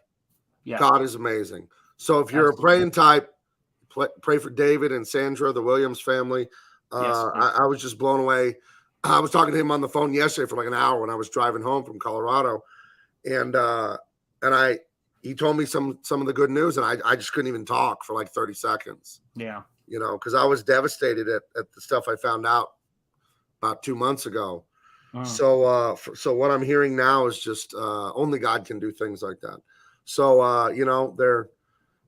Yeah. God is amazing. So if you're a praying type, pray for David and Sandra, the Williams family. I was just blown away. I was talking to him on the phone yesterday for like an hour when I was driving home from Colorado, and he told me some of the good news, and I just couldn't even talk for like 30 seconds. Yeah, you know, because I was devastated at the stuff I found out about 2 months ago. So what I'm hearing now is just only God can do things like that. So you know,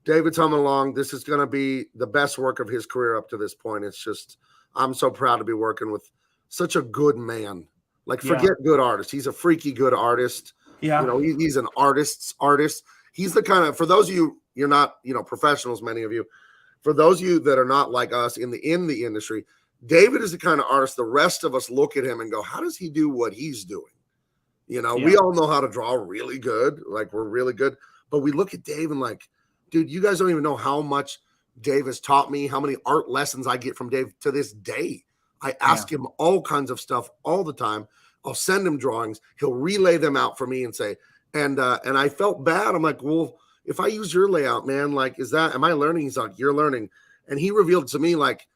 David's humming along. This is going to be the best work of his career up to this point. It's just I'm so proud to be working with such a good man. Like, forget good artist. He's a freaky good artist. Yeah. You know, he's an artist. He's the kind of, for those of you, you're not, you know, professionals, many of you, for those of you that are not like us in the industry, David is the kind of artist the rest of us look at him and go, how does he do what he's doing? You know, we all know how to draw really good. Like, we're really good. But we look at Dave and like, dude, you guys don't even know how much Dave has taught me, how many art lessons I get from Dave to this day. I ask him all kinds of stuff all the time. I'll send him drawings. He'll relay them out for me and say, and I felt bad. I'm like, well, if I use your layout, man, like, am I learning? He's like, you're learning. And he revealed to me, like,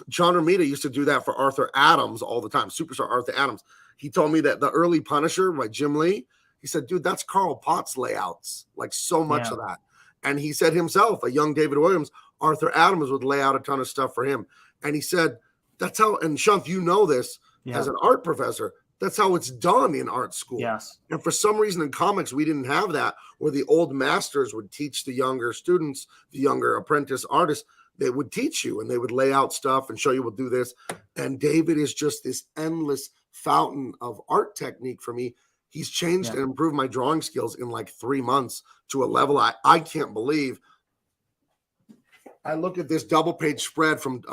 John Romita used to do that for Arthur Adams all the time, superstar Arthur Adams. He told me that the early Punisher by Jim Lee, he said, dude, that's Carl Potts layouts, like so much of that. And he said himself, a young David Williams, Arthur Adams would lay out a ton of stuff for him. And he said, that's how, and Shunt, you know this as an art professor, that's how it's done in art school. Yes. And for some reason in comics, we didn't have that, where the old masters would teach the younger students, the younger apprentice artists, they would teach you and they would lay out stuff and show you, we'll do this. And David is just this endless fountain of art technique for me. He's changed and improved my drawing skills in like 3 months to a level I can't believe. I look at this double page spread from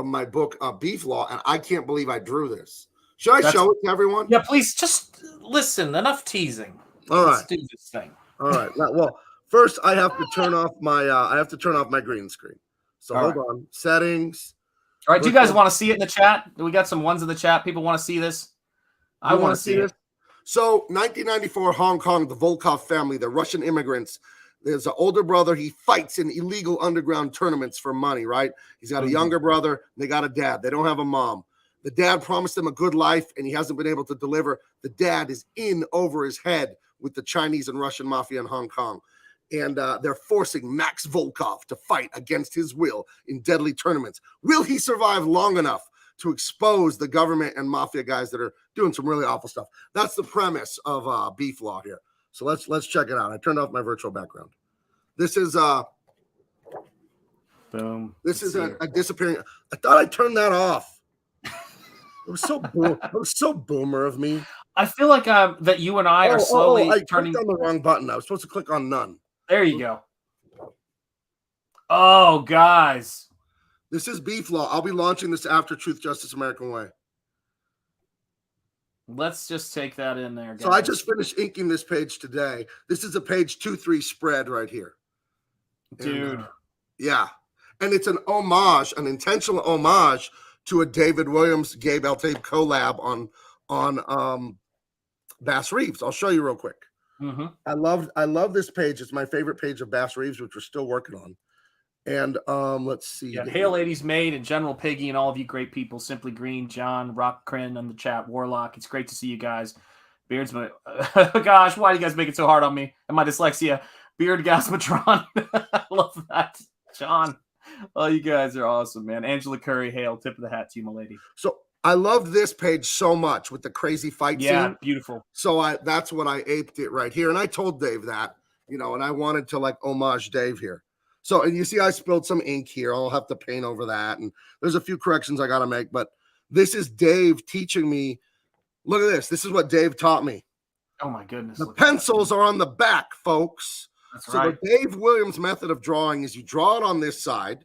my book, Beef Law, and I can't believe I drew this. Should I show it to everyone? Yeah, please just listen. Enough teasing. All right. Let's do this thing. All right. Well, first I have to turn off my green screen. So hold on. Settings. All right. Do you guys want to see it in the chat? We got some ones in the chat. People want to see this. I want to see this. So 1994, Hong Kong, the Volkov family, the Russian immigrants. There's an older brother. He fights in illegal underground tournaments for money, right? He's got a younger brother. They got a dad. They don't have a mom. The dad promised them a good life, and he hasn't been able to deliver. The dad is in over his head with the Chinese and Russian mafia in Hong Kong. And they're forcing Max Volkov to fight against his will in deadly tournaments. Will he survive long enough to expose the government and mafia guys that are doing some really awful stuff? That's the premise of Beef Law here. So let's check it out. I turned off my virtual background. This is boom. This is a disappearing. I thought I turned that off. It was so boomer of me. I feel like that you and I are slowly turning on the wrong button. I was supposed to click on none. There you go. Oh, guys. This is Beef Law. I'll be launching this after Truth, Justice, American Way. Let's just take that in there, guys. So I just finished inking this page today. This is a page 2-3 spread right here. Dude. And, yeah. And it's an homage, an intentional homage to a David Williams, Gabe L. Tape collab on Bass Reeves. I'll show you real quick. Mm-hmm. I love this page. It's my favorite page of Bass Reeves, which we're still working on. And let's see. Yeah, Hail Ladies Maid and General Piggy and all of you great people, Simply Green, John, Rock Crin on the chat, Warlock. It's great to see you guys. Beards, gosh, why do you guys make it so hard on me and my dyslexia? Beard Gasmatron. I love that. John. Oh, you guys are awesome, man. Angela Curry, hail. Tip of the hat to you, my lady. So I love this page so much with the crazy fight scene. Beautiful. So that's what I aped it right here. And I told Dave that, and I wanted to like homage Dave here. So, and you see, I spilled some ink here. I'll have to paint over that. And there's a few corrections I got to make, but this is Dave teaching me. Look at this. This is what Dave taught me. Oh my goodness. The pencils are on the back, folks. That's so right. The Dave Williams method of drawing is you draw it on this side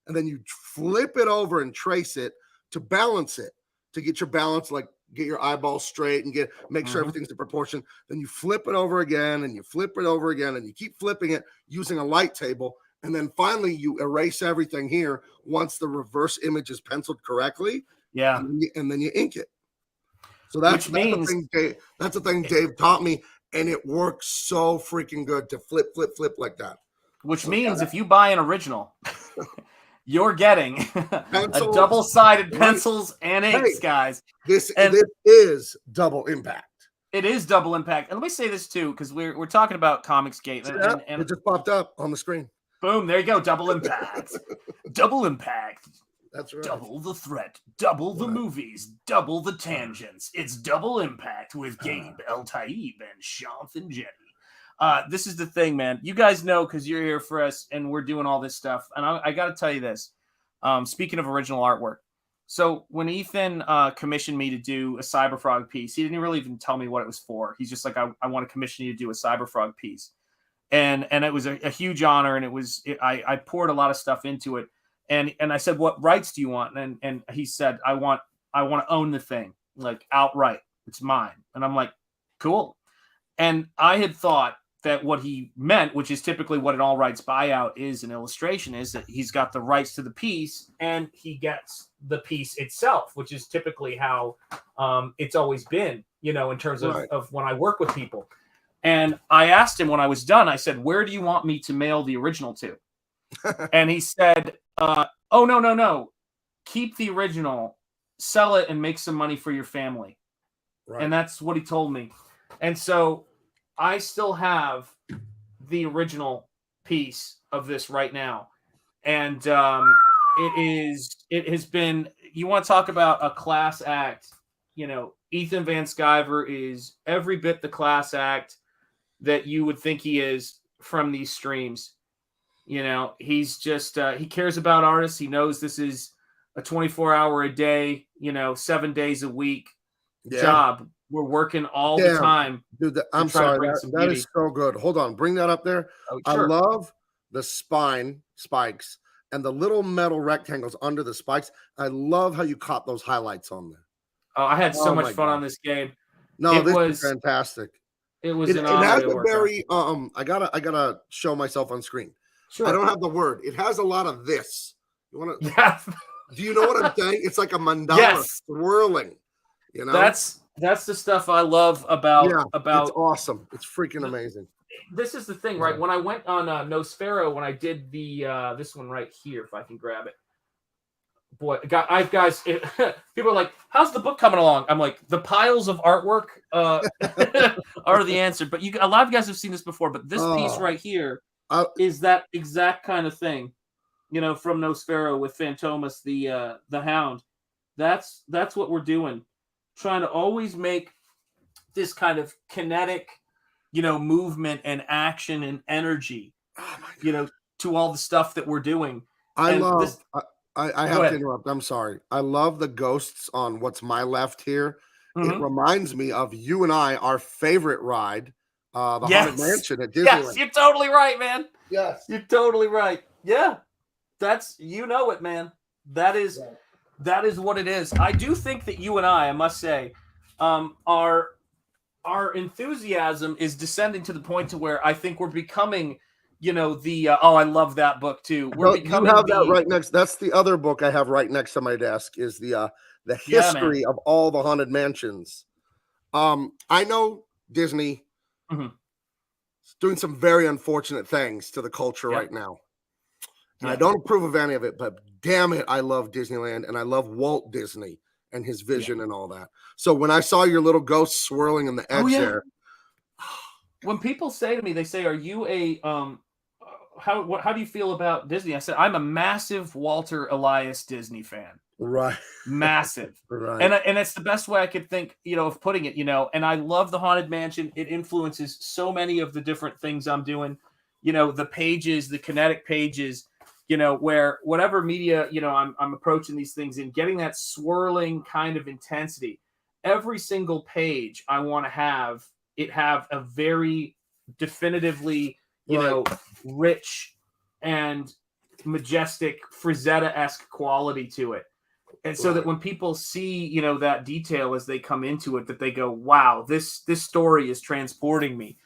and then you flip it over and trace it to balance it, to get your balance, like get your eyeballs straight and make sure everything's in proportion. Then you flip it over again and you flip it over again and you keep flipping it using a light table. And then finally you erase everything here once the reverse image is penciled correctly. Yeah. And then you ink it. So that's the thing Dave taught me. And it works so freaking good to flip like that. Which means if you buy an original, you're getting a double-sided pencils and inks, guys. This is double impact. It is double impact. And let me say this too, because we're talking about Comicsgate. And it just popped up on the screen. Boom, there you go. Double impact. Double impact. That's right. Double the threat. Double the movies. Double the tangents. It's double impact with Gabe, El Taib, and Jonathan Jetty. This is the thing, man. You guys know because you're here for us and we're doing all this stuff. And I got to tell you this. Speaking of original artwork. So when Ethan commissioned me to do a Cyberfrog piece, he didn't really even tell me what it was for. He's just like, I want to commission you to do a Cyberfrog piece. And it was a huge honor. And I poured a lot of stuff into it. And I said, what rights do you want? And he said, I want to own the thing, like outright. It's mine. And I'm like, cool. And I had thought that what he meant, which is typically what an all rights buyout is in illustration, is that he's got the rights to the piece and he gets the piece itself, which is typically how it's always been, in terms of when I work with people. And I asked him when I was done, I said, where do you want me to mail the original to? And he said, oh, no. Keep the original, sell it, and make some money for your family. Right. And that's what he told me. And so I still have the original piece of this right now. And it has been, you want to talk about a class act, Ethan Van Sciver is every bit the class act that you would think he is from these streams. He's just, he cares about artists. He knows this is a 24-hour a day, 7 days a week job. We're working all the time. Dude, I'm sorry. That is so good. Hold on. Bring that up there. Oh, sure. I love the spikes and the little metal rectangles under the spikes. I love how you caught those highlights on there. Oh, I had so much fun on this game. No, this was fantastic. It was it has a very I gotta show myself on screen. Sure. I don't have the word. It has a lot of this. You want to? Yeah. Do you know what I'm saying? It's like a mandala swirling. That's the stuff I love about. It's awesome. It's freaking amazing. This is the thing, right? When I went on Nosfero, when I did the this one right here, if I can grab it. Boy, people are like, "How's the book coming along?" I'm like, "The piles of artwork are the answer." But a lot of you guys have seen this before. But this piece right here is that exact kind of thing, from Nosfero with Phantomas, the Hound. That's what we're doing, trying to always make this kind of kinetic, movement and action and energy, to all the stuff that we're doing. I have to interrupt. I'm sorry. I love the ghosts on what's my left here. Mm-hmm. It reminds me of you and I, our favorite ride, the Haunted Mansion at Disneyland. Yes, you're totally right, man. Yes. You're totally right. Yeah. That's, it, man. That is what it is. I do think that you and I must say, our enthusiasm is descending to the point to where I think we're becoming, I love that book too. You have that right next. That's the other book I have right next to my desk is the history of all the Haunted Mansions. I know Disney Mhm. is doing some very unfortunate things to the culture Yep. right now. And I Yeah. don't approve of any of it, but damn it, I love Disneyland and I love Walt Disney and his Yeah. vision and all that. So when I saw your little ghost swirling in the Oh, edge yeah. there, When people say to me, they say, "Are you a how do you feel about Disney?" I said, "I'm a massive Walter Elias Disney fan. right, Massive." right, And it's the best way I could think, of putting it, and I love the Haunted Mansion. It influences so many of the different things I'm doing. The pages, the kinetic pages, where whatever media, I'm approaching these things and getting that swirling kind of intensity. Every single page I want to have it have a very definitively, right, rich and majestic Frazetta-esque quality to it. And so that right. when people see, that detail as they come into it, that they go, wow, this story is transporting me.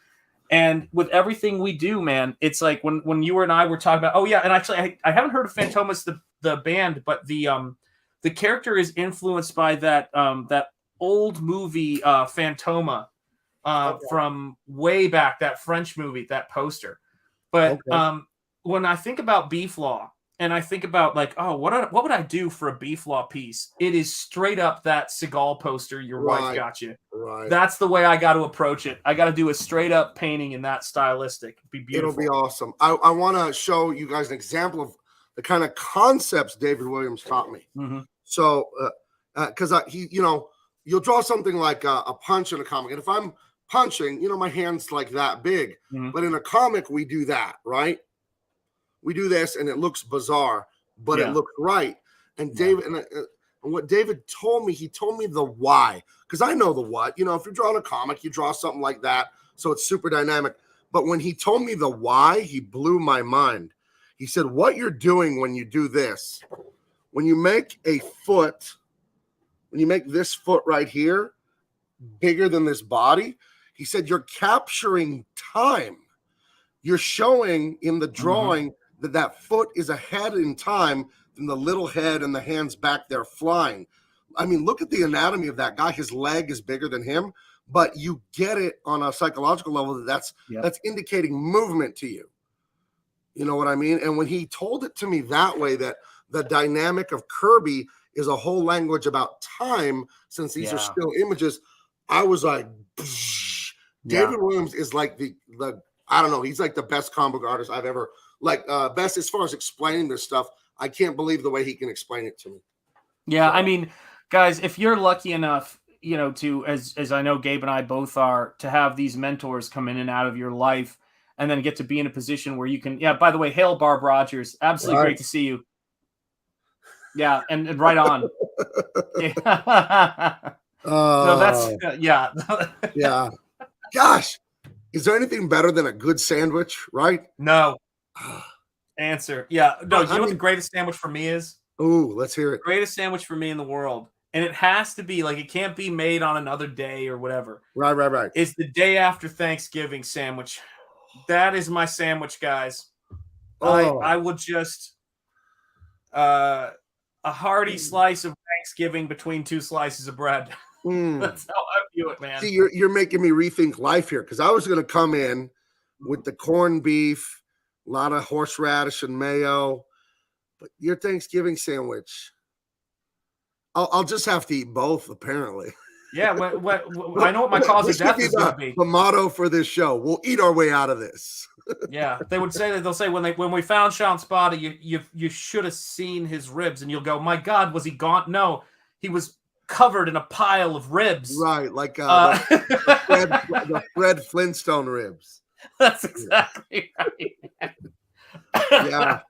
And with everything we do, man, it's like when you and I were talking about, oh yeah, and actually I haven't heard of Fantomas the band, but the character is influenced by that old movie Fantoma Okay, from way back, that French movie, that poster. But okay, when I think about beef law and I think about like, oh, what would I do for a beef law piece? It is straight up that Seagal poster your wife right, got you. right. That's the way I got to approach it. I got to do a straight up painting in that stylistic. Be It'll be beautiful. awesome. I want to show you guys an example of the kind of concepts David Williams taught me. Mm-hmm. So, because he, you'll draw something like a punch in a comic, and if I'm punching, my hand's like that big. Mm-hmm. But in a comic, we do that, right? We do this, and it looks bizarre, but it Yeah. looks right. And Yeah. David, and what David told me, he told me the why, because I know the what. If you're drawing a comic, you draw something like that, so it's super dynamic. But when he told me the why, he blew my mind. He said, "What you're doing when you do this, when you make a foot, when you make this foot right here bigger than this body," he said, "you're capturing time. You're showing in the drawing that foot is ahead in time than the little head and the hands back there flying." I mean, look at the anatomy of that guy. His leg is bigger than him, but you get it on a psychological level that's indicating movement to you. You know what I mean? And when he told it to me that way, that the dynamic of Kirby is a whole language about time, since these are still images, I was like, David Williams is like the I don't know, he's like the best comic book artist I've ever best as far as explaining this stuff. I can't believe the way he can explain it to me. Yeah, I mean, guys, if you're lucky enough, to as I know Gabe and I both are, to have these mentors come in and out of your life, and then get to be in a position where you can. Yeah, by the way, hail Barb Rogers, absolutely great to see you. Yeah, and right on. No, that's yeah. Yeah. Gosh, is there anything better than a good sandwich, right? No. Answer. Yeah. No, you know what the mean, greatest sandwich for me is? ooh, let's hear it. Greatest sandwich for me in the world. And it has to be like, it can't be made on another day or whatever. Right. It's the day after Thanksgiving sandwich. That is my sandwich, guys. I will just a hearty slice of Thanksgiving between two slices of bread. That's how I view it, man. See, you're making me rethink life here, because I was going to come in with the corned beef, a lot of horseradish and mayo, but your Thanksgiving sandwich, I'll just have to eat both, apparently. Yeah, I know what my cause of death is going to be. The motto for this show: we'll eat our way out of this. Yeah, they'll say when we found Sean's body, you should have seen his ribs, and you'll go, my God, was he gone? No, he was covered in a pile of ribs. Right, like the Fred Flintstone ribs. That's exactly right. Yeah.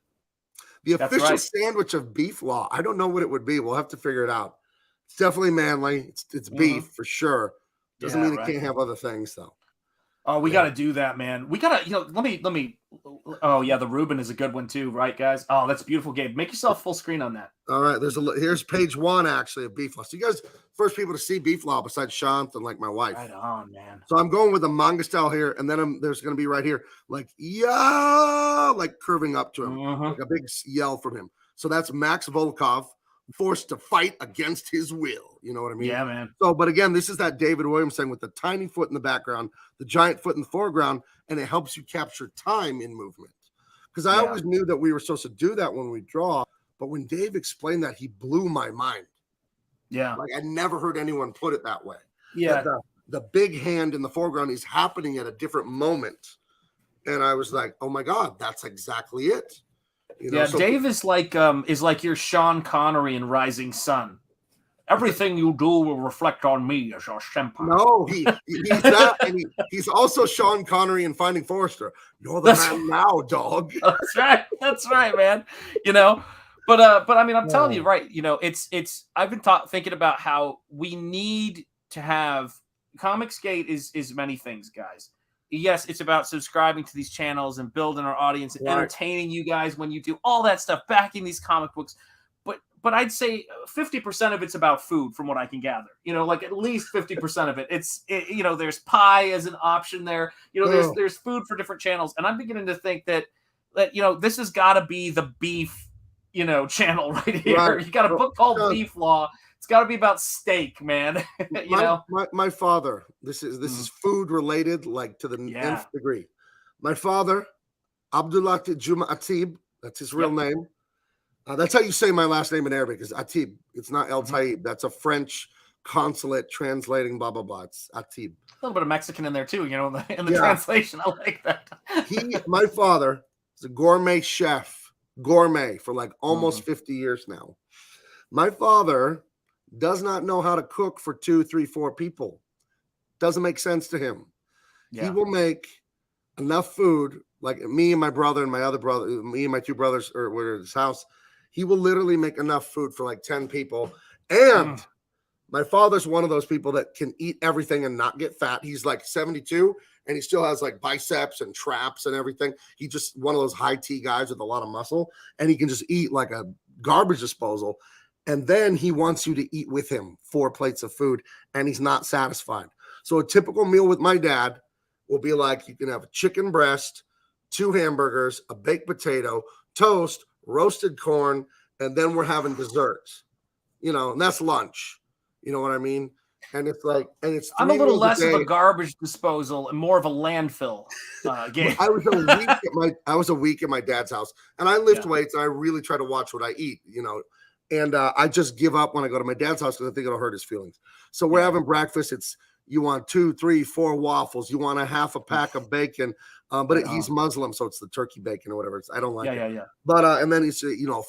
The official sandwich of beef law. I don't know what it would be. We'll have to figure it out. It's definitely manly. It's beef for sure. Doesn't mean it can't have other things though. Oh, we got to do that, man. We got to, let me. Oh yeah, the Reuben is a good one too, right, guys? Oh, that's beautiful, Gabe. Make yourself full screen on that. All right, here's page 1 actually of beef law. So you guys, first people to see beef law besides Shant and like my wife. Right on, man. So I'm going with a manga style here, and then there's going to be right here, like yeah, like curving up to him, like a big yell from him. So that's Max Volkov, forced to fight against his will. You know what I mean? Yeah, man. So, but again, this is that David Williams thing with the tiny foot in the background, the giant foot in the foreground, and it helps you capture time in movement. Because I always knew that we were supposed to do that when we draw, but when Dave explained that, he blew my mind. Yeah. Like I never heard anyone put it that way. Yeah. The big hand in the foreground is happening at a different moment. And I was like, oh my God, that's exactly it. You know, yeah, so Dave is like your Sean Connery in Rising Sun. Everything you do will reflect on me as your senpai. No, he's that, and he's also Sean Connery in Finding Forrester. You're the man now, dog. That's right, man. You know, but I mean, I'm telling you, right? You know, it's. I've been thinking about how we need to have Comicsgate is many things, guys. Yes, it's about subscribing to these channels and building our audience and entertaining you guys when you do all that stuff, backing these comic books. But I'd say 50% of it's about food, from what I can gather. You know, like at least 50% of it. You know, there's pie as an option there. You know, there's food for different channels, and I'm beginning to think that you know, this has got to be the beef, you know, channel right here. Right. You got a book called Beef Law. It's got to be about steak, man. My father. This is food related, like to the nth degree. My father, Abdullah Juma Atib. That's his real name. That's how you say my last name in Arabic, is Atib. It's not El Taib. That's a French consulate translating blah, blah, blah. It's Atib. A little bit of Mexican in there too, you know, in the translation. I like that. My father is a gourmet chef, for like almost 50 years now. My father does not know how to cook for 2, 3, 4 people. Doesn't make sense to him. Yeah. He will make enough food, like me and my brother and my other brother, me and my 2 brothers were at his house. He will literally make enough food for like 10 people. And my father's one of those people that can eat everything and not get fat. He's like 72 and he still has like biceps and traps and everything. He's just one of those high T guys with a lot of muscle, and he can just eat like a garbage disposal. And then he wants you to eat with him 4 plates of food, and he's not satisfied. So a typical meal with my dad will be like, you can have a chicken breast, 2 hamburgers, a baked potato, toast, roasted corn, and then we're having desserts, you know, and that's lunch. You know what I mean? And it's like, and it's. I'm a little less of a garbage disposal and more of a landfill game. I was a week at my dad's house, and I lift weights, and I really try to watch what I eat, you know, and I just give up when I go to my dad's house because I think it'll hurt his feelings. So we're having breakfast. It's, you want 2, 3, 4 waffles. You want a half a pack of bacon. But he's Muslim, so it's the turkey bacon or whatever. I don't like it. Yeah. But and then it's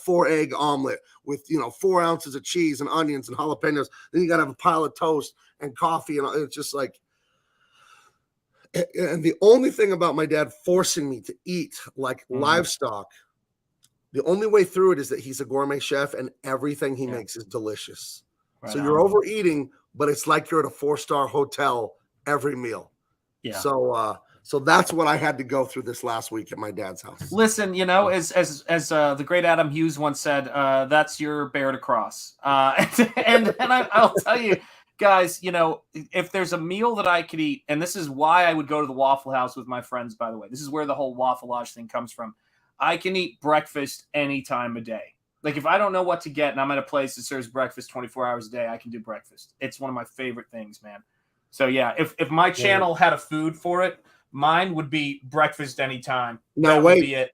4 egg omelet with 4 ounces of cheese and onions and jalapenos. Then you got to have a pile of toast and coffee, and it's just like. And the only thing about my dad forcing me to eat like livestock, the only way through it is that he's a gourmet chef and everything he makes is delicious. Right, so you're overeating, but it's like you're at a 4-star hotel every meal. Yeah. So that's what I had to go through this last week at my dad's house. Listen, you know, as the great Adam Hughes once said, that's your bear to cross. And I'll tell you, guys, you know, if there's a meal that I could eat, and this is why I would go to the Waffle House with my friends, by the way. This is where the whole waffleage thing comes from. I can eat breakfast any time of day. Like if I don't know what to get and I'm at a place that serves breakfast 24 hours a day, I can do breakfast. It's one of my favorite things, man. So yeah, if my channel had a food for it, mine would be breakfast anytime. Now wait, be it.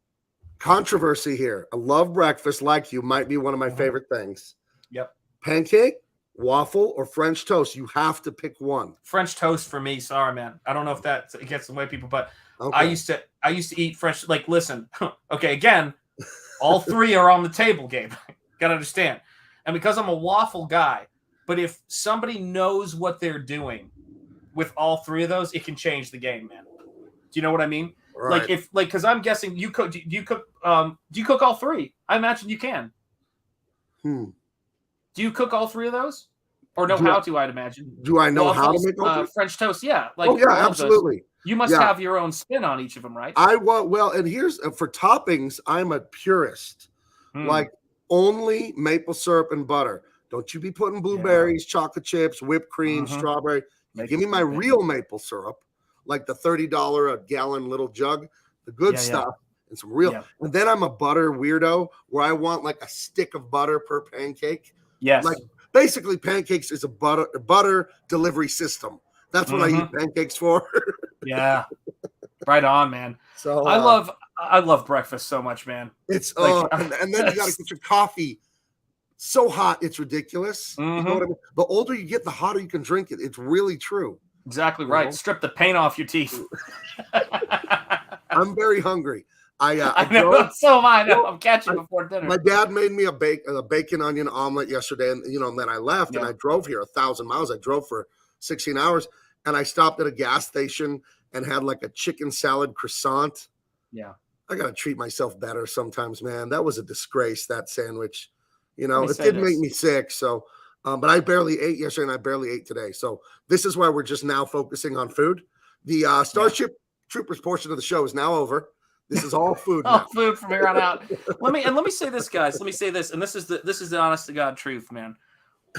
Controversy here. I love breakfast, like you. Might be one of my favorite things. Yep. Pancake, waffle, or French toast. You have to pick one. French toast for me. Sorry, man. I don't know if that gets in the way, people, but I used to eat French. Like, listen. Okay, again, all 3 are on the table, Gabe. Gotta understand. And because I'm a waffle guy, but if somebody knows what they're doing with all 3 of those, it can change the game, man. Do you know what I mean? Right. Because I'm guessing you cook. Do you cook all 3? I imagine you can. Do you cook all 3 of those, or know how to? I'd imagine. Do I know how to make all 3? French toast? Yeah. Absolutely. You must have your own spin on each of them, right? Well, and here's for toppings. I'm a purist. Like only maple syrup and butter. Don't you be putting blueberries, chocolate chips, whipped cream, strawberry. Give me my real maple syrup. Like the $30 a gallon little jug, the good stuff, and some real. Yeah. And then I'm a butter weirdo where I want like a stick of butter per pancake. Yes. Like basically, pancakes is a butter delivery system. That's what I eat pancakes for. Yeah. Right on, man. So I love breakfast so much, man. It's like, and then you got to get your coffee so hot it's ridiculous. You know what I mean? The older you get, the hotter you can drink it. It's really true. Exactly right. know? Strip the paint off your teeth. I'm very hungry. I know. So am I. I'm catching before dinner. My dad made me a bacon onion omelet yesterday, and and then I left and I drove here 1,000 miles. I drove for 16 hours, and I stopped at a gas station and had like a chicken salad croissant. Yeah, I gotta treat myself better sometimes, man. That was a disgrace. That sandwich, it did make me sick. So, but I barely ate yesterday, and I barely ate today. So this is why we're just now focusing on food. The Starship Troopers portion of the show is now over. This is all food. All food from here on out. Let me say this, guys. Let me say this, and this is the honest to God truth, man.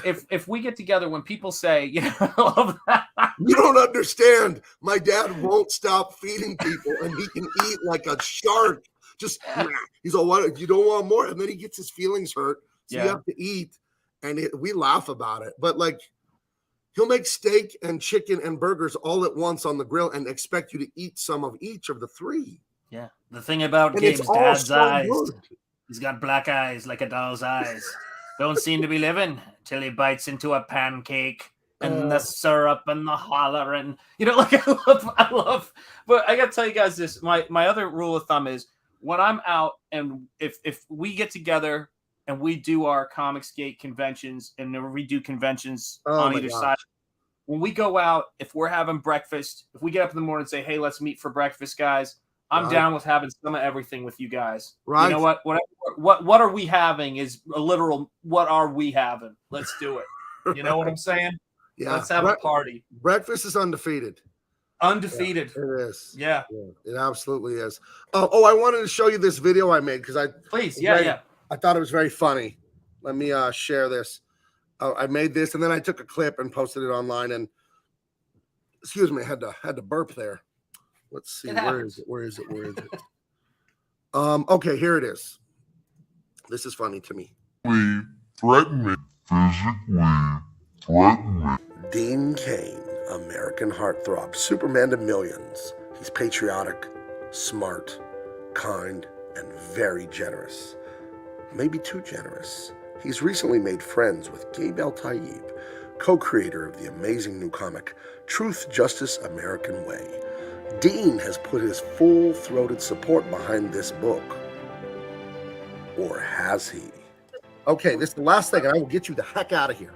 If we get together, when people say, you don't understand. My dad won't stop feeding people, and he can eat like a shark. He's all, "What? You don't want more?" And then he gets his feelings hurt, so you have to eat. And we laugh about it, but like he'll make steak and chicken and burgers all at once on the grill and expect you to eat some of each of the three. Yeah. The thing about Gabe's dad's eyes, he's got black eyes like a doll's eyes. Don't seem to be living till he bites into a pancake and the syrup and the holler and like I love. But I gotta tell you guys this. My other rule of thumb is when I'm out and if we get together and we do our Comicsgate conventions and we do conventions on either side. When we go out, if we're having breakfast, if we get up in the morning and say, "Hey, let's meet for breakfast, guys," I'm down with having some of everything with you guys. Right. You know what? What are we having is a literal, what are we having? Let's do it. You know what I'm saying? Yeah. Let's have a party. Breakfast is undefeated. Undefeated. Yeah, it is. Yeah. It absolutely is. Oh, I wanted to show you this video I made because I thought it was very funny. Let me share this. I made this and then I took a clip and posted it online. And excuse me, I had to burp there. Let's see. Where is it? Okay, here it is. This is funny to me. Threaten me. Physically threaten me. Dean Cain, American heartthrob, Superman to millions. He's patriotic, smart, kind, and very generous. Maybe too generous. He's recently made friends with Gabe El-Taib, co-creator of the amazing new comic, Truth, Justice, American Way. Dean has put his full-throated support behind this book. Or has he? Okay, this is the last thing, and I will get you the heck out of here.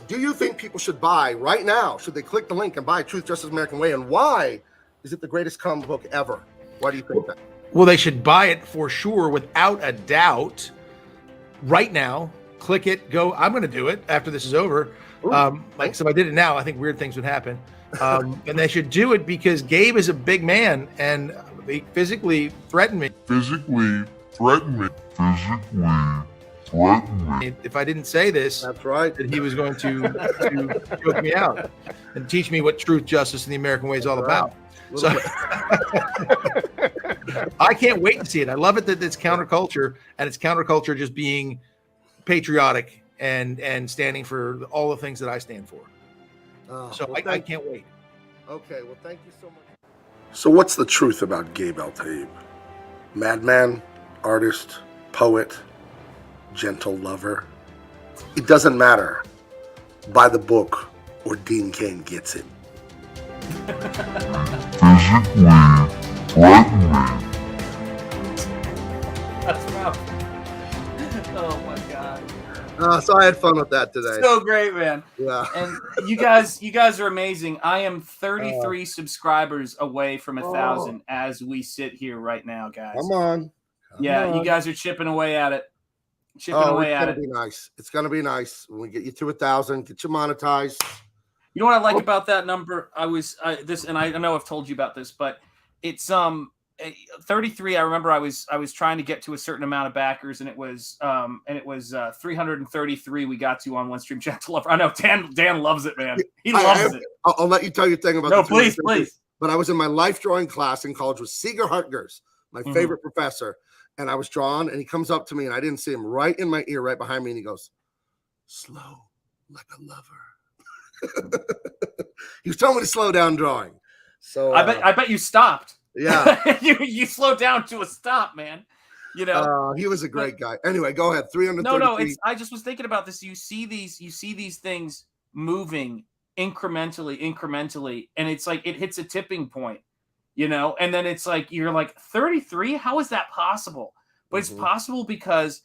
Do you think people should buy right now? Should they click the link and buy Truth, Justice, American Way? And why is it the greatest comic book ever? Why do you think that? Well, they should buy it for sure, without a doubt. Right now, click it, go. I'm going to do it after this is over. So if I did it now, I think weird things would happen. And they should do it because Gabe is a big man and he physically threatened me. Physically threaten me. Physically threaten me. If I didn't say this, that's right, that he was going to choke me out and teach me what truth, justice, and the American way is all about. So I can't wait to see it. I love it that it's counterculture, and it's counterculture just being patriotic and standing for all the things that I stand for. I can't wait. Okay, well, thank you so much. So what's the truth about Gabe El-Taib? Madman, artist, poet, gentle lover? It doesn't matter. Buy the book or Dean Cain gets it. Physically threaten me. That's rough. Oh my God. So I had fun with that today. So great, man. Yeah. And you guys are amazing. I am 33 subscribers away from 1,000 as we sit here right now, guys. Come on. You guys are chipping away at it. It's gonna be nice. It's gonna be nice when we get you to 1,000. Get you monetized. You know what I like about that number? I know I've told you about this, but it's 33. I remember I was trying to get to a certain amount of backers, and it was 333 we got to on One Stream. Gentle Lover. I know Dan loves it, man. He loves it. I'll let you tell your thing about. No, please. But I was in my life drawing class in college with Seeger Hartgers, my favorite professor. And I was drawn, and he comes up to me, and I didn't see him, right in my ear, right behind me, and he goes, "Slow like a lover." He was telling me to slow down drawing. So I bet you stopped. Yeah. you slowed down to a stop, man. You know, he was a great guy. Anyway, go ahead. 333. No, I just was thinking about this. You see these things moving incrementally, and it's like it hits a tipping point, you know, and then it's like you're like 33. How is that possible? But it's possible because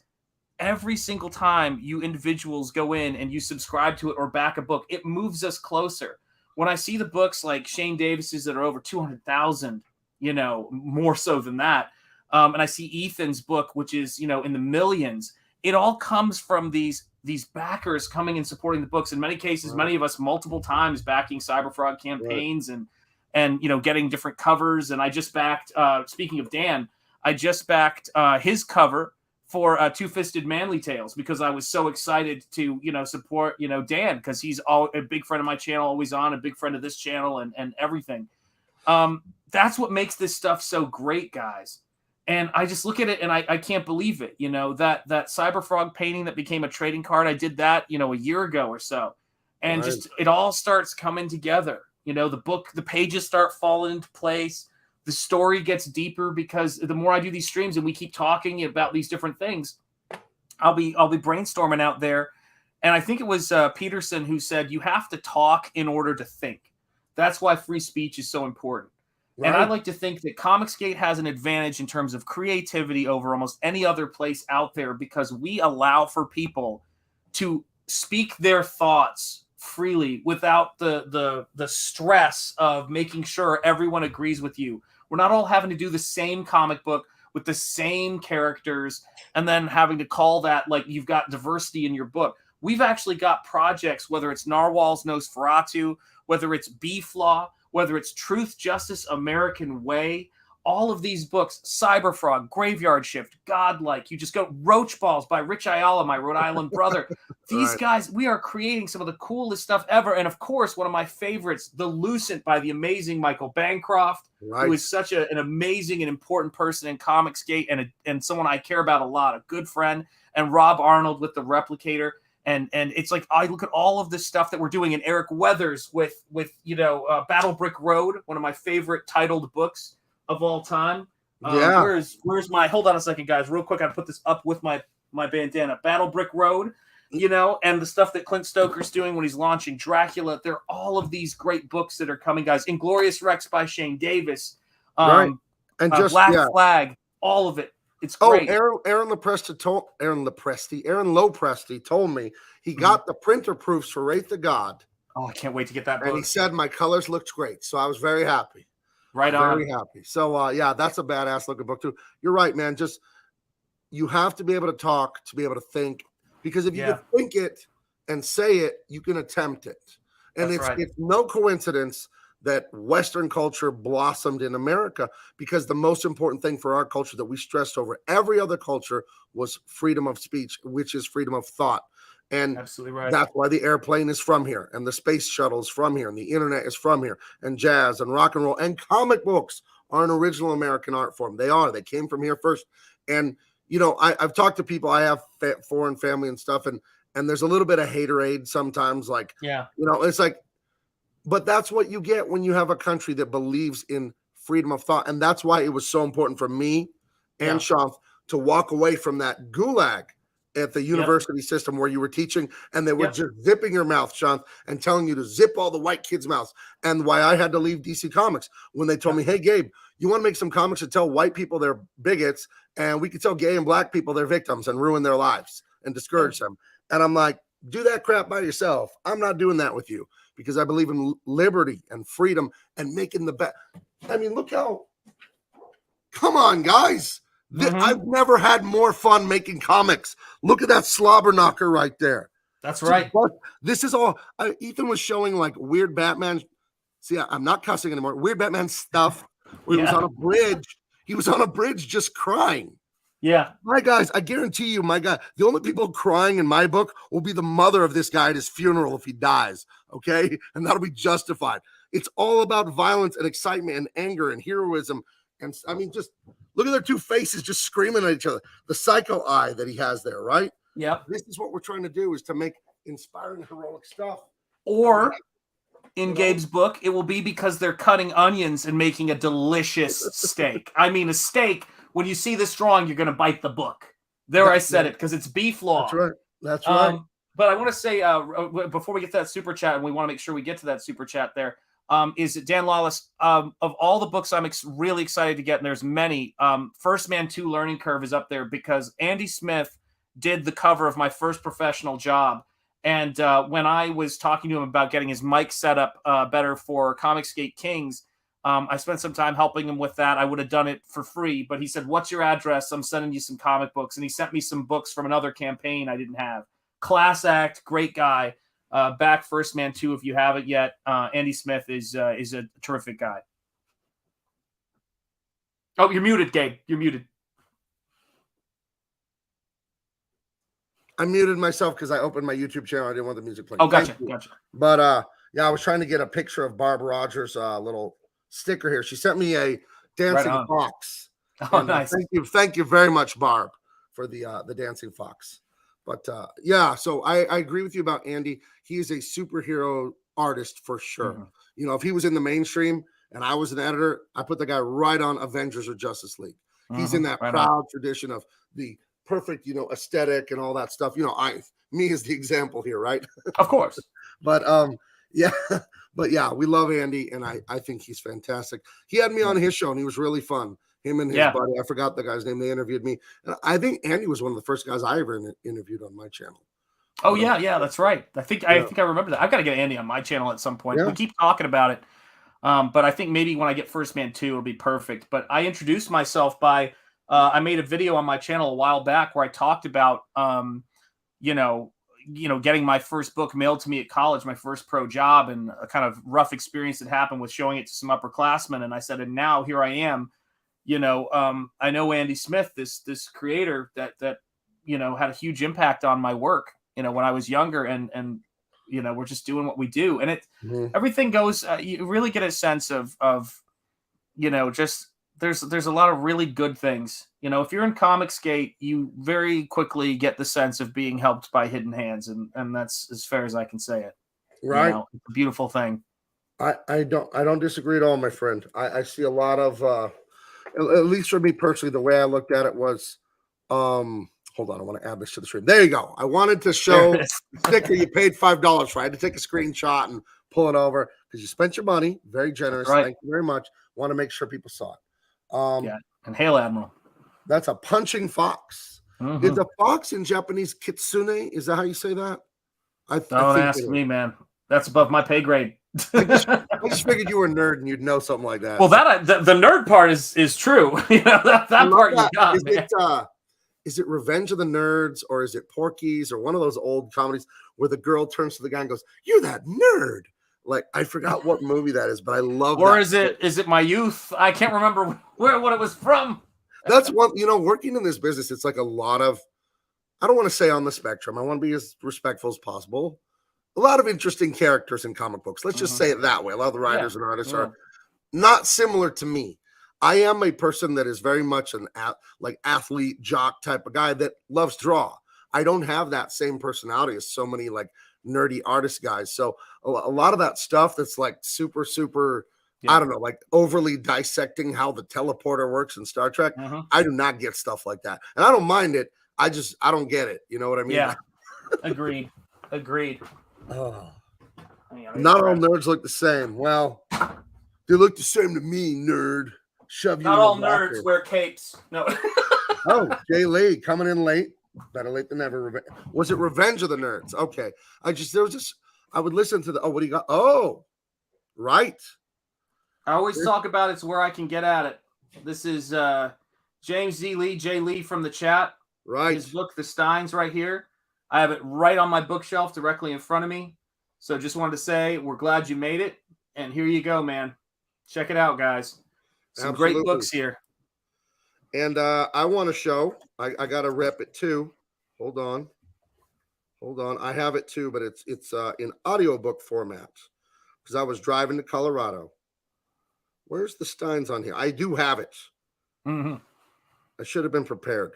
every single time you individuals go in and you subscribe to it or back a book, it moves us closer. When I see the books like Shane Davis's that are over 200,000, you know, more so than that. And I see Ethan's book, which is, you know, in the millions. It all comes from these backers coming and supporting the books. In many cases, many of us multiple times backing Cyberfrog campaigns and you know, getting different covers. And I just backed, speaking of Dan, I just backed his cover for Two-Fisted Manly Tales because I was so excited to, you know, support, you know, Dan, because he's a big friend of my channel, always on, a big friend of this channel and everything. That's what makes this stuff so great, guys. And I just look at it and I can't believe it. You know, that Cyberfrog painting that became a trading card, I did that, you know, a year ago or so. And just it all starts coming together. You know, the pages start falling into place. The story gets deeper because the more I do these streams and we keep talking about these different things, I'll be brainstorming out there. And I think it was Peterson who said, you have to talk in order to think. That's why free speech is so important. And I like to think that Comicsgate has an advantage in terms of creativity over almost any other place out there because we allow for people to speak their thoughts freely without the stress of making sure everyone agrees with you. We're not all having to do the same comic book with the same characters and then having to call that like you've got diversity in your book. We've actually got projects, whether it's Narwhal's Nosferatu, whether it's B-Flaw, whether it's Truth, Justice, American Way, all of these books, Cyberfrog, Graveyard Shift, Godlike, you just go Roach Balls by Rich Ayala, my Rhode Island brother. These guys, we are creating some of the coolest stuff ever. And of course, one of my favorites, The Lucent by the amazing Michael Bancroft, who is such an amazing and important person in Comicsgate and someone I care about a lot, a good friend, and Rob Arnold with The Replicator. And it's like I look at all of this stuff that we're doing, and Eric Weathers with you know Battle Brick Road, one of my favorite titled books of all time. Where's my? Hold on a second, guys, real quick. I put this up with my bandana. Battle Brick Road, you know, and the stuff that Clint Stoker's doing when he's launching Dracula. There are all of these great books that are coming, guys. Inglorious Rex by Shane Davis, and just Black Flag, all of it. It's great. Aaron Lopresti told me he got the printer proofs for Wraith the God. Oh, I can't wait to get that book. And he said my colors looked great, so I was very happy. Very happy. So yeah, that's a badass looking book too. You're right, man. Just you have to be able to talk to be able to think, because if you can think it and say it, you can attempt it. And it's no coincidence that Western culture blossomed in America, because the most important thing for our culture that we stressed over every other culture was freedom of speech, which is freedom of thought. And absolutely right. That's why the airplane is from here, and the space shuttle is from here, and the internet is from here, and jazz and rock and roll and comic books are an original American art form. They came from here first. And, you know, I've talked to people, I have foreign family and stuff, and there's a little bit of haterade sometimes, like, you know, it's like, but that's what you get when you have a country that believes in freedom of thought. And that's why it was so important for me and Sean to walk away from that gulag at the university system where you were teaching and they were just zipping your mouth, Sean, and telling you to zip all the white kids' mouths. And why I had to leave DC Comics when they told me, hey, Gabe, you want to make some comics that tell white people they're bigots, and we could tell gay and black people they're victims and ruin their lives and discourage them. And I'm like, do that crap by yourself. I'm not doing that with you, because I believe in liberty and freedom and making the best. I mean, look how, come on, guys. I've never had more fun making comics. Look at that slobber knocker right there. That's right. This is all, Ethan was showing like weird Batman. See, I'm not cussing anymore. Weird Batman stuff where he was on a bridge. He was on a bridge just crying. Yeah. My guys, I guarantee you, my guy, the only people crying in my book will be the mother of this guy at his funeral if he dies, okay? And that'll be justified. It's all about violence and excitement and anger and heroism. And I mean, just Look at their two faces just screaming at each other. The psycho eye that he has there, right? Yep. This is what we're trying to do, is to make inspiring heroic stuff. Or in Gabe's book, it will be because they're cutting onions and making a delicious steak. I mean, a steak, when you see this drawing, you're going to bite the book. There, I said it, because it's beef law. That's right. That's right. But I want to say, before we get to that super chat, and we want to make sure we get to that super chat there, is Dan Lawless, of all the books I'm really excited to get, and there's many, First Man 2 Learning Curve is up there because Andy Smith did the cover of my first professional job. And when I was talking to him about getting his mic set up better for Comicsgate Kings, I spent some time helping him with that. I would have done it for free, but he said, "What's your address? I'm sending you some comic books." And he sent me some books from another campaign I didn't have. Class act, great guy. Back First Man 2 if you haven't yet. Andy Smith is a terrific guy. Oh, you're muted, Gabe. You're muted. I muted myself because I opened my YouTube channel. I didn't want the music playing. Oh, gotcha. But yeah, I was trying to get a picture of Barb Rogers' little sticker here. She sent me a dancing fox. Oh, and, nice. Thank you very much, Barb, for the dancing fox. But yeah, so I agree with you about Andy. He is a superhero artist for sure. Mm-hmm. You know, if he was in the mainstream and I was an editor, I put the guy right on Avengers or Justice League. He's in that proud tradition of the perfect, you know, aesthetic and all that stuff. You know, me is the example here, right? Of course. But yeah, but yeah, we love Andy, and I think he's fantastic. He had me on his show, and he was really fun. Him and his buddy, I forgot the guy's name. They interviewed me, and I think Andy was one of the first guys I ever interviewed on my channel. Oh yeah, that's right. I think I remember that. I've got to get Andy on my channel at some point. We keep talking about it, but I think maybe when I get First Man 2, it'll be perfect. But I introduced myself by I made a video on my channel a while back where I talked about you know, getting my first book mailed to me at college, my first pro job, and a kind of rough experience that happened with showing it to some upperclassmen. And I said, and now here I am. You know, I know Andy Smith, this creator that you know had a huge impact on my work. You know, when I was younger, and you know, we're just doing what we do, and everything goes. You really get a sense of you know, just there's a lot of really good things. You know, if you're in Comicsgate, you very quickly get the sense of being helped by hidden hands, and that's as fair as I can say it. Right, you know, it's a beautiful thing. I don't disagree at all, my friend. I see a lot of. At least for me personally, the way I looked at it was, hold on, I want to add this to the stream. There you go. I wanted to show the sticker you paid $5 for. I had to take a screenshot and pull it over because you spent your money. Very generous. Right. Thank you very much. Want to make sure people saw it. Yeah, and hail Admiral. That's a punching fox. Is a fox in Japanese kitsune? Is that how you say that? Don't ask me, man. That's above my pay grade. I just figured you were a nerd and you'd know something like that. Well, the nerd part is true. You know, that part you got. Is it Revenge of the Nerds, or is it Porky's, or one of those old comedies where the girl turns to the guy and goes, "You're that nerd"? Like, I forgot what movie that is, but I love. Or is it My Youth? I can't remember what it was from. That's one. You know, working in this business, it's like a lot of. I don't want to say on the spectrum. I want to be as respectful as possible. A lot of interesting characters in comic books. Let's just say it that way. A lot of the writers and artists are not similar to me. I am a person that is very much an athlete, jock type of guy that loves draw. I don't have that same personality as so many like nerdy artist guys. So a lot of that stuff that's like super, I don't know, like overly dissecting how the teleporter works in Star Trek. I do not get stuff like that. And I don't mind it. I don't get it. You know what I mean? Yeah. Agreed. Oh. Not all nerds look the same. Well, they look the same to me, nerd. Shove you. Not all nerds wear capes. No. Oh, Jay Lee coming in late. Better late than never. Was it Revenge of the Nerds? Okay. I would listen to what do you got? Oh, right. I always talk about it's where I can get at it. This is James Z. Lee, Jay Lee from the chat. Right. His book, The Steins, right here. I have it right on my bookshelf directly in front of me. So just wanted to say we're glad you made it. And here you go, man. Check it out, guys. Some great books here. And I want to show. I got to rep it too. Hold on. I have it too, but it's in audiobook format because I was driving to Colorado. Where's the Steins on here? I do have it. I should have been prepared.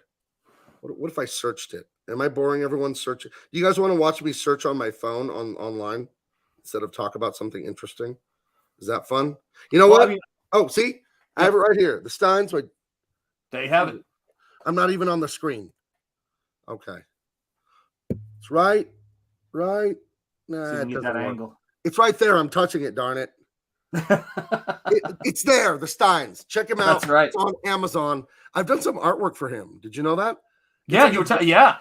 What if I searched it? Am I boring everyone searching? Do you guys want to watch me search on my phone online instead of talk about something interesting? Is that fun? You know what? Oh, see? I have it right here. The Steins. They have it. I'm not even on the screen. Okay. It's right. Nah, it doesn't work. Angle. It's right there. I'm touching it, darn it. It's there. The Steins. Check him out. That's right. It's on Amazon. I've done some artwork for him. Did you know that? Yeah, you were yeah.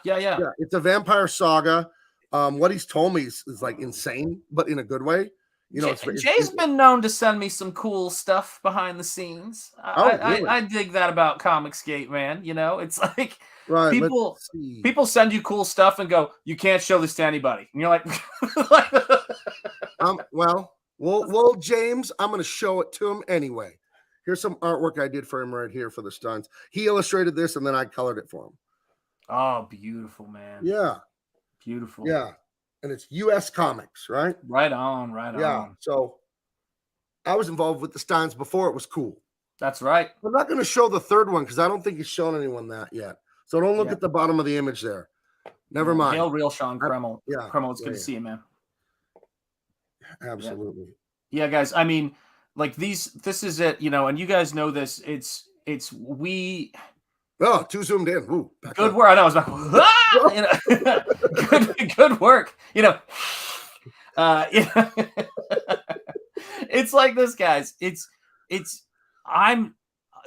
It's a vampire saga. What he's told me is like insane, but in a good way. You know, Jay's been known to send me some cool stuff behind the scenes. Really? I dig that about Comicsgate, man. You know, it's like people send you cool stuff and go, you can't show this to anybody, and you're like, well, James, I'm going to show it to him anyway. Here's some artwork I did for him right here for the Steins. He illustrated this, and then I colored it for him. Oh, beautiful, man. Yeah, beautiful. Yeah. And it's U.S. Comics, right? Right on. Yeah. So I was involved with the Steins before it was cool. That's right. I'm not going to show the third one because I don't think he's shown anyone that yet. So don't look at the bottom of the image there. Never mind. Hail real Sean Kreml. Yeah. Kreml, it's good to see you, man. Absolutely. Yeah, guys. I mean, like this is it, you know, and you guys know this. Oh, too zoomed in. Ooh, good work. I know. I was like, you know, good work. You know, it's like this, guys.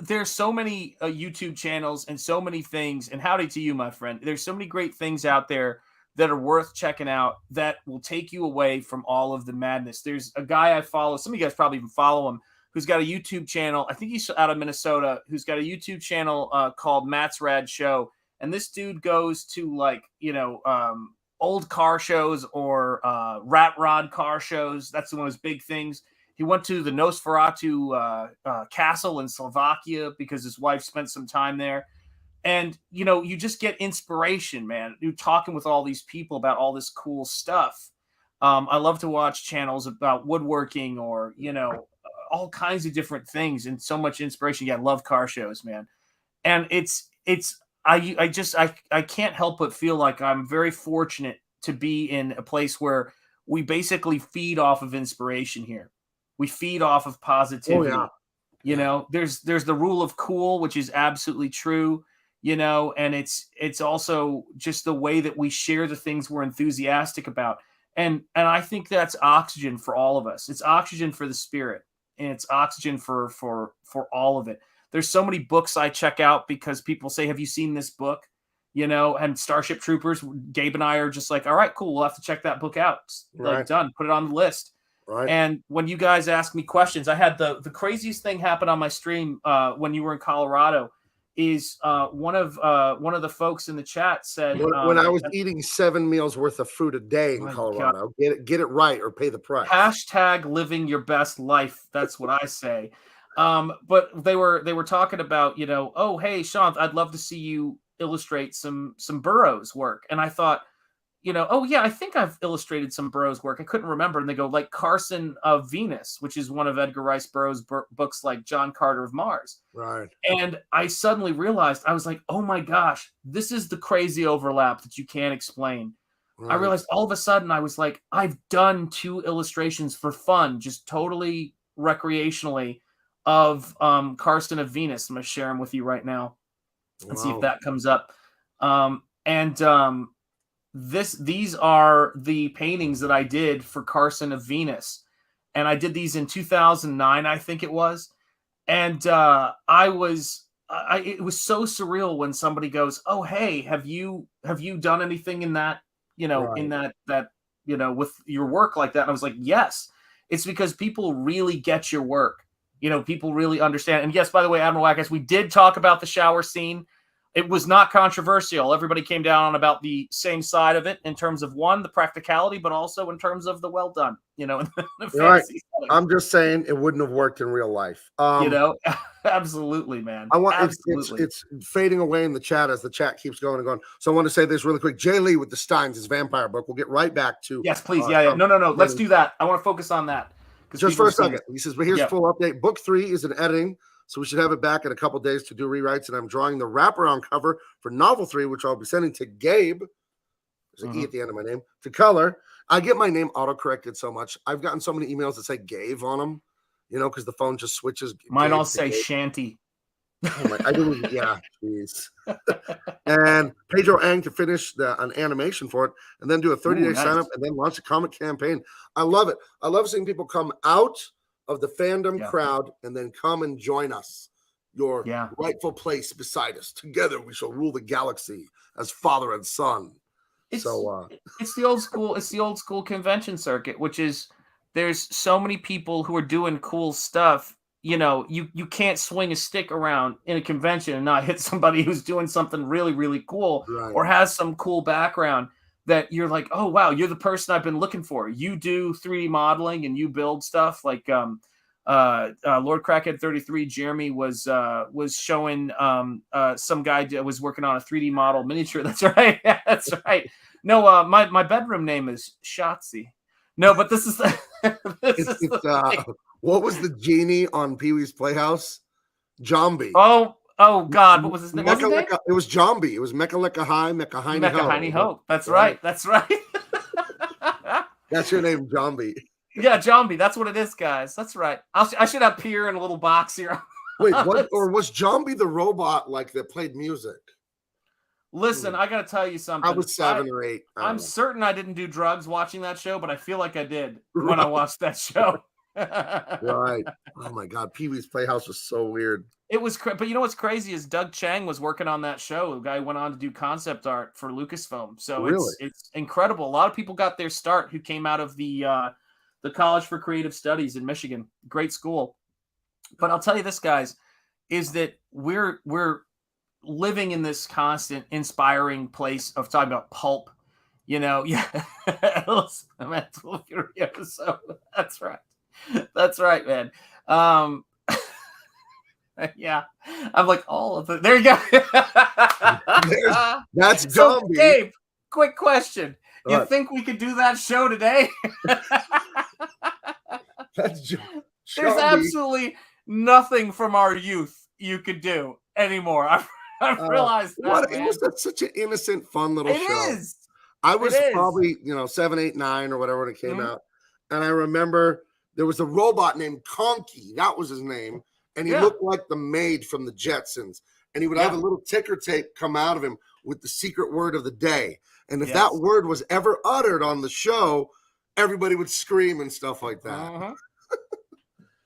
There's so many YouTube channels and so many things. And howdy to you, my friend. There's so many great things out there that are worth checking out that will take you away from all of the madness. There's a guy I follow. Some of you guys probably even follow him, who's got a YouTube channel. I think he's out of Minnesota, who's got a YouTube channel called Matt's Rad Show. And this dude goes to old car shows or rat rod car shows. That's one of his big things. He went to the Nosferatu castle in Slovakia because his wife spent some time there. And, you know, you just get inspiration, man. You're talking with all these people about all this cool stuff. I love to watch channels about woodworking or, you know, all kinds of different things and so much inspiration. Yeah, I love car shows, man. And I can't help but feel like I'm very fortunate to be in a place where we basically feed off of inspiration here. We feed off of positivity. Oh, yeah. You know, there's the rule of cool, which is absolutely true, you know, and it's also just the way that we share the things we're enthusiastic about. And I think that's oxygen for all of us. It's oxygen for the spirit. And it's oxygen for all of it. There's so many books I check out because people say, have you seen this book? You know, and Starship Troopers, Gabe and I are just like, all right, cool. We'll have to check that book out. Like, done. Put it on the list. Right. And when you guys ask me questions, I had the craziest thing happen on my stream when you were in Colorado is one of the folks in the chat said when I was eating 7 meals worth of food a day in Colorado, get it right or pay the price. Hashtag living your best life. That's what I say. But they were talking about, you know, oh, hey, Sean, I'd love to see you illustrate some Burroughs work. And I thought, you know, oh yeah, I think I've illustrated some Burroughs work. I couldn't remember. And they go like Carson of Venus, which is one of Edgar Rice Burroughs' books, like John Carter of Mars. Right. And I suddenly realized, I was like, oh my gosh, this is the crazy overlap that you can't explain. Right. I realized all of a sudden I was like, I've done 2 illustrations for fun, just totally recreationally, of Carson of Venus. I'm going to share them with you right now and see if that comes up. These are the paintings that I did for Carson of Venus. And I did these in 2009, I think it was. And it was so surreal when somebody goes, oh, hey, have you done anything in that, you know, in that, you know, with your work like that? And I was like, yes. It's because people really get your work. You know, people really understand. And yes, by the way, Admiral Wackus, we did talk about the shower scene. It was not controversial. Everybody came down on about the same side of it in terms of, one, the practicality, but also in terms of the well done, you know. Right. I'm just saying it wouldn't have worked in real life. You know, absolutely, man. It's fading away in the chat as the chat keeps going and going. So I want to say this really quick. Jay Lee with the Steins, his vampire book. We'll get right back to. Yes, please. No. Let's do that. I want to focus on that. Just for a second. He says, but here's full update. Book 3 is in editing. So we should have it back in a couple days to do rewrites. And I'm drawing the wraparound cover for novel 3, which I'll be sending to Gabe. There's an E at the end of my name to color. I get my name autocorrected so much. I've gotten so many emails that say Gabe on them, because the phone just switches. Mine all say Shanty. Oh my, I didn't. Yeah, jeez. And Pedro Ang to finish an animation for it, and then do a 30-day sign up, and then launch a comic campaign. I love it. I love seeing people come out of the fandom crowd and then come and join us. Your rightful place beside us. Together we shall rule the galaxy as father and son. It's the old school. It's the old school convention circuit, which is there's so many people who are doing cool stuff. You can't swing a stick around in a convention and not hit somebody who's doing something really, really cool or has some cool background that you're like, oh, wow, you're the person I've been looking for. You do 3D modeling and you build stuff like Lord Crackhead 33. Jeremy was showing some guy was working on a 3D model miniature. That's right. That's right. No, my bedroom name is Shotzi. No, but this is what was the genie on Pee-wee's Playhouse? Jambi. Oh God, what was his name? It was Jambi. It was Mecha Lecca High, Mecha Heiny Ho. That's right. That's right. That's your name, Jambi. Yeah, Jambi. That's what it is, guys. That's right. I should have Pierre in a little box here. Wait, what? Or was Jambi the robot that played music? Listen, I got to tell you something. I was 7 or 8. I'm certain I didn't do drugs watching that show, but I feel like I did when I watched that show. Right. Oh my God, Pee-wee's Playhouse was so weird. It was, but you know what's crazy is Doug Chang was working on that show. The guy went on to do concept art for Lucasfilm, so it's incredible. A lot of people got their start who came out of the College for Creative Studies in Michigan, great school. But I'll tell you this, guys, is that we're living in this constant inspiring place of talking about pulp. Mental Fury episode. That's right. That's right, man. Yeah, I'm like all of it. There you go. That's so, Gumby. Gabe, quick question. You think we could do that show today? There's absolutely nothing from our youth you could do anymore. I've realized that. It was such an innocent, fun little show. It is. I was probably 7, 8, 9 or whatever when it came out, and I remember there was a robot named Conky. That was his name. And he looked like the maid from the Jetsons. And he would have a little ticker tape come out of him with the secret word of the day. And if that word was ever uttered on the show, everybody would scream and stuff like that.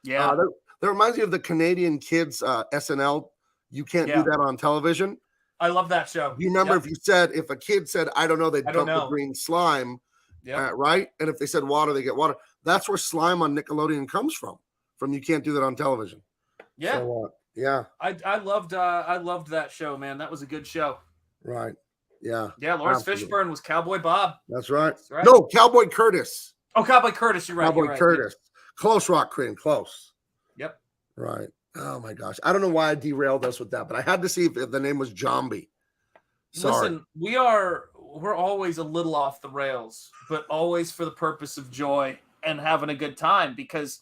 That reminds me of the Canadian kids SNL. You can't do that on television. I love that show. You remember if a kid said, I don't know, they'd dump the green slime, right? And if they said water, they get water. That's where slime on Nickelodeon comes from You can't do that on television. Yeah. So, I loved that show, man. That was a good show. Right. Yeah. Yeah, Lawrence Fishburne was Cowboy Bob. That's right. No, Cowboy Curtis. Oh, Cowboy Curtis, you're right. Cowboy Curtis. Close, Rock Cream, close. Yep. Right. Oh my gosh. I don't know why I derailed us with that, but I had to see if the name was Jambi. Sorry. Listen, we're always a little off the rails, but always for the purpose of joy and having a good time because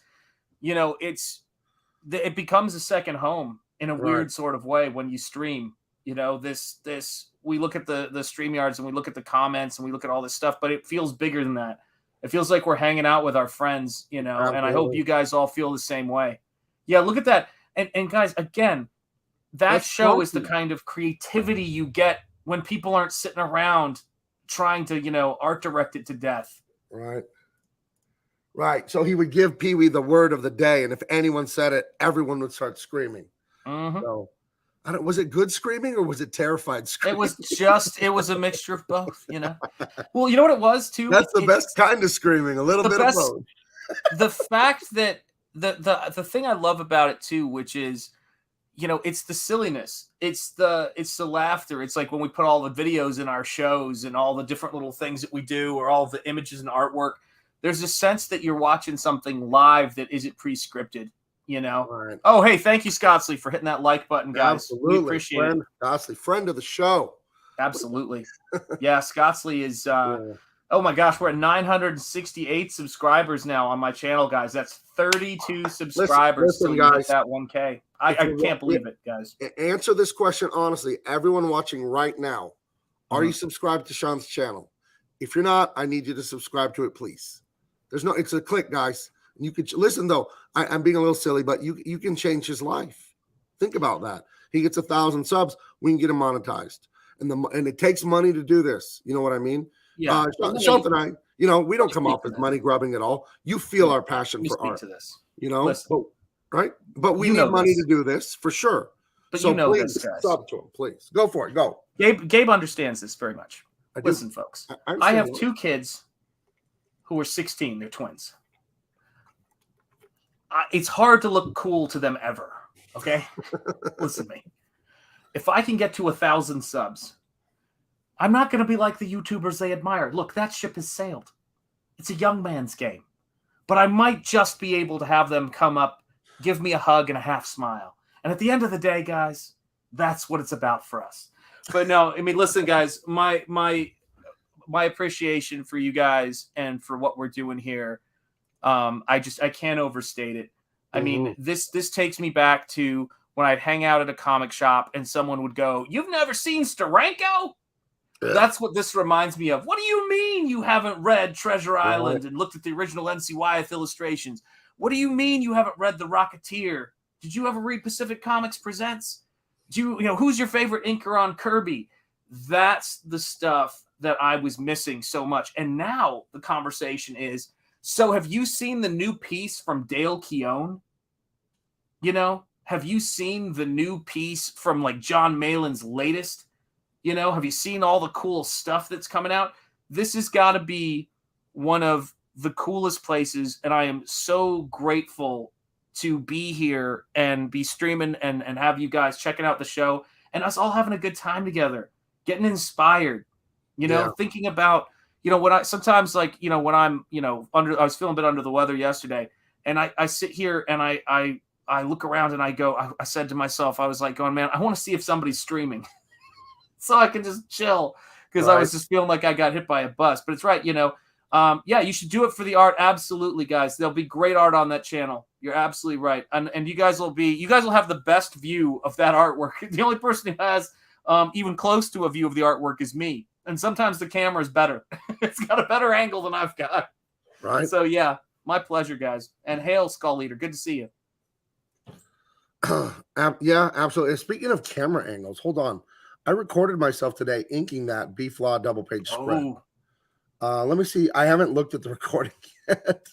it becomes a second home in a weird sort of way when you stream. We look at the StreamYards and we look at the comments and we look at all this stuff, but it feels bigger than that. It feels like we're hanging out with our friends, and I hope you guys all feel the same way. Yeah, look at that. And guys, again, that show is the kind of creativity you get when people aren't sitting around trying to, art direct it to death. Right. Right. So he would give Pee-wee the word of the day, and if anyone said it, everyone would start screaming. So, was it good screaming or was it terrified screaming? It was a mixture of both, Well, you know what it was too? That's the best kind of screaming, a little bit of both. The fact that the thing I love about it too, which is, it's the silliness. It's the laughter. It's like when we put all the videos in our shows and all the different little things that we do or all the images and artwork. There's a sense that you're watching something live that isn't pre-scripted, Right. Oh, hey, thank you, Scottsley, for hitting that like button, guys. Absolutely. We appreciate it. Scottsley, friend of the show. Absolutely. Yeah, Scottsley is Oh my gosh, we're at 968 subscribers now on my channel, guys. That's 32 subscribers listen, till you guys. hit that 1K. I can't believe it, guys. Answer this question honestly. Everyone watching right now, are you subscribed to Sean's channel? If you're not, I need you to subscribe to it, please. It's a click, guys. You could listen though. I'm being a little silly, but you can change his life. Think about that. He gets 1,000 subs, we can get him monetized, and it takes money to do this. You know what I mean? Yeah. Sean and I, we don't come off as money grubbing at all. You feel our passion for art. To this. Right? But we need money to do this for sure. But so please this, guys. sub to him, please. Go for it. Go. Gabe understands this very much. Listen, folks. I have that. 2 kids who are 16. They're twins. It's hard to look cool to them ever. Okay? Listen to me. If I can get to 1,000 subs, I'm not going to be like the YouTubers they admire. Look, that ship has sailed. It's a young man's game. But I might just be able to have them come up, give me a hug and a half smile. And at the end of the day, guys, that's what it's about for us. But no, I mean, listen, guys, my appreciation for you guys and for what we're doing here, I can't overstate it. I mean, this takes me back to when I'd hang out at a comic shop and someone would go, "You've never seen Steranko?" Yeah. That's what this reminds me of. What do you mean you haven't read Treasure Island and looked at the original NC Wyeth illustrations? What do you mean you haven't read The Rocketeer? Did you ever read Pacific Comics Presents? Who's your favorite inker on Kirby? That's the stuff that I was missing so much. And now the conversation is, so have you seen the new piece from Dale Keown? Have you seen the new piece from like John Malin's latest? Have you seen all the cool stuff that's coming out? This has got to be one of the coolest places, and I am so grateful to be here and be streaming and have you guys checking out the show and us all having a good time together, getting inspired, thinking about, when I sometimes like, when I'm, I was feeling a bit under the weather yesterday, and I sit here and I look around and I go, I said to myself, I was like going, man, I want to see if somebody's streaming. So I can just chill because I was just feeling like I got hit by a bus. But it's right, you should do it for the art. Absolutely, guys. There'll be great art on that channel. You're absolutely right. And you guys will have the best view of that artwork. The only person who has even close to a view of the artwork is me. And sometimes the camera is better. It's got a better angle than I've got. Right. So yeah, my pleasure, guys. And hail, Skull Leader. Good to see you. Yeah, absolutely. Speaking of camera angles, hold on. I recorded myself today inking that Beef Law double page spread. Let me see. I haven't looked at the recording yet,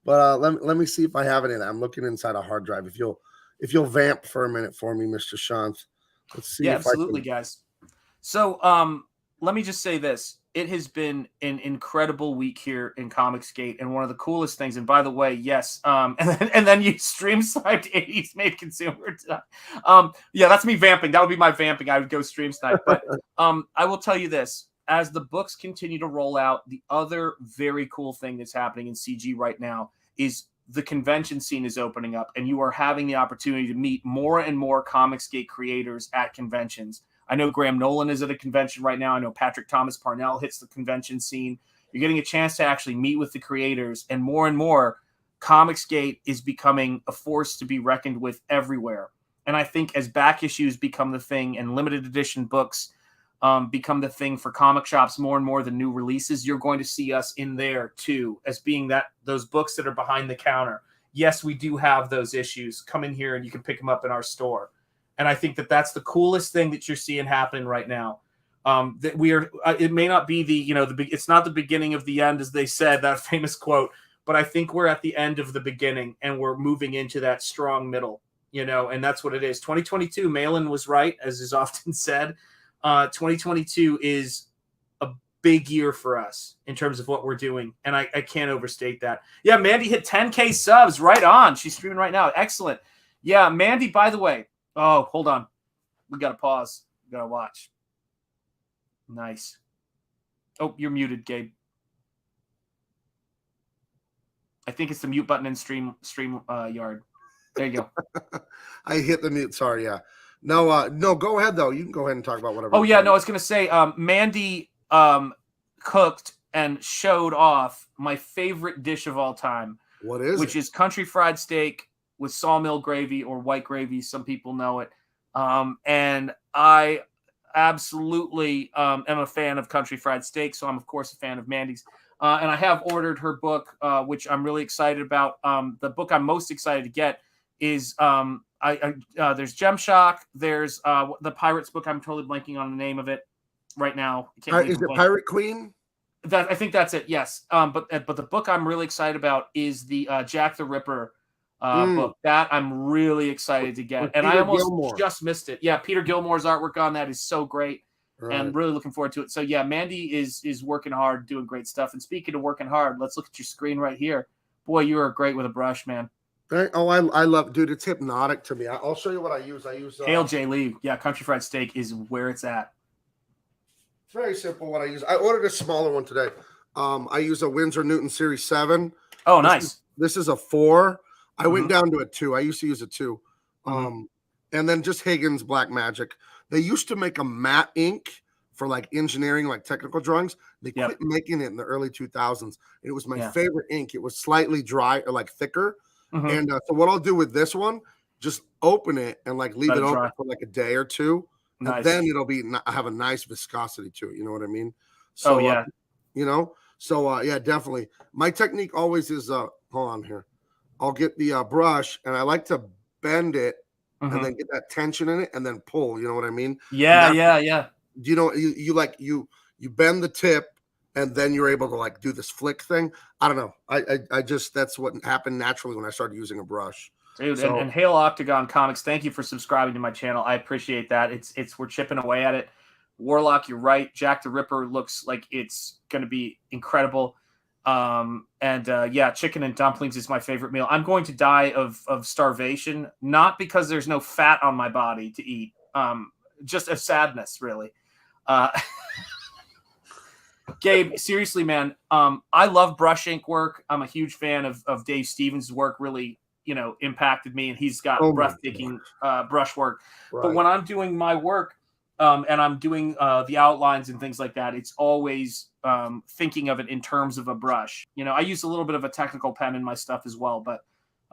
but let me see if I have it in. I'm looking inside a hard drive. If you'll vamp for a minute for me, Mr. Shantz. Let's see. Yeah, absolutely, guys. So let me just say this. It has been an incredible week here in Comicsgate, and one of the coolest things. And by the way, yes, and then you stream sniped 80s made consumer. Yeah, that's me vamping. That would be my vamping. I would go stream snipe. But I will tell you this: as the books continue to roll out, the other very cool thing that's happening in CG right now is the convention scene is opening up, and you are having the opportunity to meet more and more Comicsgate creators at conventions. I know Graham Nolan is at a convention right now. I know Patrick Thomas Parnell hits the convention scene. You're getting a chance to actually meet with the creators, and more, Comicsgate is becoming a force to be reckoned with everywhere. And I think as back issues become the thing and limited edition books become the thing for comic shops more and more, the new releases, you're going to see us in there too, as being those books that are behind the counter. Yes, we do have those issues. Come in here and you can pick them up in our store. And I think that's the coolest thing that you're seeing happening right now. That we are. It may not be it's not the beginning of the end, as they said, that famous quote. But I think we're at the end of the beginning, and we're moving into that strong middle. And that's what it is. 2022, Malin was right, as is often said. 2022 is a big year for us in terms of what we're doing, and I can't overstate that. Yeah, Mandy hit 10K subs. Right on. She's streaming right now. Excellent. Yeah, Mandy. By the way. Oh, hold on. We got to pause. We got to watch. Nice. Oh, you're muted, Gabe. I think it's the mute button in stream yard. There you go. I hit the mute. Sorry. Yeah. No, go ahead though. You can go ahead and talk about whatever. Oh yeah. No, I was going to say, Mandy cooked and showed off my favorite dish of all time, What is which it? is country fried steak with sawmill gravy or white gravy. Some people know it. And I absolutely am a fan of country fried steak. So I'm, of course, a fan of Mandy's. And I have ordered her book, which I'm really excited about. The book I'm most excited to get is there's Gem Shock. There's the Pirates book. I'm totally blanking on the name of it right now. I can't believe Is I'm it blanking. Pirate Queen? I think that's it. Yes. But the book I'm really excited about is the Jack the Ripper book. That I'm really excited to get, With and I Peter almost Gilmore. just missed it. Yeah, Peter Gilmore's artwork on that is so great, Right. and really looking forward to it. So yeah, Mandy is working hard, doing great stuff. And speaking of working hard, let's look at your screen right here. Boy, you are great with a brush, man. Oh, I love, dude. It's hypnotic to me. I'll show you what I use. I use Hail J. Lee. Yeah, country fried steak is where it's at. It's very simple what I use. I ordered a smaller one today. I use a Winsor Newton Series 7. Oh, nice. This is a 4. I went Mhm. down to a 2. I used to use a 2. Mhm. And then just Higgins Black Magic. They used to make a matte ink for like engineering, like technical drawings. They Yep. quit making it in the early 2000s. It was my Yeah. favorite ink. It was slightly dry or like thicker. Mhm. And so what I'll do with this one, just open it and like leave Let it it open dry. for like a day or two. Nice. And then it'll be have a nice viscosity to it. You know what I mean? Oh, yeah. You know, so yeah, definitely. My technique always is hold on here. I'll get the brush and I like to bend it Mhm. and then get that tension in it and then pull. You know what I mean? Yeah, And yeah. you know, you bend the tip and then you're able to like do this flick thing. I don't know. I just that's what happened naturally when I started using a brush. Dude, So and Hail Octagon Comics, thank you for subscribing to my channel. I appreciate that. It's we're chipping away at it. Warlock, you're right. Jack the Ripper looks like it's going to be incredible. Yeah, chicken and dumplings is my favorite meal. I'm going to die of starvation, not because there's no fat on my body to eat, just of sadness, really. Gabe, seriously, man, I love brush ink work. I'm a huge fan of Dave Stevens' work. Really, impacted me, and he's got Oh my breathtaking brush work. right. But when I'm doing my work, and I'm doing the outlines and things like that, it's always thinking of it in terms of a brush. I use a little bit of a technical pen in my stuff as well, but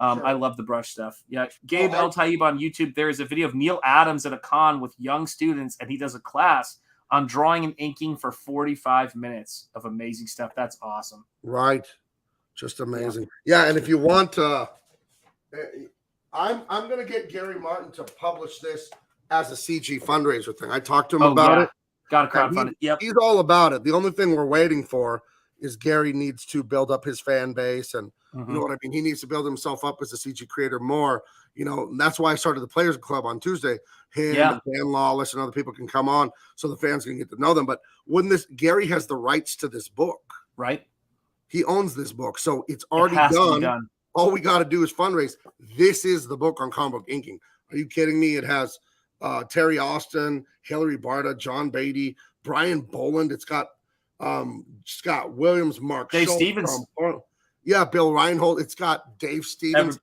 Sure. I love the brush stuff. Yeah, Gabe El Taib on YouTube. There is a video of Neil Adams at a con with young students, and he does a class on drawing and inking for 45 minutes of amazing stuff. That's awesome. Right. Just amazing. Yeah, and if you want I'm gonna get Gary Martin to publish this as a CG fundraiser thing. I talked to him about it. Got to crowdfund it. Yep. He's all about it. The only thing we're waiting for is Gary needs to build up his fan base, and you know what I mean. He needs to build himself up as a CG creator more. And that's why I started the Players Club on Tuesday. Him and Dan Lawless and other people can come on, so the fans can get to know them. But Gary has the rights to this book, right? He owns this book, so it's already done. All we got to do is fundraise. This is the book on comic book inking. Are you kidding me? It has Terry Austin, Hilary Barta, John Beatty, Brian Boland. It's got Scott Williams, Mark Dave Schultz, Stevens. Bill Reinhold. It's got Dave Stevens.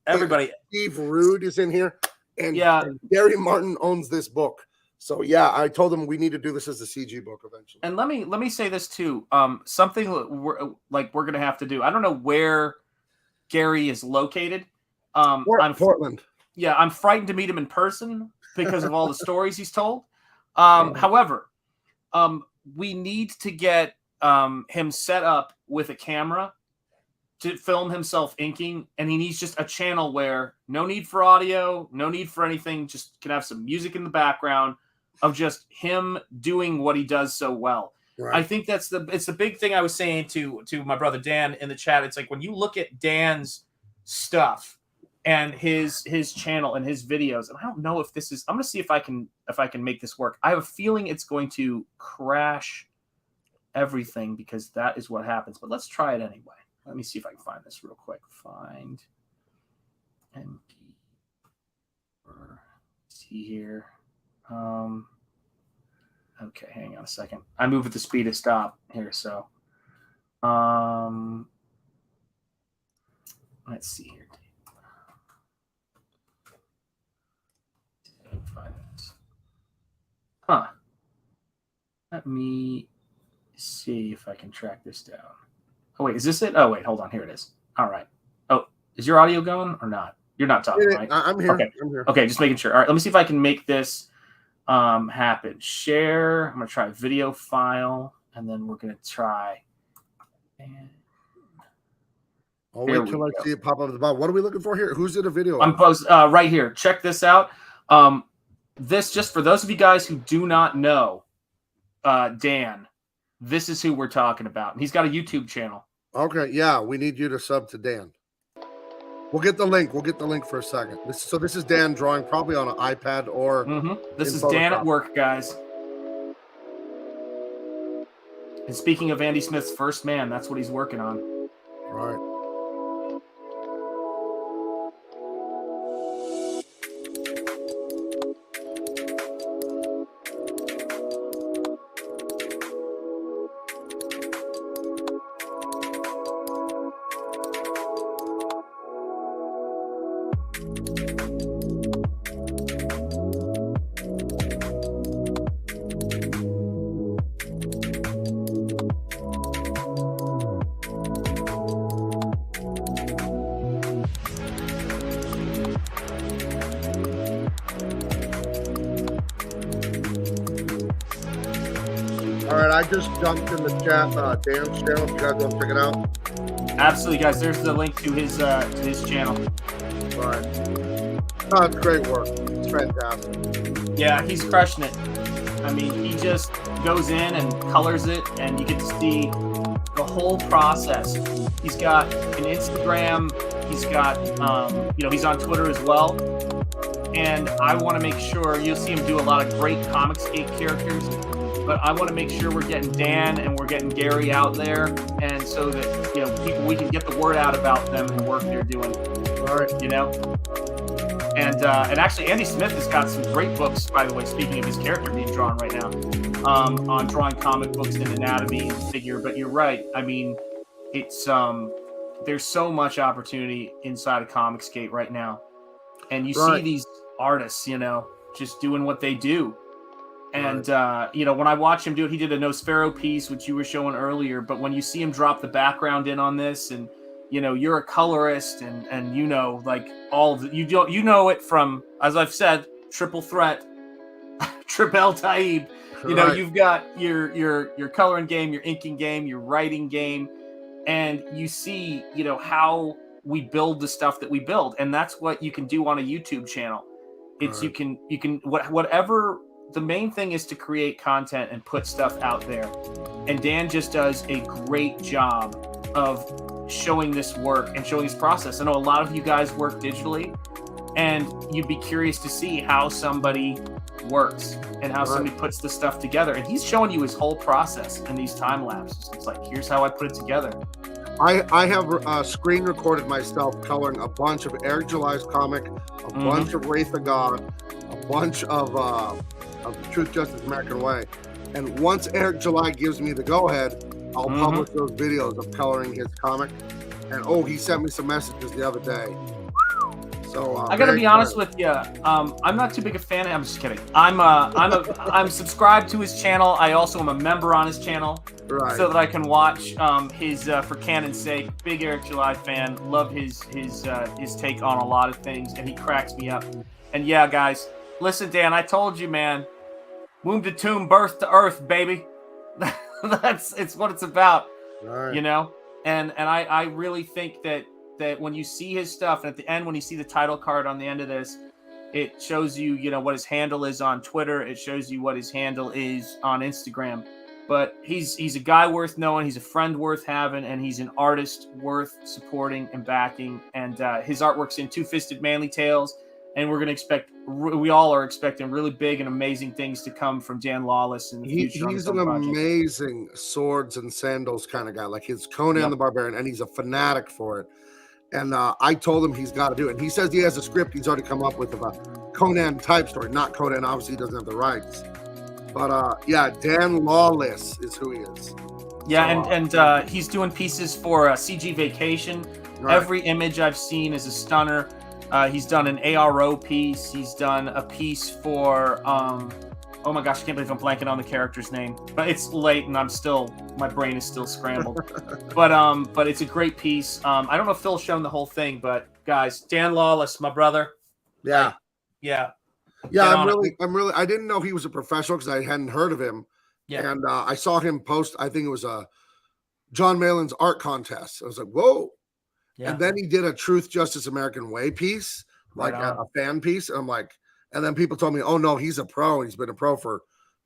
Everybody. Steve Rude is in here. And Gary Martin owns this book. So yeah, I told him we need to do this as a CG book eventually. And let me say this too. Something we're gonna have to do. I don't know where Gary is located. Portland. Yeah, I'm frightened to meet him in person because of all the stories he's told. However, we need to get him set up with a camera to film himself inking, and he needs just a channel where no need for audio, no need for anything, just can have some music in the background of just him doing what he does so well. Right. I think it's the big thing I was saying to my brother Dan in the chat. It's like when you look at Dan's stuff and his channel and his videos, and I don't know if this is, I'm going to see if I can make this work. I have a feeling it's going to crash everything because that is what happens, but let's try it anyway. Let me see if I can find this real quick. Find MP. See here. Okay, hang on a second. I move at the speed of stop here, so let's see here. Find this. Let me see if I can track this down. Oh, wait, is this it? Oh, wait, hold on. Here it is. All right. Oh, is your audio going or not? You're not talking, right? I'm here. Okay. I'm here. Okay, just making sure. All right, let me see if I can make this happen. Share. I'm going to try video file, and then we're going to try. And I'll there wait till we I go. see it pop up at the bottom. What are we looking for here? Who's in a video? I'm right here. Check this out. This, just for those of you guys who do not know Dan, this is who we're talking about. And he's got a YouTube channel. Okay, yeah, we need you to sub to Dan. We'll get the link. We'll get the link for a second. This is Dan drawing probably on an iPad or This in is Dan at Photoshop. work, guys. And speaking of Andy Smith's First Man, that's what he's working on. Right. All right, I just dumped in the chat Dan's channel. If you guys want to check it out. Absolutely, guys. There's the link to his channel. All right. Oh, it's great work. It's fantastic. Yeah, he's crushing it. I mean, he just goes in and colors it, and you get to see the whole process. He's got an Instagram. He's got, he's on Twitter as well. And I want to make sure you'll see him do a lot of great Comicsgate characters. But I want to make sure we're getting Dan and we're getting Gary out there, and so that we can get the word out about them and the work they're doing. All right. And actually Andy Smith has got some great books, by the way, speaking of his character being drawn right now, on drawing comic books and anatomy and figure. But you're right. I mean, it's there's so much opportunity inside of Comicsgate right now, and you see these artists, just doing what they do. And, when I watch him do it, he did a Nosfero piece, which you were showing earlier. But when you see him drop the background in on this, and, you're a colorist and like all of the, it from, as I've said, Triple Threat, Trip El Taib. You've got your coloring game, your inking game, your writing game. And you see, how we build the stuff that we build. And that's what you can do on a YouTube channel. It's you can whatever. The main thing is to create content and put stuff out there. And Dan just does a great job of showing this work and showing his process. I know a lot of you guys work digitally, and you'd be curious to see how somebody works and how somebody puts the stuff together. And he's showing you his whole process in these time lapses. It's like, here's how I put it together. I have screen recorded myself coloring a bunch of Eric July's comic, a bunch of Wraith of God, a bunch of Truth, Justice, American Way. And once Eric July gives me the go-ahead, I'll publish those videos of coloring his comic. And he sent me some messages the other day. So I gotta be honest with you. I'm not too big a fan. I'm just kidding. I'm subscribed to his channel. I also am a member on his channel, so that I can watch his for canon's sake. Big Eric July fan. Love his take on a lot of things, and he cracks me up. And yeah, guys, listen, Dan. I told you, man. Womb to tomb, birth to earth, baby. It's what it's about, And I really think that when you see his stuff, and at the end, when you see the title card on the end of this, it shows you, what his handle is on Twitter. It shows you what his handle is on Instagram. But he's a guy worth knowing. He's a friend worth having, and he's an artist worth supporting and backing. And his artwork's in Two-Fisted Manly Tales. And we all are expecting really big and amazing things to come from Dan Lawless in the future. He's an amazing swords and sandals kind of guy, like his Conan the Barbarian, and he's a fanatic for it. And I told him he's got to do it. And he says he has a script he's already come up with of a Conan type story. Not Conan, obviously he doesn't have the rights. But Dan Lawless is who he is. Yeah, and he's doing pieces for CG Vacation. Every image I've seen is a stunner. He's done an ARO piece. He's done a piece for Oh my gosh, I can't believe I'm blanking on the character's name. But it's late and my brain is still scrambled. But it's a great piece. I don't know if Phil's shown the whole thing, but guys, Dan Lawless, my brother. Yeah. Yeah. Yeah, I'm really I didn't know he was a professional because I hadn't heard of him. Yeah. And I saw him post, I think it was John Malin's art contest. I was like, whoa. Yeah. And then he did a Truth, Justice, American Way piece, like a fan piece. And I'm like, and then people told me, oh no, he's a pro. He's been a pro for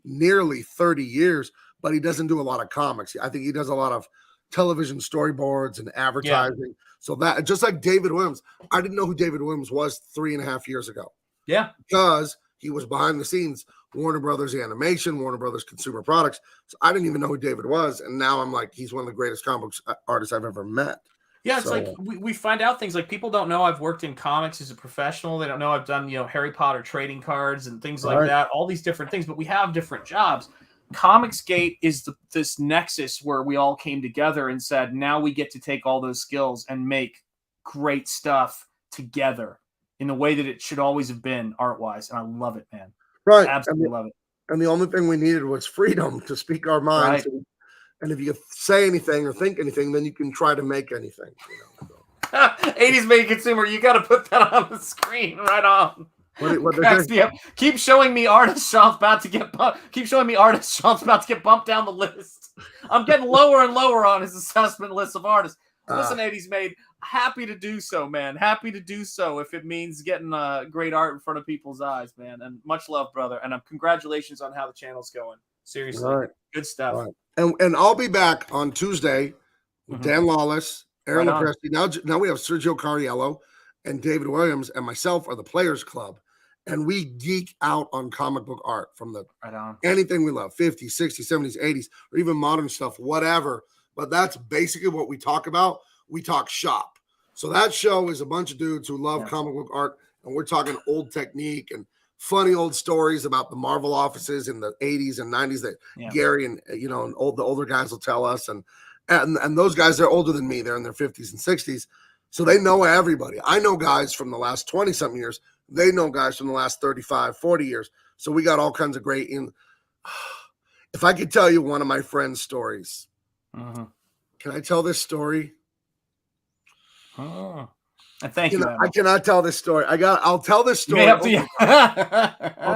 nearly 30 years, but he doesn't do a lot of comics. I think he does a lot of television storyboards and advertising. Yeah. So that, just like David Williams, I didn't know who David Williams was 3.5 years ago. Yeah. Because he was behind the scenes, Warner Brothers Animation, Warner Brothers Consumer Products. So I didn't even know who David was. And now I'm like, he's one of the greatest comic books artists I've ever met. Yeah, it's like we find out things like people don't know I've worked in comics as a professional. They don't know I've done, Harry Potter trading cards and things like that, all these different things, but we have different jobs. Comicsgate is this nexus where we all came together and said, now we get to take all those skills and make great stuff together in the way that it should always have been art-wise. And I love it, man. Right. Absolutely love it. And the only thing we needed was freedom to speak our minds. Right. And if you say anything or think anything, then you can try to make anything. 80s made consumer, you got to put that on the screen right on. Keep showing me artists Sean's about to get bumped down the list. I'm getting lower and lower on his assessment list of artists. Listen, 80s made, happy to do so, man. Happy to do so if it means getting great art in front of people's eyes, man. And much love, brother. And congratulations on how the channel's going. Seriously, good stuff. Right. And I'll be back on Tuesday with Dan Lawless, Aaron Lopresti. Now we have Sergio Cariello and David Williams and myself are the Players Club. And we geek out on comic book art from anything we love, 50s, 60s, 70s, 80s, or even modern stuff, whatever. But that's basically what we talk about. We talk shop. So that show is a bunch of dudes who love comic book art. And we're talking old technique and funny old stories about the Marvel offices in the 80s and 90s that Gary and the older guys will tell us. And those guys, they're older than me. They're in their 50s and 60s. So they know everybody. I know guys from the last 20-something years. They know guys from the last 35, 40 years. So we got all kinds of great. If I could tell you one of my friend's stories, can I tell this story? Thank you. I cannot tell this story. I'll tell this story. I'll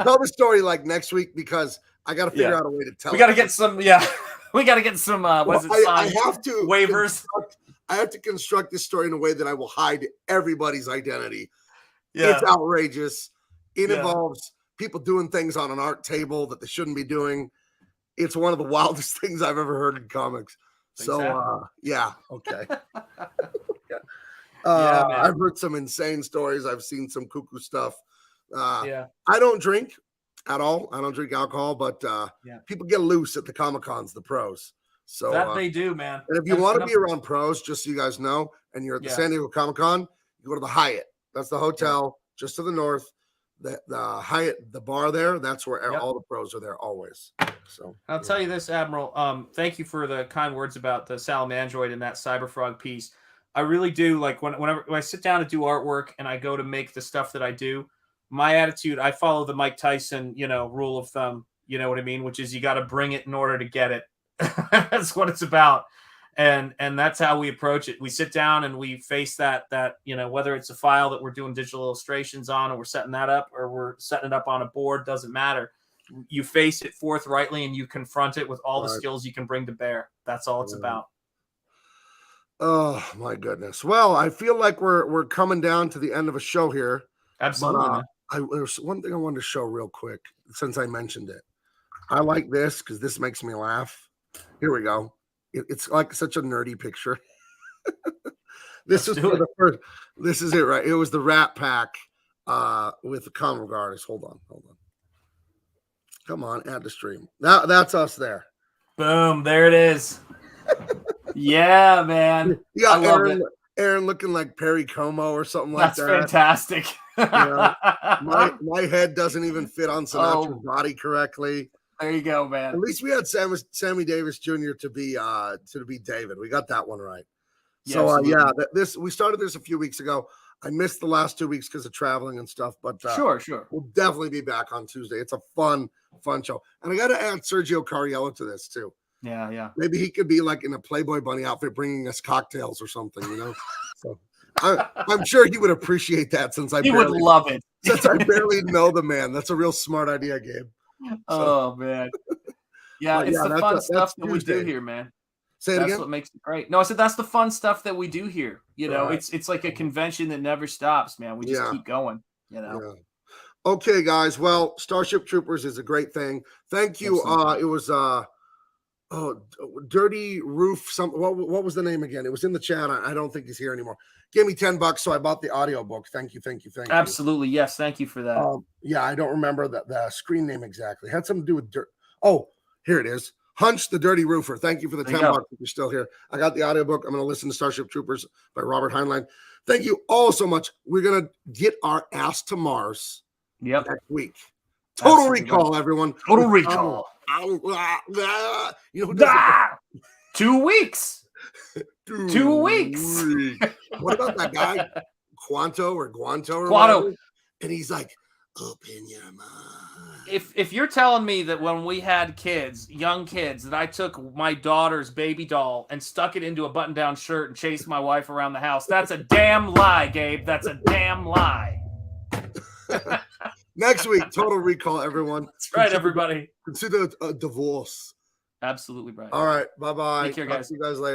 tell the story like next week because I got to figure out a way to tell. We got to get some. Yeah, we got to get some. I have to waivers. I have to construct this story in a way that I will hide everybody's identity. Yeah. It's outrageous. It involves people doing things on an art table that they shouldn't be doing. It's one of the wildest things I've ever heard in comics. Okay. I've heard some insane stories. I've seen some cuckoo stuff. I don't drink at all. I don't drink alcohol, but people get loose at the Comic-Cons, the pros. So that they do, man. And if you want to be around pros, just so you guys know, and you're at the San Diego Comic-Con, you go to the Hyatt. That's the hotel just to the north. The Hyatt, the bar there, that's where all the pros are there always. So I'll tell you this, Admiral. Thank you for the kind words about the Salamandroid and that Cyberfrog piece. I really do like whenever I sit down to do artwork and I go to make the stuff that I do, my attitude, I follow the Mike Tyson, rule of thumb, you know what I mean? Which is you got to bring it in order to get it. That's what it's about. And that's how we approach it. We sit down and we face that, whether it's a file that we're doing digital illustrations on and we're setting that up or we're setting it up on a board, doesn't matter. You face it forthrightly and you confront it with all the skills you can bring to bear. That's all it's about. Oh my goodness. Well, I feel like we're coming down to the end of a show here. Absolutely. There's one thing I wanted to show real quick since I mentioned it. I like this because this makes me laugh. Here we go. It's like such a nerdy picture. This is for the first. This is it, right? It was the Rat Pack with the comic artist. Hold on. Come on, add the stream. That's us there. Boom, there it is. Yeah, man. You got Aaron looking like Perry Como or something like that. That's fantastic. My head doesn't even fit on Sinatra's body correctly. There you go, man. At least we had Sammy Davis Jr. to be David. We got that one right. So we started this a few weeks ago. I missed the last 2 weeks because of traveling and stuff, but sure. We'll definitely be back on Tuesday. It's a fun fun show. And I got to add Sergio Cariello to this too. Yeah. Maybe he could be like in a Playboy Bunny outfit, bringing us cocktails or something, So I'm sure he would appreciate that he would love it. Since I barely know the man. That's a real smart idea, Gabe. Oh man. Yeah, it's the fun stuff that we do here, man. Say it that's again. What makes it great. No, I said that's the fun stuff that we do here. It's like a convention that never stops, man. We just keep going. Yeah. Okay, guys. Well, Starship Troopers is a great thing. Thank you. It was Dirty Roof. What was the name again? It was in the chat. I don't think he's here anymore. Gave me $10, so I bought the audio book. Thank you. Absolutely, yes. Thank you for that. Yeah, I don't remember the screen name exactly. It had something to do with dirt. Oh, here it is. Hunch the Dirty Roofer. Thank you for the $10 if you're still here. I got the audiobook. I'm going to listen to Starship Troopers by Robert Heinlein. Thank you all so much. We're going to get our ass to Mars next week. Total Recall, everyone. Total Recall. You know who does 2 weeks. 2 weeks. What about that guy? Quanto. Quanto. And he's like, open your mind. If you're telling me that when we had kids, young kids, that I took my daughter's baby doll and stuck it into a button-down shirt and chased my wife around the house, that's a damn lie, Gabe. That's a damn lie. Next week, Total Recall, everyone. That's right, everybody. Consider a divorce. Absolutely right. All right. Bye-bye. Take care, guys. See you guys later.